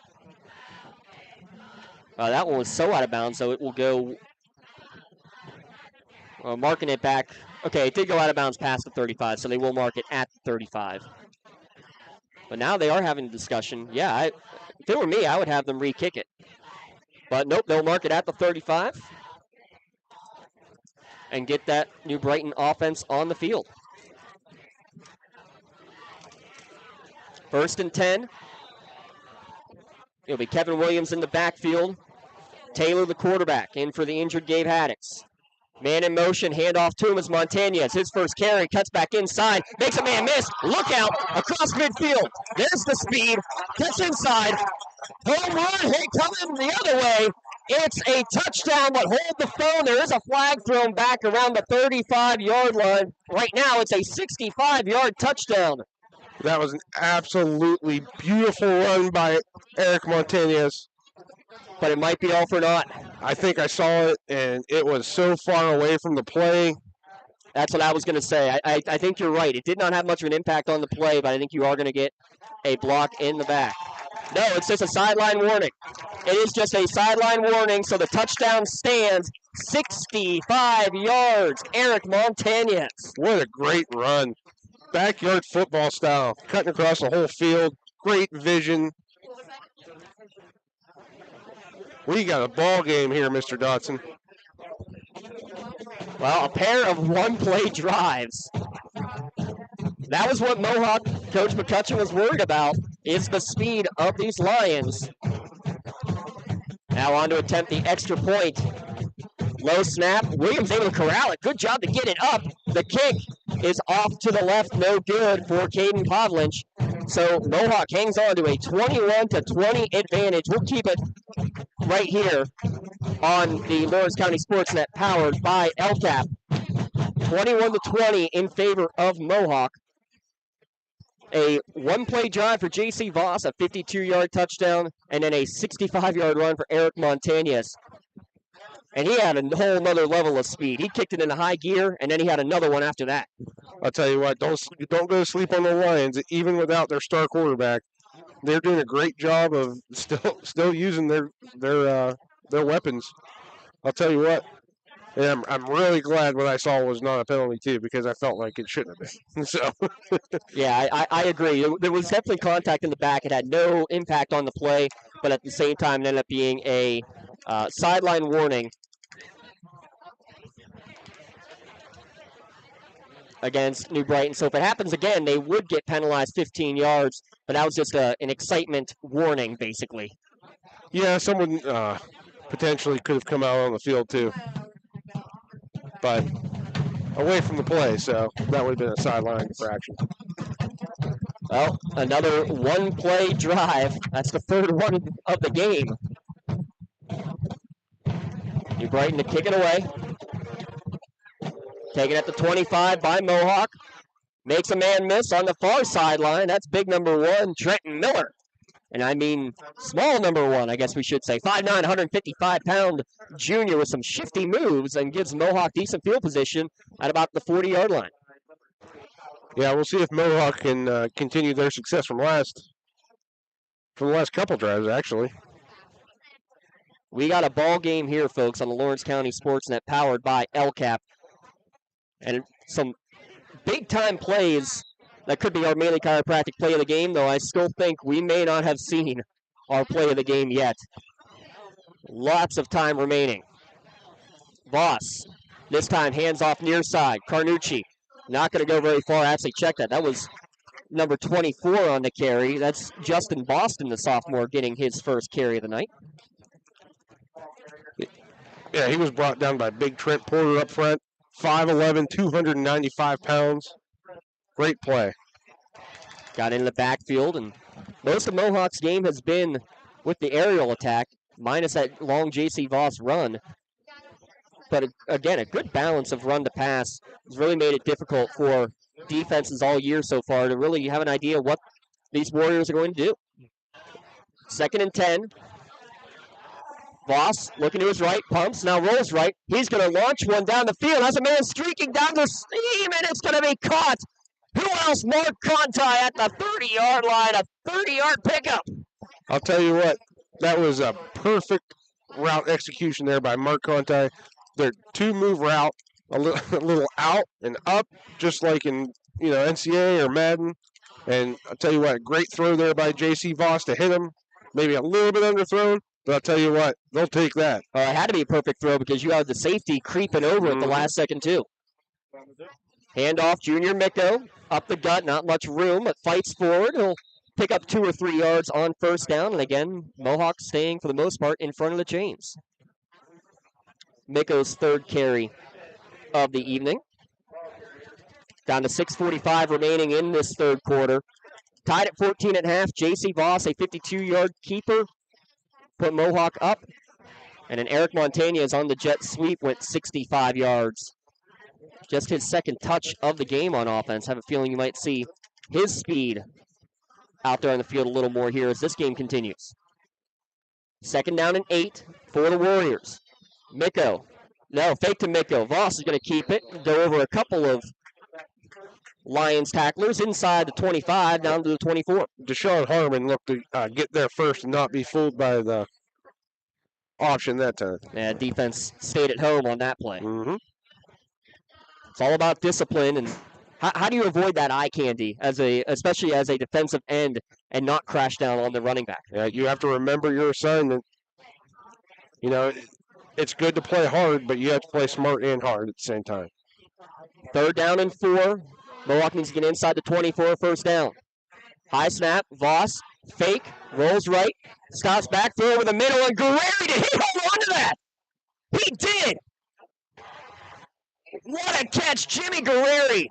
That one was so out of bounds, so it will go marking it back. Okay, it did go out of bounds past the 35, so they will mark it at the 35. But now they are having a discussion. Yeah, if it were me, I would have them re-kick it. But nope, they'll mark it at the 35 and get that New Brighton offense on the field. First and 10. It'll be Kevin Williams in the backfield. Taylor, the quarterback, in for the injured Gabe Haddix. Man in motion, handoff to him as Montañez. His first carry, cuts back inside, makes a man miss. Look out, across midfield. There's the speed, gets inside. Home run, hey, coming the other way. It's a touchdown, but hold the phone. There is a flag thrown back around the 35-yard line. Right now, it's a 65-yard touchdown. That was an absolutely beautiful run by Eric Montañez. But it might be all for naught. I think I saw it, and it was so far away from the play. That's what I was going to say. I think you're right. It did not have much of an impact on the play, but I think you are going to get a block in the back. No, it's just a sideline warning. It is just a sideline warning, so the touchdown stands 65 yards. Eric Montañez. What a great run. Backyard football style, cutting across the whole field. Great vision. We got a ball game here, Mr. Dotson. Well, a pair of one-play drives. That was what Mohawk Coach McCutcheon was worried about, is the speed of these Lions. Now on to attempt the extra point. Low snap. Williams able to corral it. Good job to get it up. The kick is off to the left. No good for Caden Podlinch. So Mohawk hangs on to a 21-20 advantage. We'll keep it right here on the Lawrence County SportsNet powered by LCAP. 21-20 in favor of Mohawk. A one-play drive for J.C. Voss, a 52-yard touchdown, and then a 65-yard run for Eric Montañez. And he had a whole other level of speed. He kicked it into high gear, and then he had another one after that. I'll tell you what, don't go to sleep on the Lions, even without their star quarterback. They're doing a great job of still using their weapons. I'll tell you what, and I'm really glad what I saw was not a penalty too, because I felt like it shouldn't have been. So yeah, I agree. There was definitely contact in the back. It had no impact on the play, but at the same time, it ended up being a sideline warning against New Brighton. So if it happens again, they would get penalized 15 yards, but that was just an excitement warning, basically. Yeah, someone potentially could have come out on the field too, but away from the play, so that would have been a sideline infraction. Well, another one-play drive. That's the third one of the game. New Brighton to kick it away. Taken at the 25 by Mohawk. Makes a man miss on the far sideline. That's big number 1, Trenton Miller. And I mean small number 1, I guess we should say. 5'9", 155-pound junior with some shifty moves and gives Mohawk decent field position at about the 40-yard line. Yeah, we'll see if Mohawk can continue their success from the last couple drives, actually. We got a ball game here, folks, on the Lawrence County SportsNet powered by LCAP. And some big-time plays that could be our Maley Chiropractic play of the game, though I still think we may not have seen our play of the game yet. Lots of time remaining. Voss, this time hands off near side. Carnucci, not going to go very far. I actually checked that. That was number 24 on the carry. That's Justin Boston, the sophomore, getting his first carry of the night. Yeah, he was brought down by big Trent Porter up front. 5'11", 295 pounds. Great play. Got in the backfield, and most of Mohawk's game has been with the aerial attack, minus that long J.C. Voss run. But again, a good balance of run to pass has really made it difficult for defenses all year so far to really have an idea what these Warriors are going to do. 2nd and 10. Voss looking to his right, pumps, now rolls right. He's going to launch one down the field. Has a man streaking down the seam, and it's going to be caught. Who else? Mark Conti at the 30-yard line, a 30-yard pickup. I'll tell you what, that was a perfect route execution there by Mark Conti. Their two-move route, a little out and up, just like in NCAA or Madden. And I'll tell you what, a great throw there by J.C. Voss to hit him. Maybe a little bit underthrown. But I'll tell you what, they'll take that. It had to be a perfect throw because you had the safety creeping over at the last second, too. Handoff, Junior Micko, up the gut, not much room, but fights forward. He'll pick up 2 or 3 yards on first down. And again, Mohawk staying, for the most part, in front of the chains. Micko's 3rd carry of the evening. Down to 6:45 remaining in this 3rd quarter. Tied at 14 at half. J.C. Voss, a 52-yard keeper, put Mohawk up. And then Eric Montaigne on the jet sweep, went 65 yards. Just his second touch of the game on offense. Have a feeling you might see his speed out there on the field a little more here as this game continues. 2nd down and 8 for the Warriors. Miko. No, fake to Miko. Voss is going to keep it. Go over a couple of Lions tacklers inside the 25 down to the 24. Deshaun Harmon looked to get there first and not be fooled by the option that time. Yeah, defense stayed at home on that play. Mm-hmm. It's all about discipline, and how do you avoid that eye candy, especially as a defensive end, and not crash down on the running back? Yeah, you have to remember your assignment. You know, it's good to play hard, but you have to play smart and hard at the same time. 3rd down and 4. Mohawk needs to get inside the 24, 1st down. High snap, Voss, fake, rolls right, stops back, throw over the middle, and Guerrero, did he hold on to that? He did! What a catch, Jimmy Guerrero!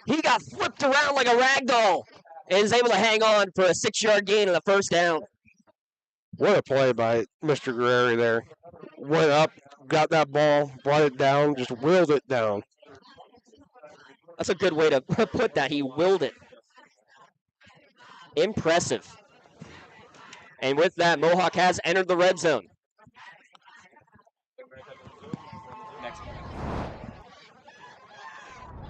He got flipped around like a rag doll and is able to hang on for a 6-yard gain on the 1st down. What a play by Mr. Guerrero there. Went up, got that ball, brought it down, just willed it down. That's a good way to put that. He willed it. Impressive. And with that, Mohawk has entered the red zone.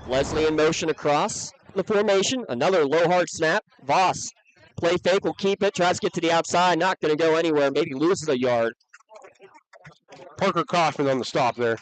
Leslie in motion across the formation. Another low hard snap. Voss, play fake, will keep it. Tries to get to the outside. Not going to go anywhere. Maybe loses a yard. Parker Kaufman on the stop there.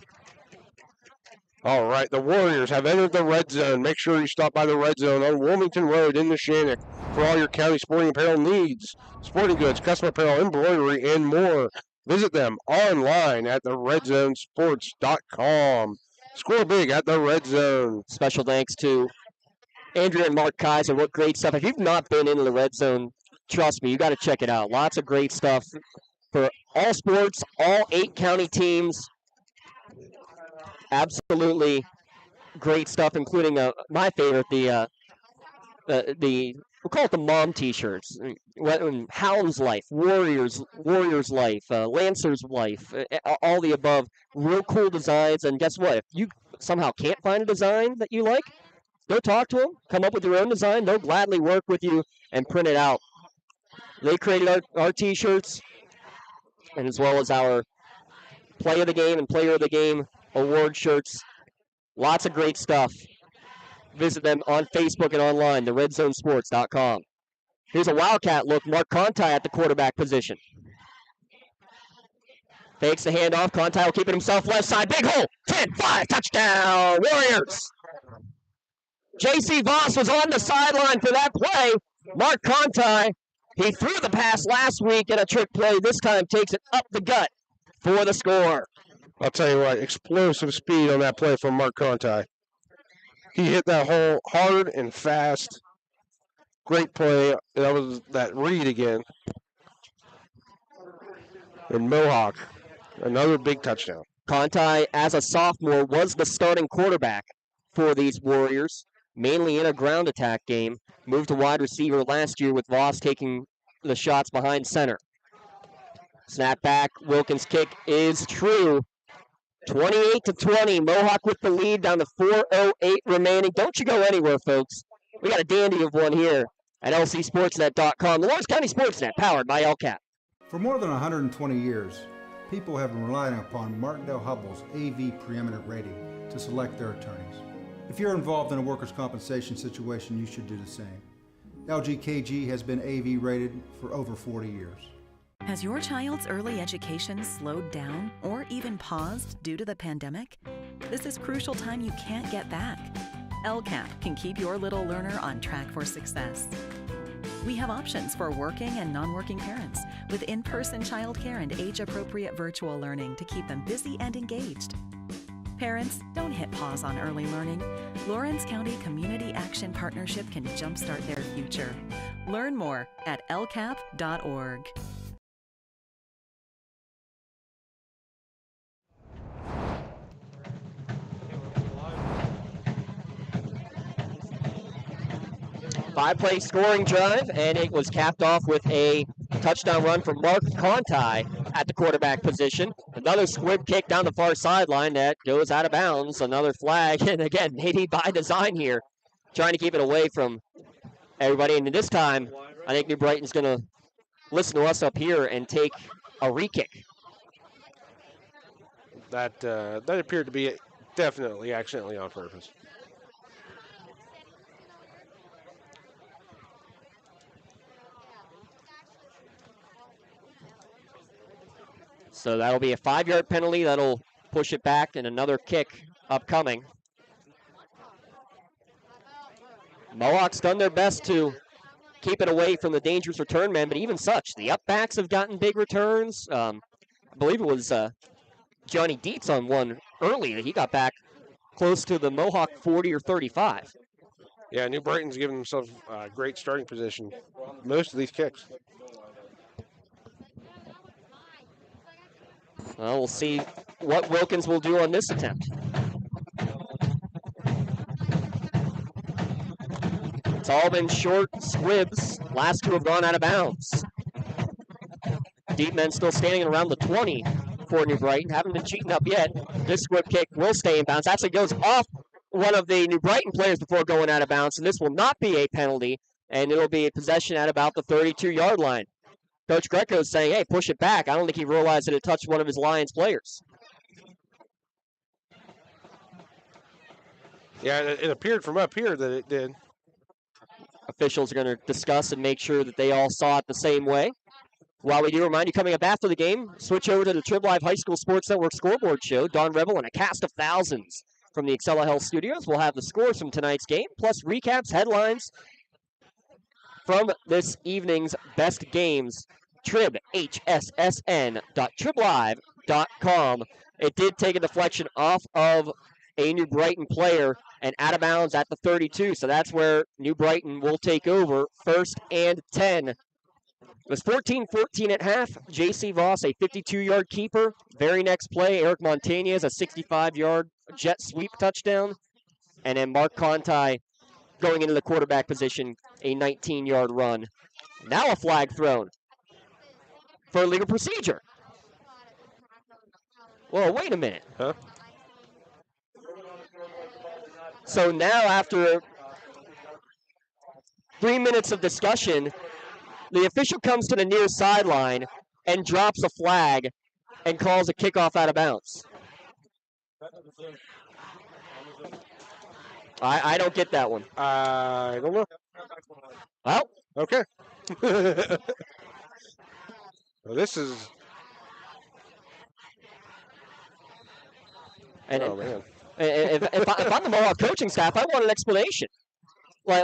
All right, the Warriors have entered the red zone. Make sure you stop by the red zone on Wilmington Road in Neshannock for all your county sporting apparel needs. Sporting goods, custom apparel, embroidery, and more. Visit them online at theredzonesports.com. Score big at the red zone. Special thanks to Andrea and Mark Kaiser. What great stuff. If you've not been into the red zone, trust me, you got to check it out. Lots of great stuff for all sports, all 8 county teams. Absolutely great stuff, including my favorite, we'll call it the mom T-shirts. Hound's Life, Warriors Life, Lancer's Life, all the above. Real cool designs, and guess what? If you somehow can't find a design that you like, go talk to them. Come up with your own design. They'll gladly work with you and print it out. They created our T-shirts, and as well as our Play of the Game and Player of the Game award shirts. Lots of great stuff. Visit them on Facebook and online, theredzonesports.com. Here's a Wildcat look. Mark Conti at the quarterback position. Fakes the handoff. Conti will keep it himself left side. Big hole. 10-5. Touchdown. Warriors. J.C. Voss was on the sideline for that play. Mark Conti, he threw the pass last week in a trick play. This time takes it up the gut for the score. I'll tell you what, explosive speed on that play from Mark Conti. He hit that hole hard and fast. Great play. That was that read again. And Mohawk, another big touchdown. Conti, as a sophomore, was the starting quarterback for these Warriors, mainly in a ground attack game. Moved to wide receiver last year with Voss taking the shots behind center. Snap back. Wilkins' kick is true. 28-20. Mohawk with the lead down to 4:08 remaining. Don't you go anywhere, folks. We got a dandy of one here at lcsportsnet.com. The Lawrence County SportsNet, powered by LCAP. For more than 120 years, people have been relying upon Martindale Hubbell's AV preeminent rating to select their attorneys. If you're involved in a workers' compensation situation, you should do the same. LGKG has been AV rated for over 40 years. Has your child's early education slowed down or even paused due to the pandemic? This is crucial time you can't get back. LCAP can keep your little learner on track for success. We have options for working and non-working parents with in-person childcare and age-appropriate virtual learning to keep them busy and engaged. Parents, don't hit pause on early learning. Lawrence County Community Action Partnership can jumpstart their future. Learn more at lcap.org. Five-play scoring drive, and it was capped off with a touchdown run from Mark Conti at the quarterback position. Another squib kick down the far sideline that goes out of bounds. Another flag, and again, maybe by design here, trying to keep it away from everybody. And this time, I think New Brighton's going to listen to us up here and take a re-kick. That appeared to be definitely accidentally on purpose. So that'll be a 5-yard penalty. That'll push it back, and another kick upcoming. Mohawk's done their best to keep it away from the dangerous return man, but even such, the upbacks have gotten big returns. I believe it was Johnny Dietz on one early. He got back close to the Mohawk 40 or 35. Yeah, New Brighton's given themselves a great starting position. Most of these kicks. Well, we'll see what Wilkins will do on this attempt. It's all been short squibs. Last two have gone out of bounds. Deep men still standing around the 20 for New Brighton. Haven't been cheating up yet. This squib kick will stay in bounds. Actually goes off one of the New Brighton players before going out of bounds, and this will not be a penalty, and it'll be a possession at about the 32-yard line. Coach Greco's saying, hey, push it back. I don't think he realized that it touched one of his Lions players. Yeah, it appeared from up here that it did. Officials are going to discuss and make sure that they all saw it the same way. While we do remind you, coming up after the game, switch over to the Trib Live High School Sports Network scoreboard show. Don Rebel and a cast of thousands from the Excella Health Studios will have the scores from tonight's game, plus recaps, headlines from this evening's best games. Trib, hssn.triblive.com. It did take a deflection off of a New Brighton player and out of bounds at the 32, so that's where New Brighton will take over, 1st and 10. It was 14-14 at half. J.C. Voss, a 52-yard keeper. Very next play, Eric Montañez, a 65-yard jet sweep touchdown. And then Mark Conti going into the quarterback position, a 19-yard run. Now a flag thrown for illegal procedure. Well, wait a minute. Huh? So now after 3 minutes of discussion, the official comes to the near sideline and drops a flag and calls a kickoff out of bounds. I don't get that one. I don't know. Well. Okay. Well, this is... And oh, man. If I'm the Mohawk coaching staff, I want an explanation. Why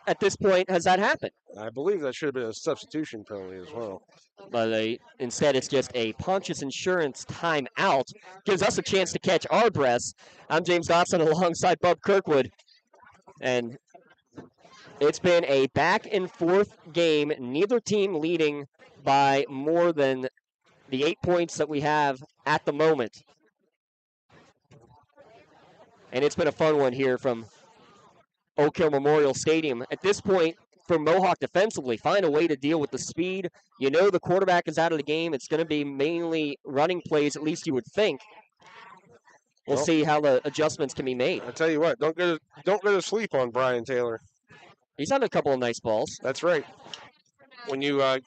at this point has that happened? I believe that should have been a substitution penalty as well. But instead, it's just a Pontius Insurance timeout. Gives us a chance to catch our breaths. I'm James Dotson alongside Bub Kirkwood. And it's been a back-and-forth game. Neither team leading by more than the 8 points that we have at the moment. And it's been a fun one here from Oak Hill Memorial Stadium. At this point, for Mohawk defensively, find a way to deal with the speed. You know the quarterback is out of the game. It's going to be mainly running plays, at least you would think. We'll see how the adjustments can be made. I tell you what, don't go to sleep on Brian Taylor. He's had a couple of nice balls. That's right. When the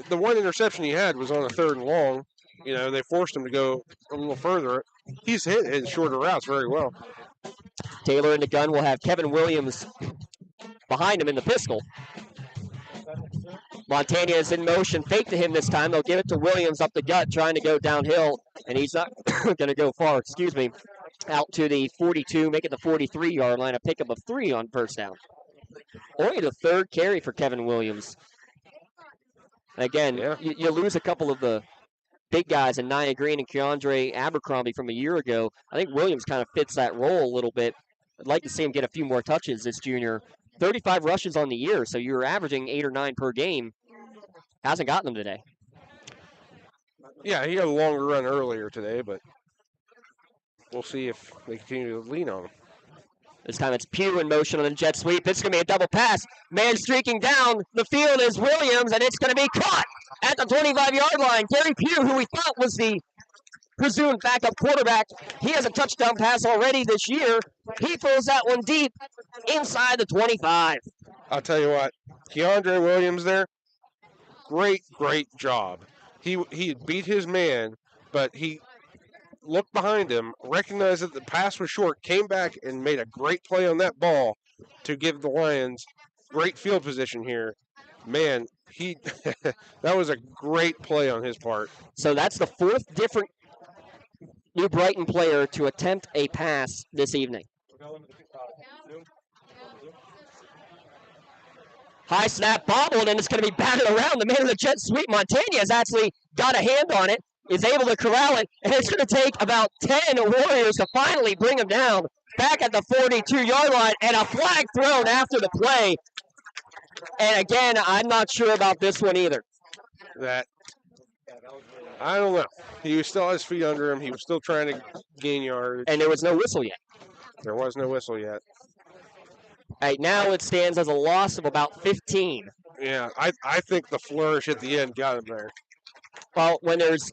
one interception he had was on a 3rd and long, they forced him to go a little further. He's hit his shorter routes very well. Taylor in the gun will have Kevin Williams behind him in the pistol. Montana is in motion. Fake to him this time. They'll give it to Williams up the gut, trying to go downhill, and he's not going to go far. Out to the 42, make it the 43-yard line. A pickup of 3 on first down. Only the 3rd carry for Kevin Williams. Again, you lose a couple of the big guys in Nia Green and Keandre Abercrombie from a year ago. I think Williams kind of fits that role a little bit. I'd like to see him get a few more touches this junior. 35 rushes on the year, so you're averaging 8 or 9 per game. Hasn't gotten them today. Yeah, he had a longer run earlier today, but we'll see if they continue to lean on him. This time it's Pugh in motion on the jet sweep. It's going to be a double pass. Man streaking down the field is Williams, and it's going to be caught at the 25-yard line. Gary Pugh, who we thought was the presumed backup quarterback, he has a touchdown pass already this year. He throws that one deep inside the 25. I'll tell you what, Keandre Williams there, great job. He beat his man, but he looked behind him, recognized that the pass was short, came back and made a great play on that ball to give the Lions great field position here. Man, that was a great play on his part. So that's the fourth different New Brighton player to attempt a pass this evening. High snap bobbled, and it's going to be batted around. The man of the jet sweep, Montaigne, has actually got a hand on it, is able to corral it, and it's going to take about 10 Warriors to finally bring him down back at the 42-yard line, and a flag thrown after the play. And again, I'm not sure about this one either. I don't know. He still has feet under him. He was still trying to gain yards. And there was no whistle yet. There was no whistle yet. All right, now it stands as a loss of about 15. Yeah, I think the flourish at the end got him there. Well, when there's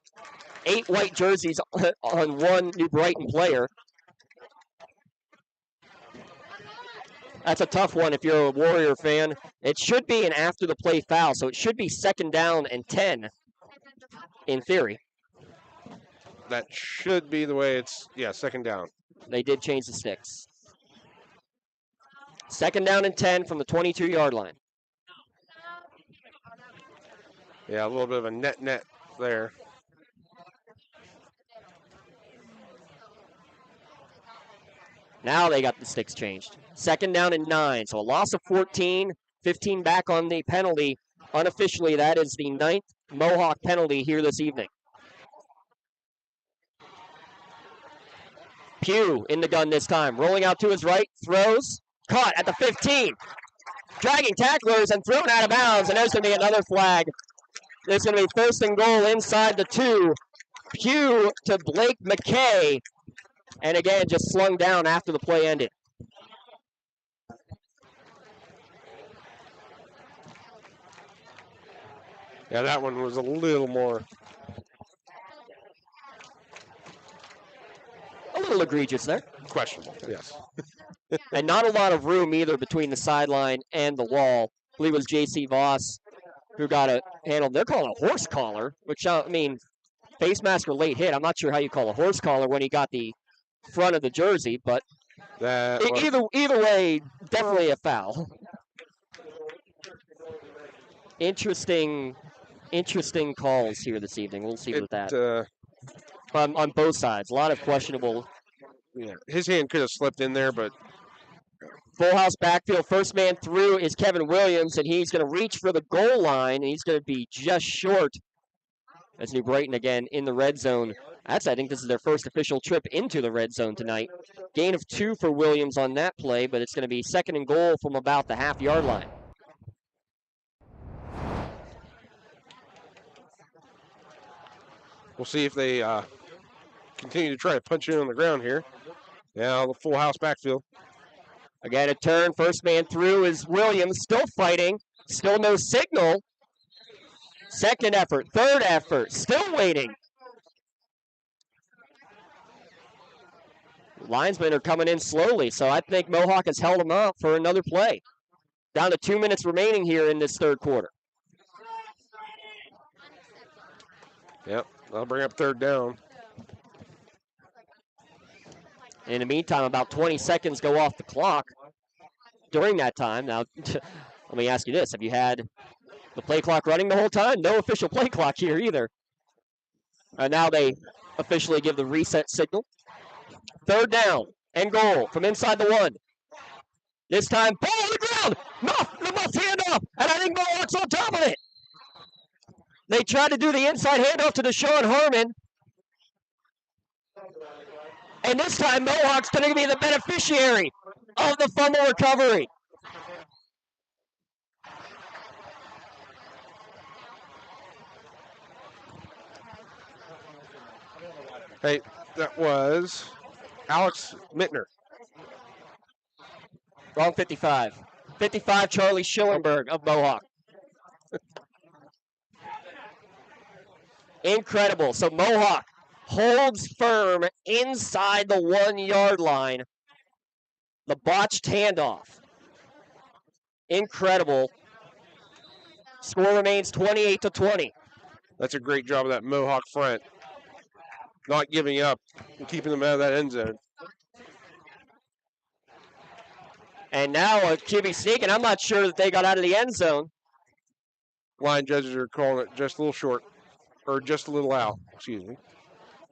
8 white jerseys on one New Brighton player, that's a tough one if you're a Warrior fan. It should be an after-the-play foul, so it should be 2nd down and 10 in theory. That should be the way it's, 2nd down. They did change the sticks. 2nd down and 10 from the 22-yard line. Yeah, a little bit of a net there. Now they got the sticks changed. 2nd down and 9, so a loss of 14, 15 back on the penalty. Unofficially, that is the 9th Mohawk penalty here this evening. Pugh in the gun this time, rolling out to his right, throws, caught at the 15. Dragging tacklers and thrown out of bounds, and there's going to be another flag. There's going to be 1st and goal inside the 2. Pugh to Blake McKay, and again, just slung down after the play ended. Yeah, that one was a little more. A little egregious there. Questionable, yes. And not a lot of room either between the sideline and the wall. I believe it was J.C. Voss who got a handle. They're calling a horse collar, which, face mask or late hit. I'm not sure how you call a horse collar when he got the front of the jersey, but either way, definitely a foul. Interesting calls here this evening. We'll see with that. On both sides, a lot of questionable. Yeah, his hand could have slipped in there, but full house backfield. First man through is Kevin Williams, and he's going to reach for the goal line, and he's going to be just short. That's New Brighton again in the red zone. I think this is their first official trip into the red zone tonight. Gain of 2 for Williams on that play, but it's going to be 2nd and goal from about the half-yard line. We'll see if they continue to try to punch in on the ground here. Yeah, the full house backfield. Again, a turn. First man through is Williams, still fighting. Still no signal. 2nd effort, 3rd effort, still waiting. Linesmen are coming in slowly, so I think Mohawk has held them up for another play. Down to 2 minutes remaining here in this 3rd quarter. Yep, I'll bring up 3rd down. In the meantime, about 20 seconds go off the clock during that time. Now, let me ask you this. Have you had the play clock running the whole time? No official play clock here either. Now they officially give the reset signal. 3rd down and goal from inside the 1. This time, ball on the ground. The Muff handoff, and I think Mohawk's on top of it. They tried to do the inside handoff to Deshaun Harmon. And this time, Mohawk's going to be the beneficiary of the fumble recovery. Hey, that was Alex Mittner. Wrong 55. 55, Charlie Schillenberg of Mohawk. Incredible. So Mohawk holds firm inside the 1 yard line. The botched handoff. Incredible. Score remains 28-20. That's a great job of that Mohawk front. Not giving up and keeping them out of that end zone. And now a QB sneak, and I'm not sure that they got out of the end zone. Line judges are calling it just a little short, or just a little out, excuse me.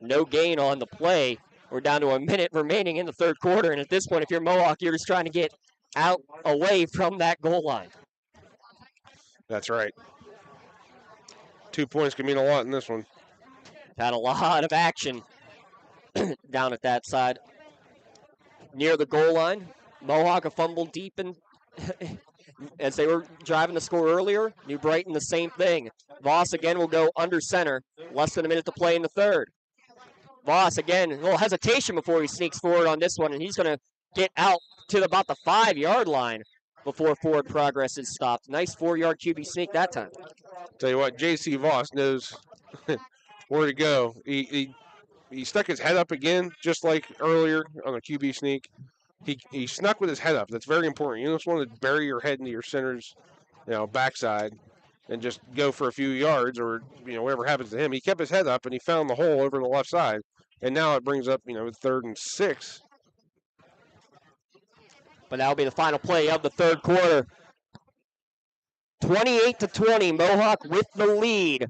No gain on the play. We're down to a minute remaining in the third quarter, and at this point, if you're Mohawk, you're just trying to get out away from that goal line. That's right. 2 points can mean a lot in this one. Had a lot of action down at that side. Near the goal line, Mohawk a fumble deep in as they were driving the score earlier. New Brighton the same thing. Voss again will go under center. Less than a minute to play in the third. Voss again, a little hesitation before he sneaks forward on this one, and he's going to get out to about the 5 yard line before forward progress is stopped. Nice 4 yard QB sneak that time. Tell you what, J.C. Voss knows where to go. He stuck his head up again, just like earlier on the QB sneak. He snuck with his head up. That's very important. You just want to bury your head into your center's, backside and just go for a few yards or, whatever happens to him. He kept his head up, and he found the hole over the left side. And now it brings up, 3rd and 6. But that'll be the final play of the third quarter. 28-20, Mohawk with the lead.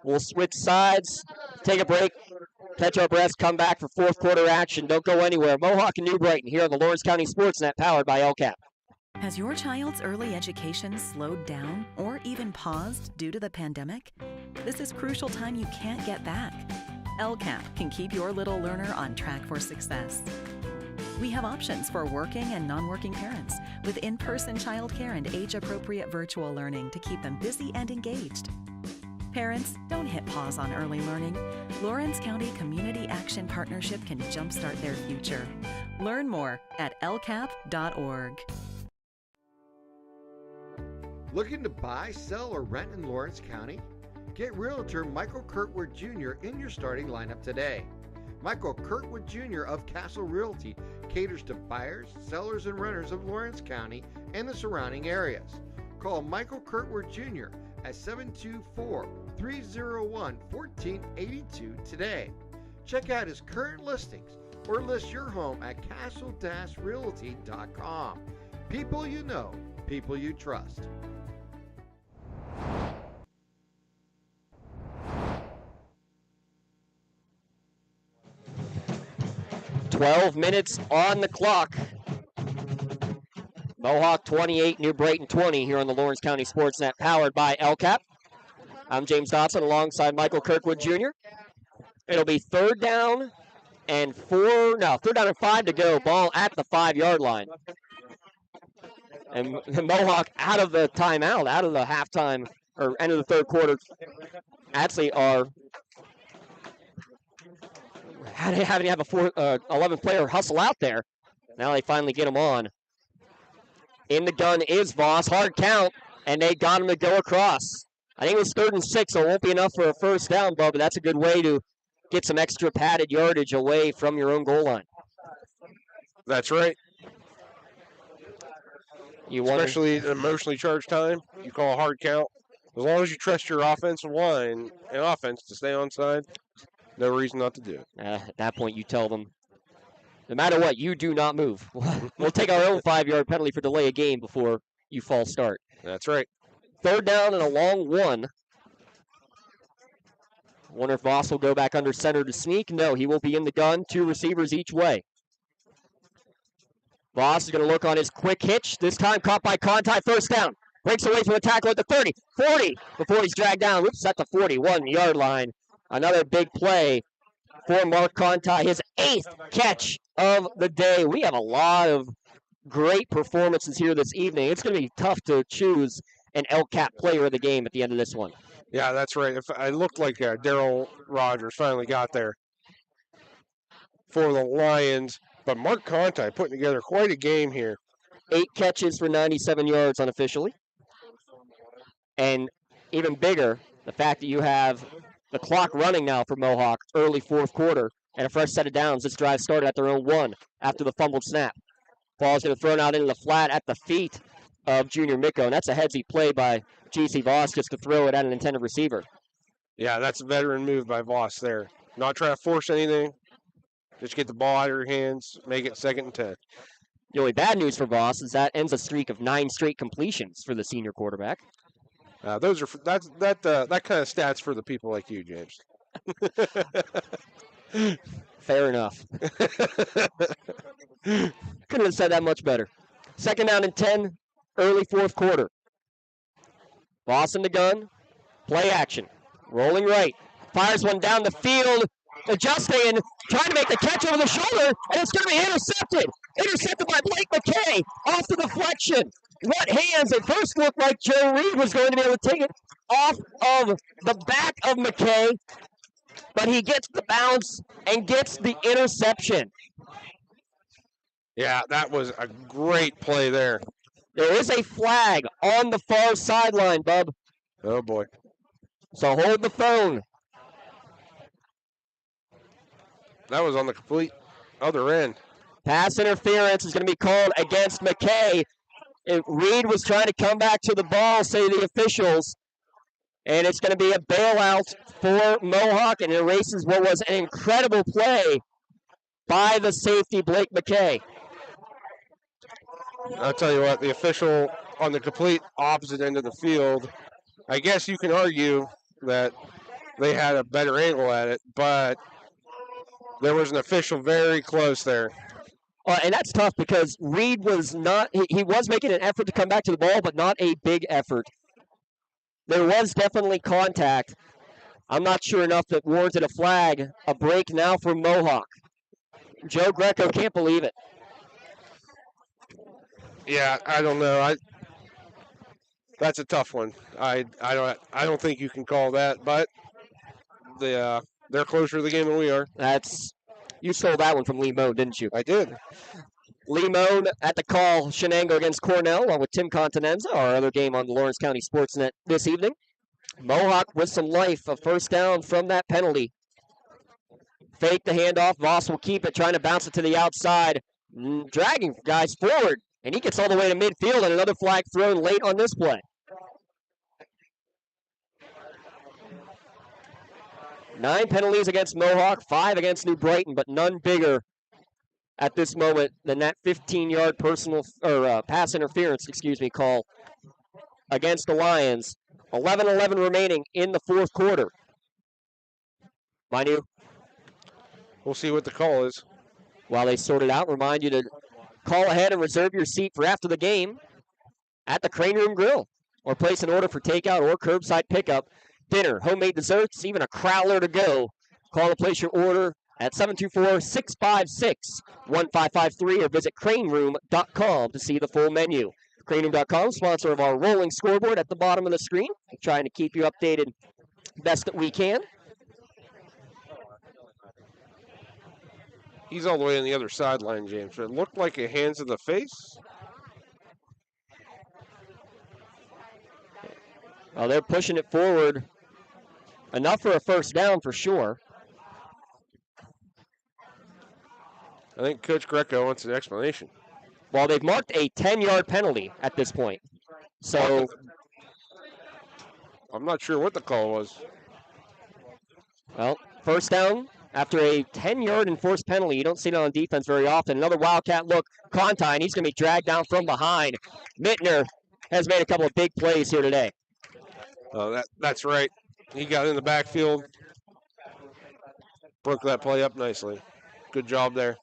We'll switch sides, take a break, catch our breaths, come back for fourth quarter action. Don't go anywhere. Mohawk and New Brighton here on the Lawrence County SportsNet, powered by LCAP. Has your child's early education slowed down or even paused due to the pandemic? This is crucial time you can't get back. LCAP can keep your little learner on track for success. We have options for working and non-working parents with in-person childcare and age-appropriate virtual learning to keep them busy and engaged. Parents, don't hit pause on early learning. Lawrence County Community Action Partnership can jumpstart their future. Learn more at lcap.org. Looking to buy, sell, or rent in Lawrence County? Get Realtor Michael Kirkwood Jr. in your starting lineup today. Michael Kirkwood Jr. of Castle Realty caters to buyers, sellers, and renters of Lawrence County and the surrounding areas. Call Michael Kirkwood Jr. at 724-301-1482 today. Check out his current listings or list your home at castle-realty.com. People you know, people you trust. 12 minutes on the clock. Mohawk 28, New Brighton 20 here on the Lawrence County SportsNet, powered by LCAP. I'm James Dobson alongside Michael Kirkwood Jr. It'll be third down and 5 to go. Ball at the 5 yard line. And Mohawk out of the timeout, out of the halftime or end of the third quarter, actually are having to have a 11 player hustle out there. Now they finally get him on. In the gun is Voss, hard count, and they got him to go across. I think it was 3rd and 6, so it won't be enough for a first down, Bub, but that's a good way to get some extra padded yardage away from your own goal line. That's right. Especially in emotionally charged time, you call a hard count. As long as you trust your offensive line and offense to stay onside, no reason not to do it. At that point, you tell them, no matter what, you do not move. We'll take our own 5 yard penalty for delay of game before you false start. That's right. Third down and a long one. Wonder if Voss will go back under center to sneak. No, he will be in the gun. 2 receivers each way. Voss is going to look on his quick hitch. This time caught by contact. First down. Breaks away from the tackle at the 30, 40 before he's dragged down. Whoops, at the 41 yard line. Another big play for Mark Conti, his 8th catch of the day. We have a lot of great performances here this evening. It's going to be tough to choose an LCAP player of the game at the end of this one. Yeah, that's right. I looked like Darryl Rogers finally got there for the Lions. But Mark Conti putting together quite a game here. 8 catches for 97 yards unofficially. And even bigger, the fact that you have the clock running now for Mohawk early fourth quarter and a fresh set of downs. This drive started at their own 1 after the fumbled snap. Ball's going to throw out into the flat at the feet of Junior Micko, and that's a headsy play by G.C. Voss just to throw it at an intended receiver. Yeah, that's a veteran move by Voss there. Not trying to force anything. Just get the ball out of your hands, make it 2nd and 10. The only bad news for Voss is that ends a streak of 9 straight completions for the senior quarterback. That kind of stats for the people like you, James. Fair enough. Couldn't have said that much better. 2nd down and 10, early fourth quarter. Voss in the gun, play action, rolling right, fires one down the field, adjusting, trying to make the catch over the shoulder, and it's going to be intercepted. Intercepted by Blake McKay off the deflection. What hands? It first looked like Joe Reed was going to be able to take it off of the back of McKay, but he gets the bounce and gets the interception. Yeah, that was a great play there. There is a flag on the far sideline, Bub. Oh, boy. So hold the phone. That was on the complete other end. Pass interference is going to be called against McKay. Reed was trying to come back to the ball, say the officials. And it's going to be a bailout for Mohawk, and it erases what was an incredible play by the safety, Blake McKay. I'll tell you what, the official on the complete opposite end of the field, I guess you can argue that they had a better angle at it, but there was an official very close there. And that's tough because Reed was not, he was making an effort to come back to the ball, but not a big effort. There was definitely contact. I'm not sure enough that warranted a flag. A break now for Mohawk. Joe Greco can't believe it. Yeah, I don't know. That's a tough one. I don't think you can call that, but they're closer to the game than we are. You stole that one from Lee Moan, didn't you? I did. Lee Moan at the call, Shenango against Cornell, along with Tim Continenza, our other game on the Lawrence County SportsNet this evening. Mohawk with some life, a first down from that penalty. Fake the handoff, Voss will keep it, trying to bounce it to the outside, dragging guys forward, and he gets all the way to midfield, and another flag thrown late on this play. 9 penalties against Mohawk, 5 against New Brighton, but none bigger at this moment than that 15-yard pass interference, call against the Lions. 11-11 remaining in the fourth quarter. Mind you, we'll see what the call is. While they sort it out, remind you to call ahead and reserve your seat for after the game at the Crane Room Grill, or place an order for takeout or curbside pickup. Dinner, homemade desserts, even a crowler to go. Call to place your order at 724-656-1553 or visit craneroom.com to see the full menu. Craneroom.com, sponsor of our rolling scoreboard at the bottom of the screen. Trying to keep you updated best that we can. He's all the way on the other sideline, James. It looked like a hands in the face. Well, they're pushing it forward. Enough for a first down for sure. I think Coach Greco wants an explanation. Well, they've marked a 10-yard penalty at this point. So I'm not sure what the call was. Well, first down after a 10-yard enforced penalty. You don't see it on defense very often. Another Wildcat look. Contine, he's going to be dragged down from behind. Mittner has made a couple of big plays here today. Oh, that's right. He got in the backfield. Broke that play up nicely. Good job there.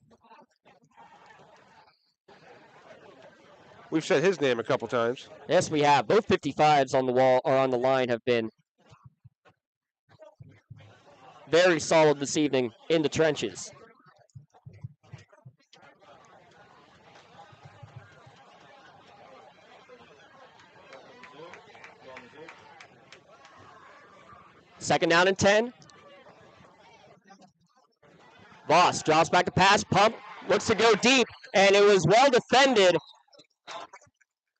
We've said his name a couple times. Yes, we have. Both 55s on the wall or on the line have been very solid this evening in the trenches. Second down and 10. Voss drops back to pass, pump, looks to go deep, and it was well defended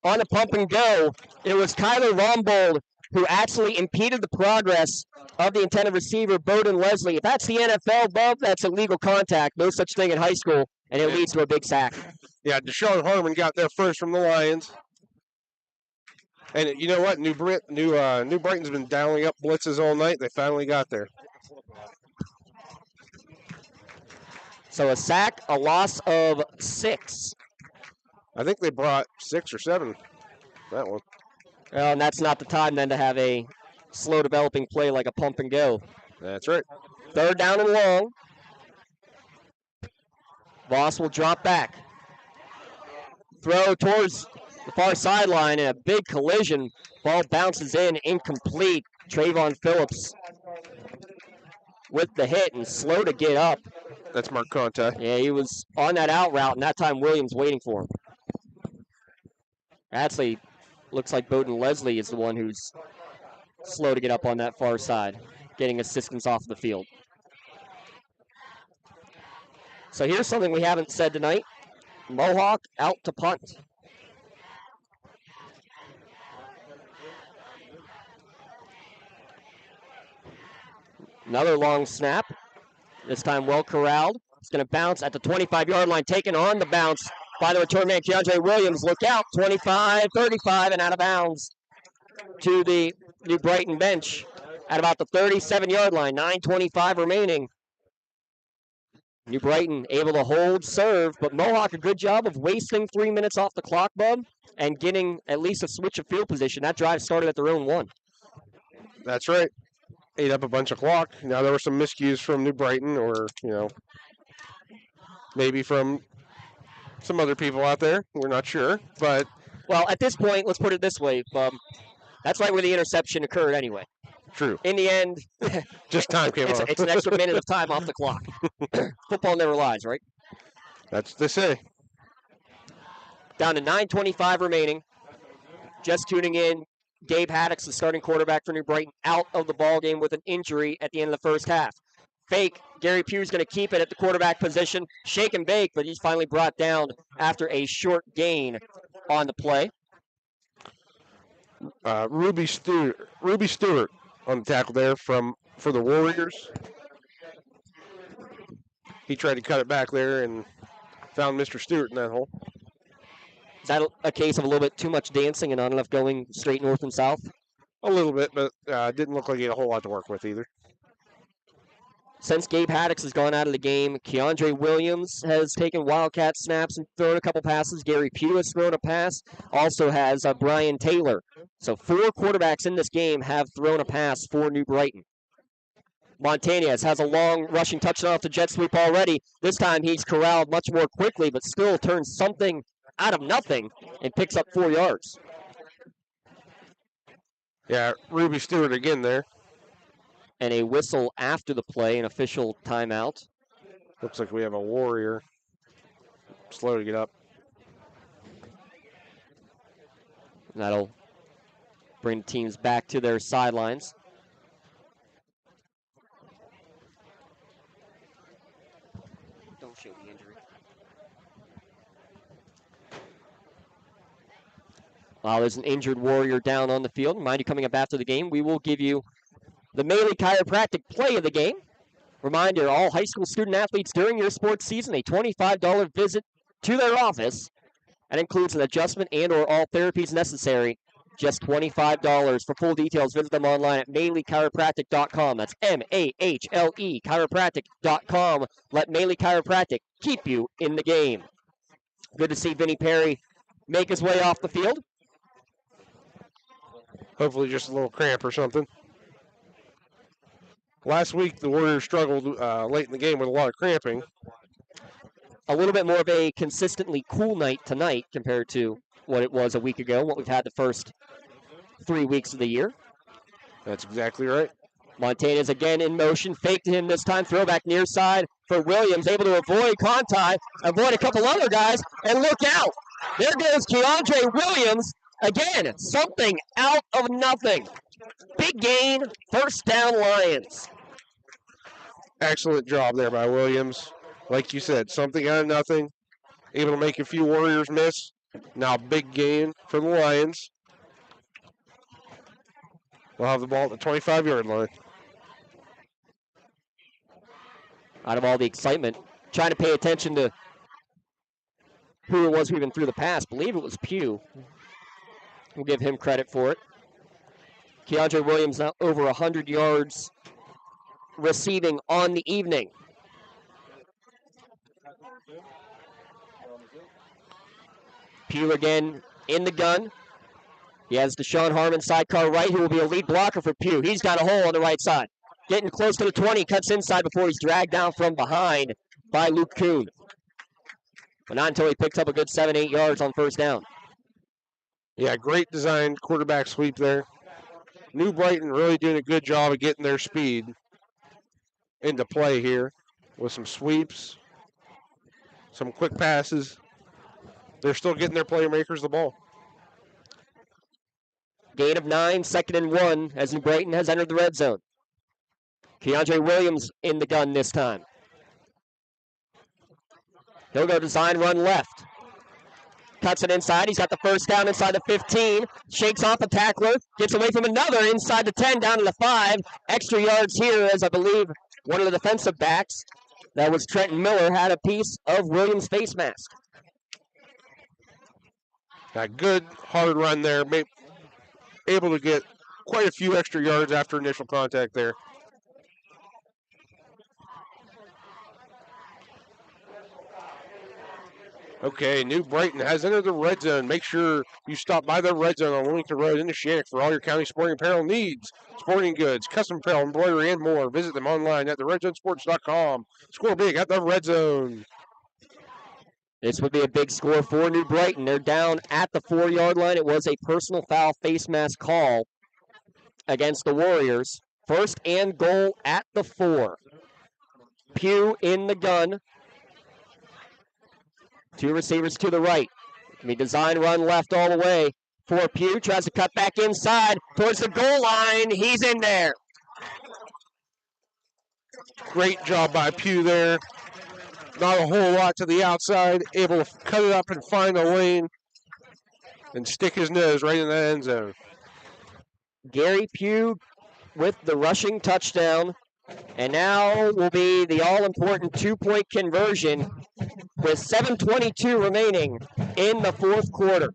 on a pump and go. It was Kyler Rombold who actually impeded the progress of the intended receiver, Bowden Leslie. If that's the NFL, Bob, that's illegal contact. No such thing in high school, and it leads to a big sack. Yeah, Deshaun Harmon got there first from the Lions. And you know what? New Brighton's been dialing up blitzes all night. They finally got there. So a sack, a loss of 6. I think they brought 6 or 7. That one. Well, and that's not the time then to have a slow developing play like a pump and go. That's right. 3rd down and long. Voss will drop back. Throw towards the far sideline and a big collision. Ball bounces in, incomplete. Trayvon Phillips with the hit and slow to get up. That's Mark Conte. Yeah, he was on that out route, and that time Williams waiting for him. Actually, looks like Bowden Leslie is the one who's slow to get up on that far side, getting assistance off the field. So here's something we haven't said tonight. Mohawk out to punt. Another long snap. This time well corralled. It's going to bounce at the 25-yard line, taken on the bounce by the return man, Keandre Williams. Look out, 25, 35, and out of bounds to the New Brighton bench at about the 37-yard line. 9:25 remaining. New Brighton able to hold serve, but Mohawk a good job of wasting 3 minutes off the clock, Bub, and getting at least a switch of field position. That drive started at their own 1. That's right. Ate up a bunch of clock. Now there were some miscues from New Brighton, or maybe from some other people out there. We're not sure, but well, at this point, let's put it this way, Bub. That's right where the interception occurred, anyway. True. In the end, just time came off. It's an extra minute of time off the clock. Football never lies, right? That's what they say. Down to 9:25 remaining. Just tuning in. Gabe Haddock's the starting quarterback for New Brighton, out of the ball game with an injury at the end of the first half. Fake. Gary Pugh's going to keep it at the quarterback position. Shake and bake, but he's finally brought down after a short gain on the play. Ruby Stewart on the tackle there for the Warriors. He tried to cut it back there and found Mr. Stewart in that hole. Is that a case of a little bit too much dancing and not enough going straight north and south? A little bit, but didn't look like he had a whole lot to work with either. Since Gabe Haddox has gone out of the game, Keandre Williams has taken Wildcat snaps and thrown a couple passes. Gary Pugh has thrown a pass. Also has Brian Taylor. So 4 quarterbacks in this game have thrown a pass for New Brighton. Montañez has a long rushing touchdown off the jet sweep already. This time he's corralled much more quickly, but still turns something out of nothing and picks up 4 yards. Yeah, Ruby Stewart again there. And a whistle after the play, an official timeout. Looks like we have a Warrior slow to get up. That'll bring the teams back to their sidelines. Don't show the injury. While there's an injured Warrior down on the field, mind you, coming up after the game, we will give you the Maley Chiropractic play of the game. Reminder, all high school student athletes during your sports season, a $25 visit to their office. That includes an adjustment and or all therapies necessary. Just $25. For full details, visit them online at MaleyChiropractic.com. That's M-A-H-L-E chiropractic.com. Let Maley Chiropractic keep you in the game. Good to see Vinny Perry make his way off the field. Hopefully just a little cramp or something. Last week, the Warriors struggled late in the game with a lot of cramping. A little bit more of a consistently cool night tonight compared to what it was a week ago, what we've had the first 3 weeks of the year. That's exactly right. Montañez again in motion. Fake to him this time. Throwback near side for Williams. Able to avoid Conti, avoid a couple other guys, and look out. There goes Keandre Williams. Again, something out of nothing. Big gain, first down Lions. Excellent job there by Williams. Like you said, something out of nothing. Able to make a few Warriors miss. Now big gain for the Lions. We'll have the ball at the 25-yard line. Out of all the excitement, trying to pay attention to who it was who even threw the pass. Believe it was Pugh. We'll give him credit for it. Keandre Williams now over 100 yards receiving on the evening. Pugh again in the gun. He has Deshaun Harmon sidecar right, who will be a lead blocker for Pugh. He's got a hole on the right side. Getting close to the 20, cuts inside before he's dragged down from behind by Luke Kuhn. But not until he picks up a good 7-8 yards on first down. Yeah, great designed quarterback sweep there. New Brighton really doing a good job of getting their speed into play here with some sweeps, some quick passes. They're still getting their playmakers the ball. Gain of 9, 2nd and 1 as New Brighton has entered the red zone. Keandre Williams in the gun this time. He'll go design run left. Cuts it inside. He's got the first down inside the 15. Shakes off a tackler. Gets away from another inside the 10 down to the 5. Extra yards here as I believe one of the defensive backs, that was Trenton Miller, had a piece of Williams' face mask. A good hard run there. Able to get quite a few extra yards after initial contact there. Okay, New Brighton has entered the red zone. Make sure you stop by the red zone on Wilmington Road in Neshannock for all your county sporting apparel needs. Sporting goods, custom apparel, embroidery, and more. Visit them online at theredzonesports.com. Score big at the red zone. This would be a big score for New Brighton. They're down at the 4-yard line. It was a personal foul face mask call against the Warriors. First and goal at the 4. Pugh in the gun. 2 receivers to the right. Design run left all the way for Pugh. Tries to cut back inside towards the goal line. He's in there. Great job by Pugh there. Not a whole lot to the outside. Able to cut it up and find a lane and stick his nose right in the end zone. Gary Pugh with the rushing touchdown. And now will be the all-important 2-point conversion with 7:22 remaining in the fourth quarter.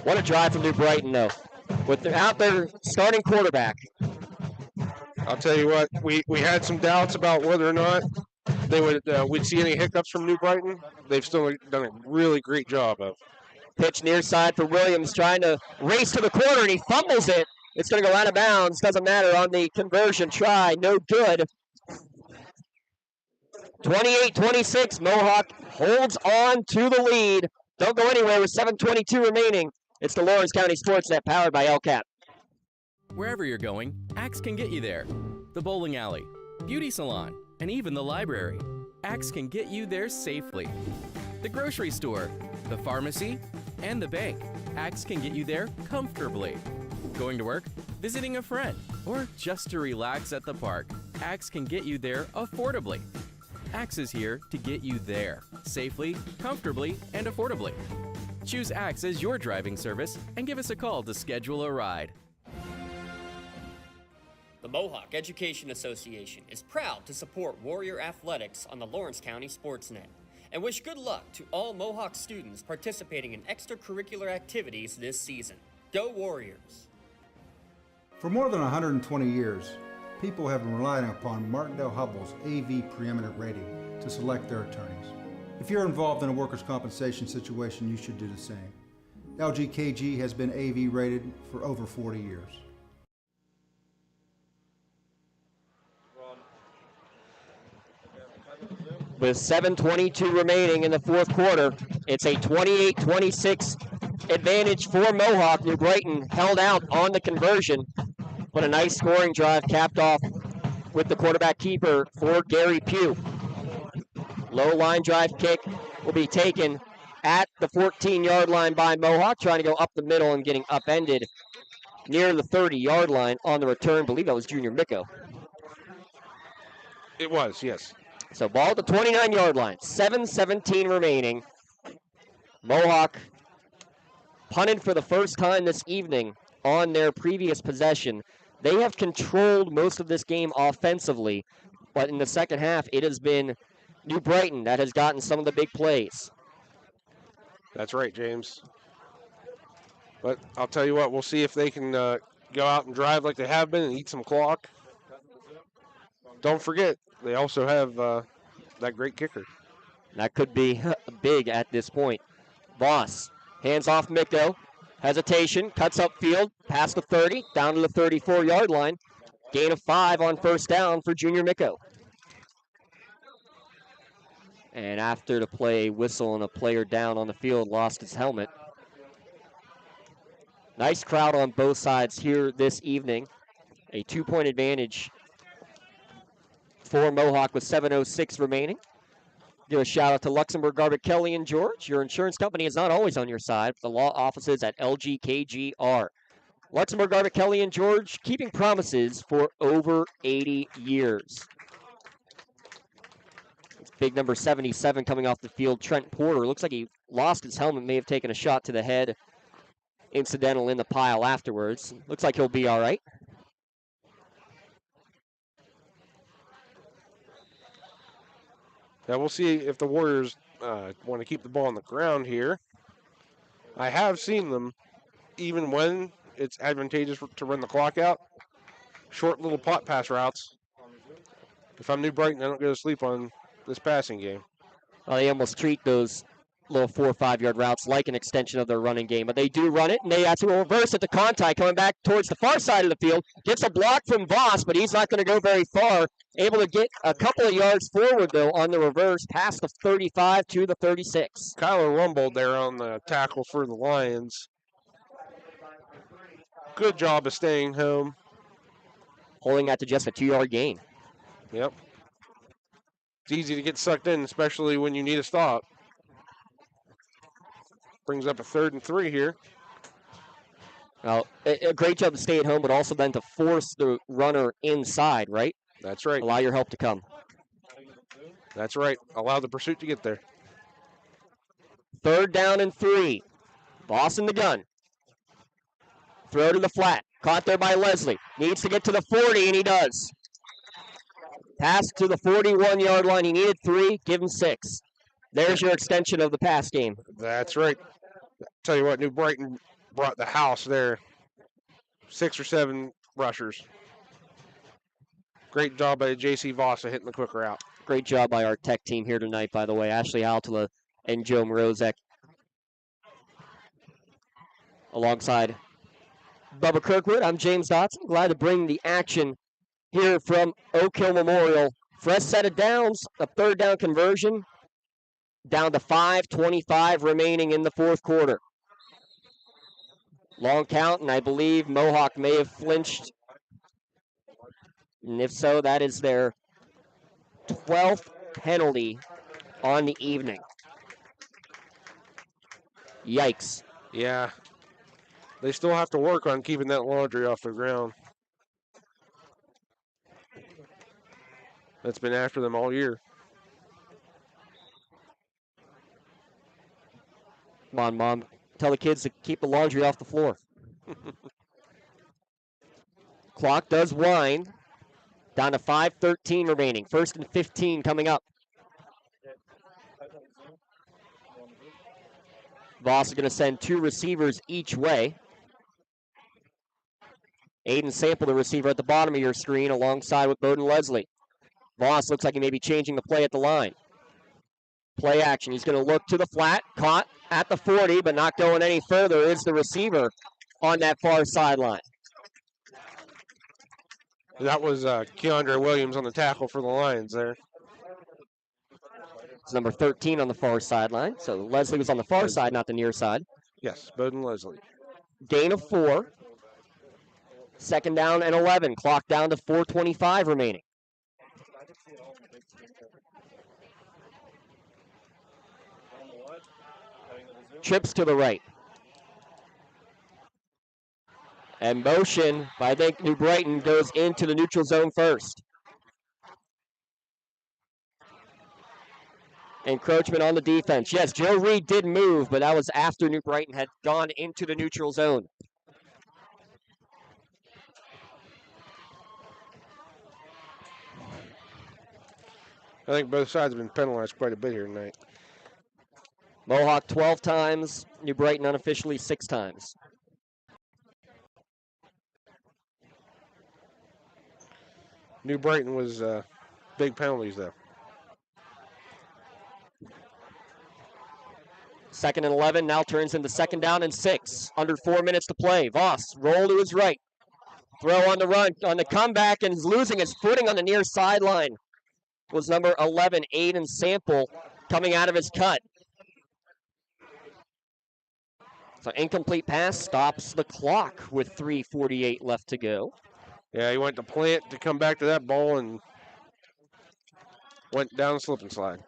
What a drive from New Brighton, though, without their starting quarterback. I'll tell you what, we had some doubts about whether or not they would we'd see any hiccups from New Brighton. They've still done a really great job of. Pitch near side for Williams, trying to race to the corner, and he fumbles it. It's going to go out of bounds. Doesn't matter on the conversion try. No good. 28-26. Mohawk holds on to the lead. Don't go anywhere with 7:22 remaining. It's the Lawrence County SportsNet powered by LCAP. Wherever you're going, Axe can get you there. The bowling alley, beauty salon, and even the library. Axe can get you there safely. The grocery store, the pharmacy, and the bank. Axe can get you there comfortably. Going to work, visiting a friend, or just to relax at the park. Axe can get you there affordably. Axe is here to get you there safely, comfortably, and affordably. Choose Axe as your driving service and give us a call to schedule a ride. The Mohawk Education Association is proud to support Warrior Athletics on the Lawrence County SportsNet and wish good luck to all Mohawk students participating in extracurricular activities this season. Go Warriors! For more than 120 years, people have been relying upon Martindale Hubbell's AV preeminent rating to select their attorneys. If you're involved in a workers' compensation situation, you should do the same. LGKG has been AV rated for over 40 years. With 7:22 remaining in the fourth quarter, it's a 28-26 advantage for Mohawk. New Brighton held out on the conversion, but a nice scoring drive capped off with the quarterback keeper for Gary Pugh. Low line drive kick will be taken at the 14-yard line by Mohawk, trying to go up the middle and getting upended near the 30-yard line on the return. I believe that was Junior Micko. It was, yes. So ball at the 29-yard line. 7:17 remaining. Mohawk punted for the first time this evening on their previous possession. They have controlled most of this game offensively, but in the second half, it has been New Brighton that has gotten some of the big plays. That's right, James. But I'll tell you what, we'll see if they can go out and drive like they have been and eat some clock. Don't forget, they also have that great kicker. That could be big at this point. Voss, hands off Micko. Hesitation, cuts upfield, past the 30, down to the 34-yard line. Gain of 5 on first down for Junior Micko. And after the play, whistle and a player down on the field lost his helmet. Nice crowd on both sides here this evening. A 2-point advantage for Mohawk with 7:06 remaining. Give a shout out to Luxembourg, Garbutt, Kelly, and George. Your insurance company is not always on your side. The law offices at LGKGR. Luxembourg, Garbutt, Kelly, and George keeping promises for over 80 years. It's big number 77 coming off the field. Trent Porter. Looks like he lost his helmet, may have taken a shot to the head. Incidental in the pile afterwards. Looks like he'll be all right. Now we'll see if the Warriors want to keep the ball on the ground here. I have seen them, even when it's advantageous to run the clock out, short little pot pass routes. If I'm New Brighton, I don't go to sleep on this passing game. Well, they almost treat those little 4 or 5 yard routes like an extension of their running game, but they do run it, and they actually reverse it to Conti, coming back towards the far side of the field. Gets a block from Voss, but he's not going to go very far. Able to get a couple of yards forward, though, on the reverse, past the 35 to the 36. Kyler rumbled there on the tackle for the Lions. Good job of staying home. Holding that to just a 2-yard gain. Yep. It's easy to get sucked in, especially when you need a stop. Brings up a 3rd and 3 here. Well, a great job to stay at home, but also then to force the runner inside, right? That's right. Allow your help to come. That's right. Allow the pursuit to get there. 3rd down and 3. Voss in the gun. Throw to the flat. Caught there by Leslie. Needs to get to the 40, and he does. Pass to the 41-yard line. He needed 3. Give him 6. There's your extension of the pass game. That's right. Tell you what, New Brighton brought the house there. 6 or 7 rushers. Great job by J.C. Vossa hitting the quick route. Great job by our tech team here tonight, by the way. Ashley Altala and Joe Mrozek. Alongside Bubba Kirkwood, I'm James Dotson. Glad to bring the action here from Oak Hill Memorial. Fresh set of downs, a 3rd down conversion. Down to 5:25 remaining in the 4th quarter. Long count, and I believe Mohawk may have flinched. And if so, that is their 12th penalty on the evening. Yikes. Yeah. They still have to work on keeping that laundry off the ground. That's been after them all year. Come on, Mom. Tell the kids to keep the laundry off the floor. Clock does wind. Down to 5:13 remaining. 1st and 15 coming up. Voss is going to send 2 receivers each way. Aiden Sample, the receiver at the bottom of your screen, alongside with Bowden Leslie. Voss looks like he may be changing the play at the line. Play action. He's going to look to the flat. Caught at the 40, but not going any further is the receiver on that far sideline. That was Keandre Williams on the tackle for the Lions there. It's number 13 on the far sideline. So Leslie was on the far side, not the near side. Yes, Bowden Leslie. Gain of 4. 2nd down and 11. Clock down to 4:25 remaining. Trips to the right. And motion, I think New Brighton goes into the neutral zone first. Encroachment on the defense. Yes, Joe Reed did move, but that was after New Brighton had gone into the neutral zone. I think both sides have been penalized quite a bit here tonight. Mohawk 12 times, New Brighton unofficially 6 times. New Brighton was big penalties, though. 2nd and 11 now turns into 2nd down and 6. Under 4 minutes to play. Voss, roll to his right. Throw on the run, on the comeback, and is losing his footing on the near sideline. Was number 11, Aiden Sample, coming out of his cut. So incomplete pass stops the clock with 3:48 left to go. Yeah, he went to plant to come back to that ball and went down the slip and slide.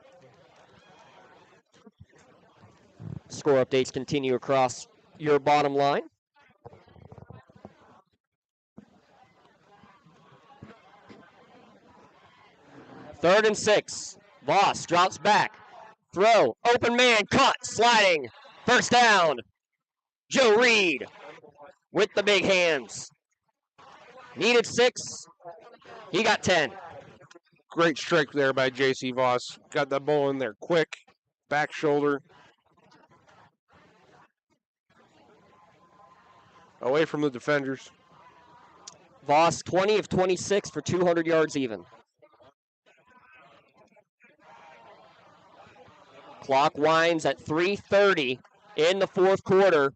Score updates continue across your bottom line. Third and 6. Voss drops back. Throw. Open man. Caught. Sliding. First down. Joe Reed with the big hands. Needed 6. He got 10. Great strike there by J.C. Voss. Got that ball in there quick. Back shoulder. Away from the defenders. Voss 20 of 26 for 200 yards even. Clock winds at 3:30 in the 4th quarter.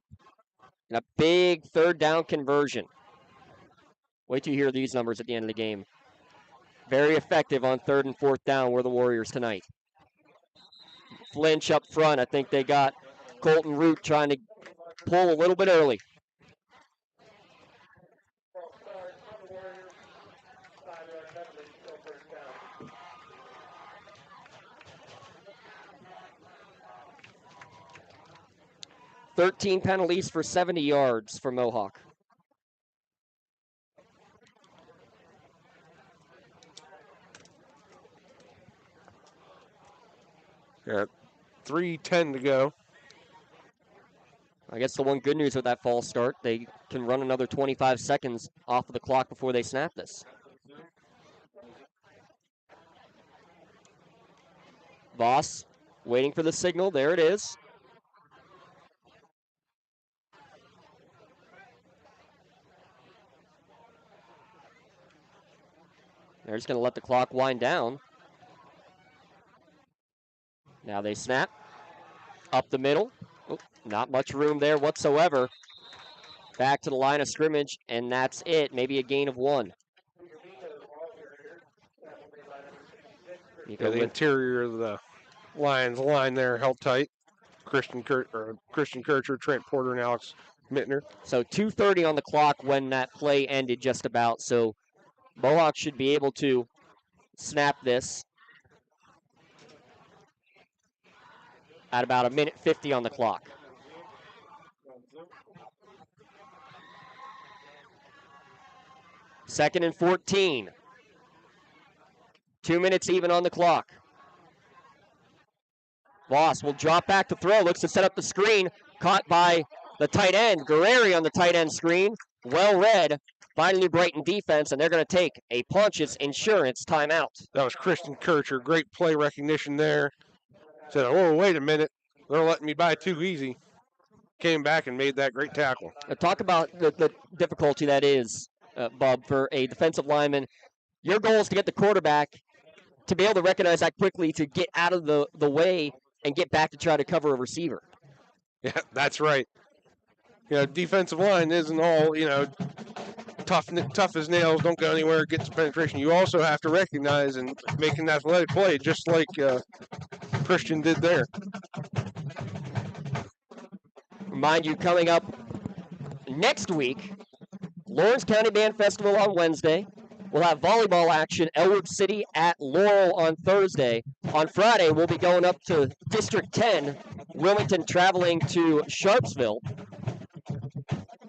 And a big 3rd down conversion. Wait till you hear these numbers at the end of the game. Very effective on 3rd and 4th down were the Warriors tonight. Flinch up front. I think they got Colton Root trying to pull a little bit early. $13 penalties for 70 yards for Mohawk. Yeah, 3:10 to go. I guess the one good news with that false start, they can run another 25 seconds off of the clock before they snap this. Voss waiting for the signal. There it is. They're just going to let the clock wind down. Now they snap. Up the middle. Oh, not much room there whatsoever. Back to the line of scrimmage, and that's it. Maybe a gain of 1. Yeah, the interior of the Lions line there held tight. Christian Kircher, Trent Porter, and Alex Mittner. So 2:30 on the clock when that play ended just about. So Mohawk should be able to snap this at about 1:50 on the clock. Second and 14. 2 minutes even on the clock. Voss will drop back to throw. Looks to set up the screen. Caught by the tight end. Guerreri on the tight end screen. Well read by the New Brighton defense, and they're going to take a Pontius Insurance timeout. That was Christian Kircher. Great play recognition there. Said, oh, wait a minute. They're letting me by too easy. Came back and made that great tackle. Talk about the difficulty that is, Bob, for a defensive lineman. Your goal is to get the quarterback to be able to recognize that quickly, to get out of the way and get back to try to cover a receiver. Yeah, that's right. You know, defensive line isn't all, tough as nails, don't go anywhere, get some penetration. You also have to recognize and make an athletic play, just like Christian did there. Remind you, coming up next week, Lawrence County Band Festival on Wednesday. We'll have volleyball action, Elwood City at Laurel on Thursday. On Friday, we'll be going up to District 10, Wilmington traveling to Sharpsville.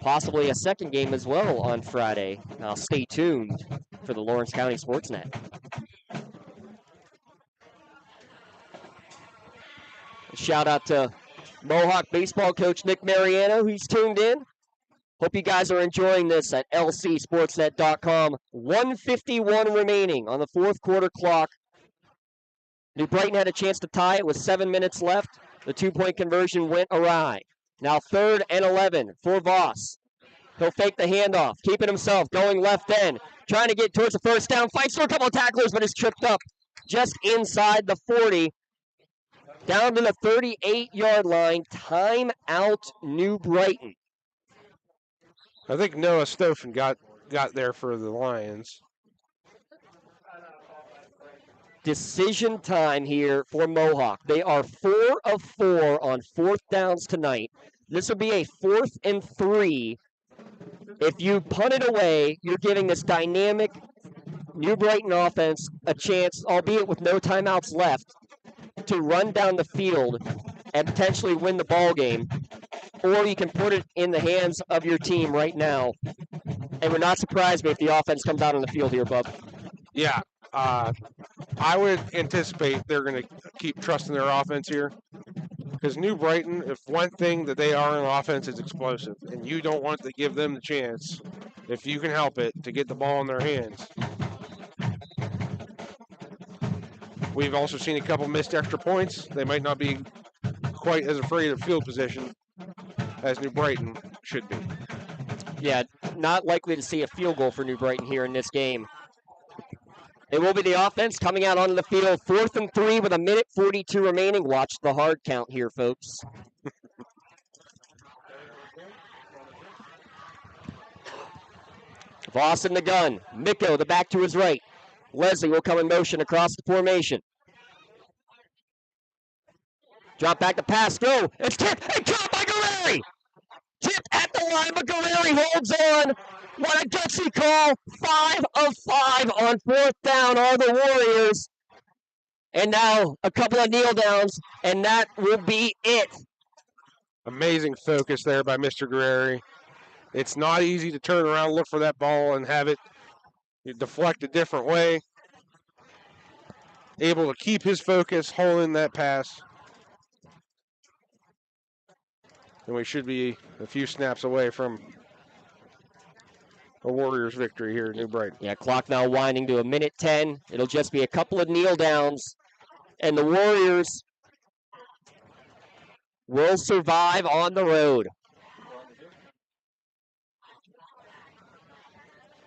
possibly a second game as well on Friday. Stay tuned for the Lawrence County SportsNet. Shout out to Mohawk baseball coach Nick Mariano, who's tuned in. Hope you guys are enjoying this at lcsportsnet.com. 1:51 remaining on the fourth quarter clock. New Brighton had a chance to tie it with 7 minutes left. The two-point conversion went awry. Now 3rd and 11 for Voss. He'll fake the handoff, keeping himself, going left end, trying to get towards the first down, fights through a couple of tacklers, but is tripped up just inside the 40. Down to the 38-yard line, timeout New Brighton. I think Noah Stoffen got there for the Lions. Decision time here for Mohawk. They are 4 of 4 on fourth downs tonight. This would be a 4th and 3. If you punt it away, you're giving this dynamic New Brighton offense a chance, albeit with no timeouts left, to run down the field and potentially win the ball game. Or you can put it in the hands of your team right now. And would not surprise me if the offense comes out on the field here, Bub. Yeah. I would anticipate they're going to keep trusting their offense here. Because New Brighton, if one thing that they are on offense is explosive, and you don't want to give them the chance, if you can help it, to get the ball in their hands. We've also seen a couple missed extra points. They might not be quite as afraid of field position as New Brighton should be. Yeah, not likely to see a field goal for New Brighton here in this game. It will be the offense coming out onto the field. 4th and 3 with 1:42 remaining. Watch the hard count here, folks. Voss in the gun. Miko, the back to his right. Leslie will come in motion across the formation. Drop back to pass. Go. It's tipped and caught by Guerreri. Tipped at the line, but Guerreri holds on. What a gutsy call. 5 of 5 on fourth down are the Warriors. And now a couple of kneel downs, and that will be it. Amazing focus there by Mr. Guerreri. It's not easy to turn around, look for that ball, and have it deflect a different way. Able to keep his focus, holding that pass. And we should be a few snaps away from a Warriors victory here at New Brighton. Yeah, clock now winding to 1:10. It'll just be a couple of kneel downs, and the Warriors will survive on the road.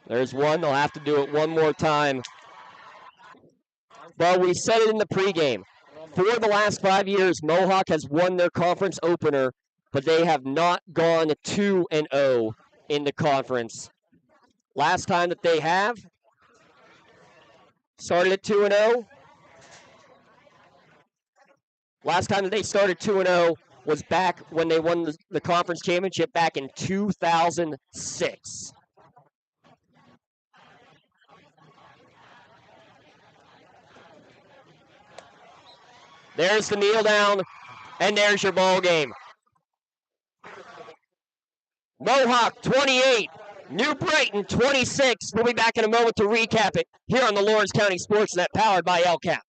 There's one. They'll have to do it one more time. Well, we said it in the pregame. For the last 5 years, Mohawk has won their conference opener, but they have not gone 2-0 in the conference. Last time that they have started at 2-0. Last time that they started 2-0 was back when they won the conference championship back in 2006. There's the kneel down, and there's your ball game. Mohawk 28, New Brighton 26. We'll be back in a moment to recap it here on the Lawrence County SportsNet, powered by LCAP.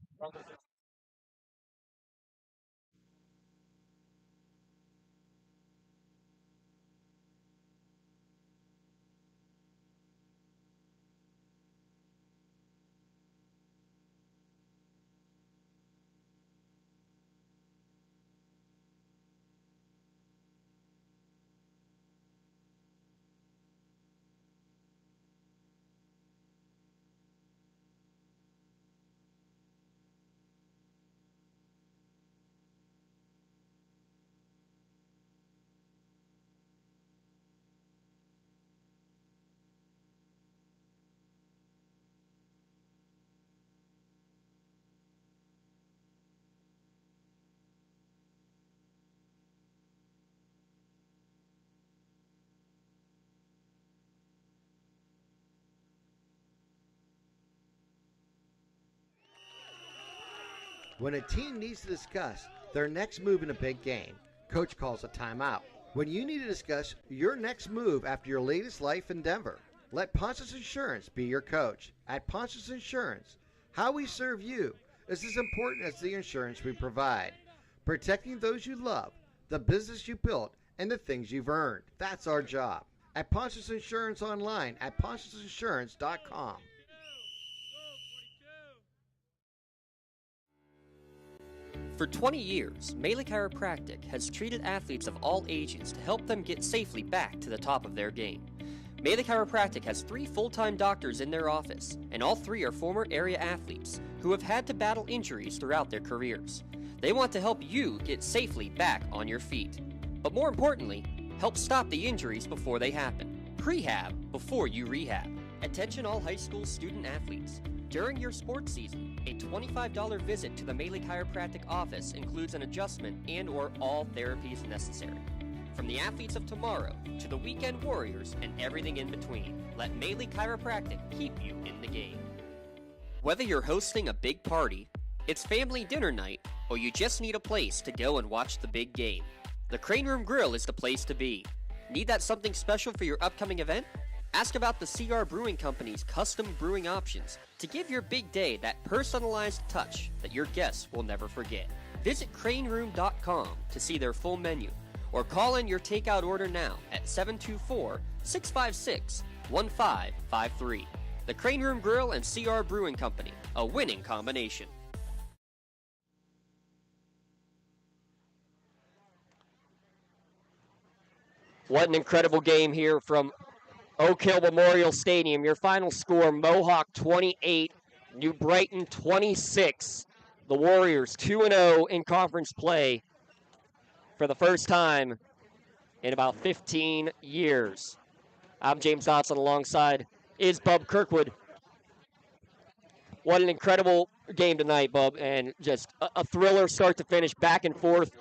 When a team needs to discuss their next move in a big game, coach calls a timeout. When you need to discuss your next move after your latest life endeavor, let Ponce's Insurance be your coach. At Ponce's Insurance, how we serve you is as important as the insurance we provide. Protecting those you love, the business you built, and the things you've earned. That's our job. At Ponce's Insurance online at poncesinsurance.com. For 20 years, Melee Chiropractic has treated athletes of all ages to help them get safely back to the top of their game. Melee Chiropractic has 3 full-time doctors in their office, and all 3 are former area athletes who have had to battle injuries throughout their careers. They want to help you get safely back on your feet. But more importantly, help stop the injuries before they happen. Prehab before you rehab. Attention all high school student athletes. During your sports season, a $25 visit to the Melee Chiropractic office includes an adjustment and/or all therapies necessary. From the athletes of tomorrow to the weekend warriors and everything in between, let Melee Chiropractic keep you in the game. Whether you're hosting a big party, it's family dinner night, or you just need a place to go and watch the big game, the Crane Room Grill is the place to be. Need that something special for your upcoming event? Ask about the CR Brewing Company's custom brewing options to give your big day that personalized touch that your guests will never forget. Visit craneroom.com to see their full menu, or call in your takeout order now at 724-656-1553. The Crane Room Grill and CR Brewing Company, a winning combination. What an incredible game here from Oak Hill Memorial Stadium. Your final score, Mohawk 28, New Brighton 26. The Warriors 2-0 in conference play for the first time in about 15 years. I'm James Dotson alongside is Bub Kirkwood. What an incredible game tonight, Bub, and just a thriller start to finish, back and forth.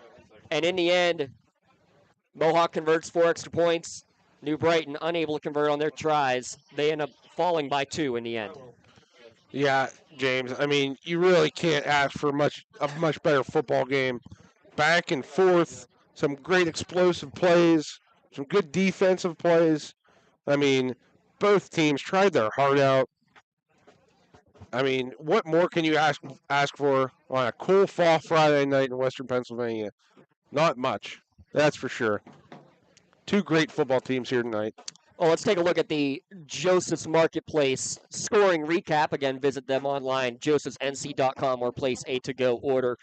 And in the end, Mohawk converts 4 extra points. New Brighton unable to convert on their tries. They end up falling by 2 in the end. Yeah, James. I mean, you really can't ask for a much better football game. Back and forth, some great explosive plays, some good defensive plays. I mean, both teams tried their heart out. I mean, what more can you ask for on a cool fall Friday night in Western Pennsylvania? Not much, that's for sure. 2 great football teams here tonight. Well, let's take a look at the Joseph's Marketplace scoring recap. Again, visit them online, josephsnc.com, or place a to-go order.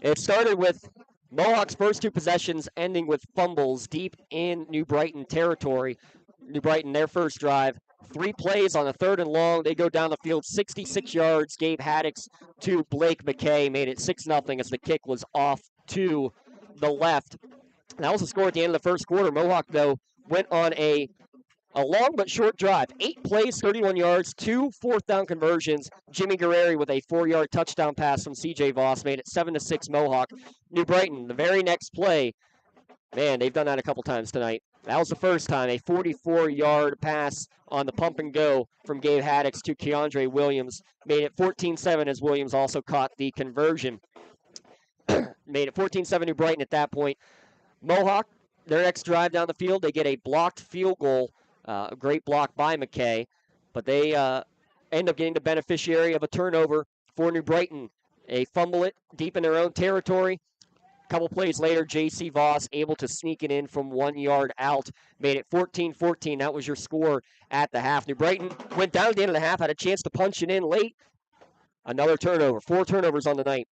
It started with Mohawk's first 2 possessions ending with fumbles deep in New Brighton territory. New Brighton, their first drive, 3 plays on a 3rd and long. They go down the field 66 yards. Gabe Haddix to Blake McKay made it 6-0 as the kick was off to the left. That was the score at the end of the first quarter. Mohawk, though, went on a long but short drive. 8 plays, 31 yards, 2 fourth-down conversions. Jimmy Guerreri with a 4-yard touchdown pass from C.J. Voss made it 7-6 Mohawk. New Brighton, the very next play, man, they've done that a couple times tonight. That was the first time, a 44-yard pass on the pump and go from Gabe Haddix to Keandre Williams. Made it 14-7 as Williams also caught the conversion. Made it 14-7 New Brighton at that point. Mohawk, their next drive down the field, they get a blocked field goal, a great block by McKay, but they end up getting the beneficiary of a turnover for New Brighton. They fumble it deep in their own territory. A couple plays later, J.C. Voss able to sneak it in from 1 yard out, made it 14-14. That was your score at the half. New Brighton went down at the end of the half, had a chance to punch it in late. Another turnover, 4 turnovers on the night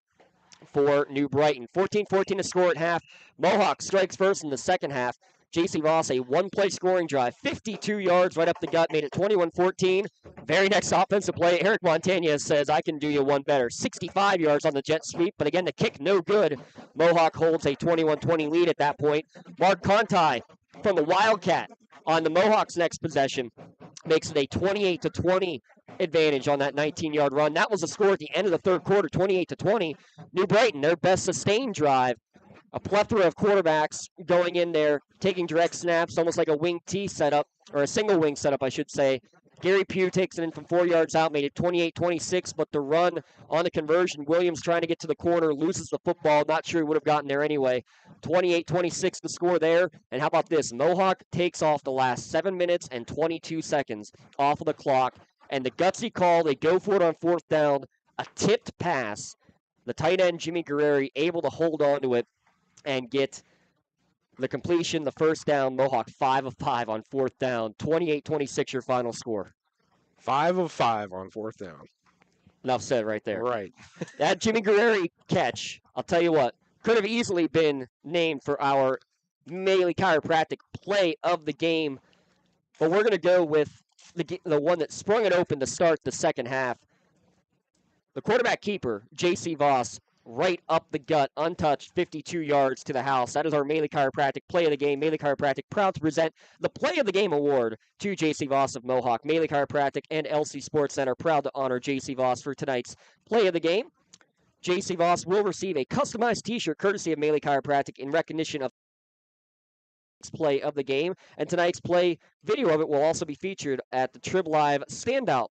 for New Brighton. 14-14 to score at half. Mohawk strikes first in the second half. J.C. Voss, a 1-play scoring drive, 52 yards right up the gut, made it 21-14. Very next offensive play, Eric Montagna says, I can do you one better. 65 yards on the jet sweep, but again, the kick no good. Mohawk holds a 21-20 lead at that point. Mark Conti from the Wildcat on the Mohawks' next possession makes it a 28-20 advantage on that 19-yard run. That was the score at the end of the third quarter, 28-20. New Brighton, their best sustained drive. A plethora of quarterbacks going in there, taking direct snaps, almost like a wing T setup, or a single wing setup, I should say. Gary Pugh takes it in from 4 yards out, made it 28-26, but the run on the conversion, Williams trying to get to the corner, loses the football. Not sure he would have gotten there anyway. 28-26 the score there. And how about this? Mohawk takes off the last 7 minutes and 22 seconds off of the clock. And the gutsy call, they go for it on 4th down, a tipped pass. The tight end, Jimmy Guerreri, able to hold on to it and get the completion, the first down. Mohawk 5 of 5 on 4th down. 28-26 your final score. 5 of 5 on 4th down. Enough said right there. Right. That Jimmy Guerreri catch, I'll tell you what, could have easily been named for our Maley Chiropractic play of the game. But we're going to go with the one that sprung it open to start the second half. The quarterback keeper, J.C. Voss, right up the gut, untouched, 52 yards to the house. That is our Maley Chiropractic play of the game. Maley Chiropractic proud to present the Play of the Game award to J.C. Voss of Mohawk. Maley Chiropractic and LC SportsNet are proud to honor J.C. Voss for tonight's play of the game. J.C. Voss will receive a customized t-shirt courtesy of Maley Chiropractic in recognition of play of the game. And tonight's play video of it will also be featured at the Trib Live Standout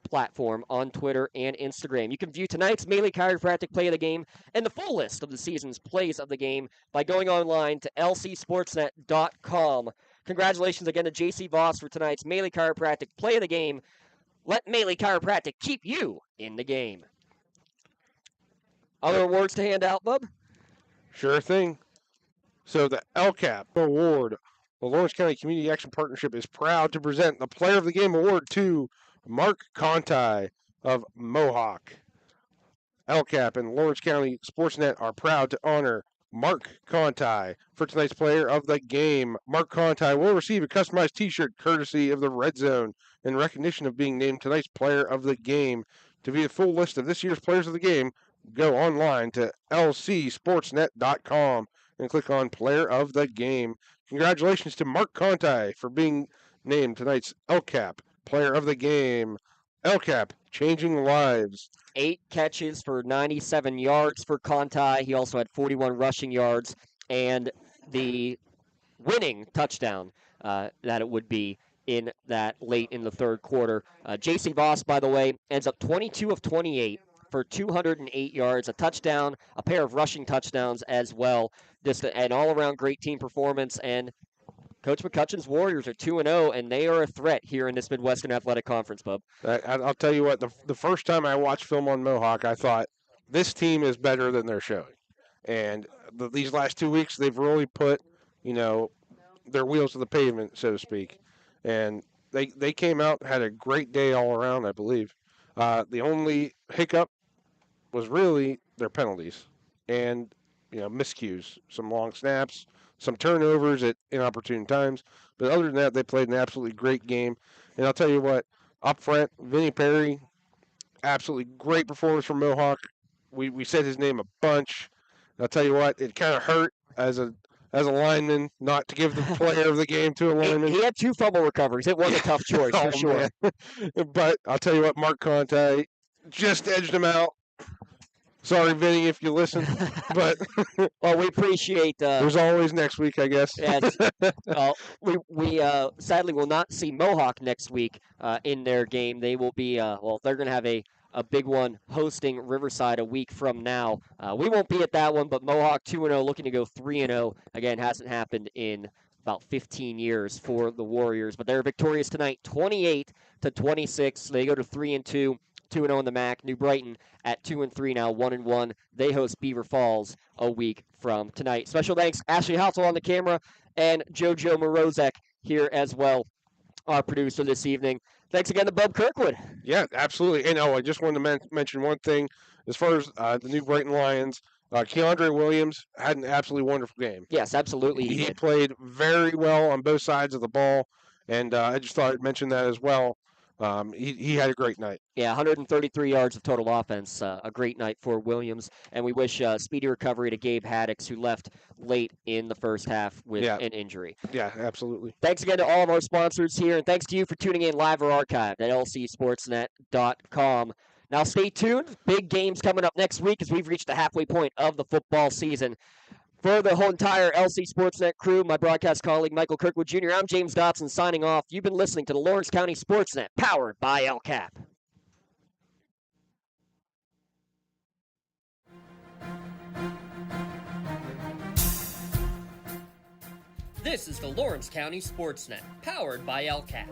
platform on Twitter and Instagram. You can view tonight's Maley Chiropractic play of the game and the full list of the season's plays of the game by going online to lcsportsnet.com. Congratulations again to J.C. Voss for tonight's Maley Chiropractic play of the game. Let Maley Chiropractic keep you in the game. Other awards to hand out, Bub? Sure thing. So the LCAP award, the Lawrence County Community Action Partnership, is proud to present the Player of the Game award to Mark Conti of Mohawk. LCAP and Lawrence County SportsNet are proud to honor Mark Conti for tonight's Player of the Game. Mark Conti will receive a customized t-shirt courtesy of the Red Zone in recognition of being named tonight's Player of the Game. To view the full list of this year's Players of the Game, go online to lcsportsnet.com and click on Player of the Game. Congratulations to Mark Conti for being named tonight's LCAP Player of the Game. LCAP, changing lives. 8 catches for 97 yards for Conti. He also had 41 rushing yards and the winning touchdown that it would be in that late in the third quarter. J.C. Voss, by the way, ends up 22 of 28 for 208 yards, a touchdown, a pair of rushing touchdowns as well. Just an all-around great team performance, and Coach McCutcheon's Warriors are 2-0, and they are a threat here in this Midwestern Athletic Conference, Bub. I'll tell you what, the first time I watched film on Mohawk, I thought, this team is better than they're showing. And these last 2 weeks, they've really put, their wheels to the pavement, so to speak. And they came out, had a great day all around, I believe. The only hiccup was really their penalties and, miscues, some long snaps, some turnovers at inopportune times. But other than that, they played an absolutely great game. And I'll tell you what, up front, Vinny Perry, absolutely great performance from Mohawk. We said his name a bunch. And I'll tell you what, it kind of hurt as a lineman not to give the player of the game to a lineman. He had 2 fumble recoveries. It was a tough choice, for sure. But I'll tell you what, Mark Conti just edged him out. Sorry, Vinny, if you listen. But well, we appreciate. There's always next week, I guess. Yes. We sadly will not see Mohawk next week in their game. They will be. They're going to have a big one hosting Riverside a week from now. We won't be at that one, but Mohawk 2-0, looking to go 3-0. Again, hasn't happened in about 15 years for the Warriors, but they're victorious tonight, 28-26. They go to 3-2. 2-0 in the MAC. New Brighton at 2-3 now, 1-1. They host Beaver Falls a week from tonight. Special thanks, Ashley Housel on the camera, and JoJo Morozek here as well, our producer this evening. Thanks again to Bub Kirkwood. Yeah, absolutely. And I just wanted to mention one thing. As far as the New Brighton Lions, Keandre Williams had an absolutely wonderful game. Yes, absolutely. He played very well on both sides of the ball, and I just thought I'd mention that as well. He had a great night. Yeah, 133 yards of total offense. A great night for Williams. And we wish speedy recovery to Gabe Haddix, who left late in the first half with an injury. Yeah, absolutely. Thanks again to all of our sponsors here, and thanks to you for tuning in live or archived at lcsportsnet.com. Now stay tuned. Big games coming up next week as we've reached the halfway point of the football season. For the whole entire LC SportsNet crew, my broadcast colleague Michael Kirkwood Jr., I'm James Dotson signing off. You've been listening to the Lawrence County SportsNet, powered by LCAP. This is the Lawrence County SportsNet, powered by LCAP.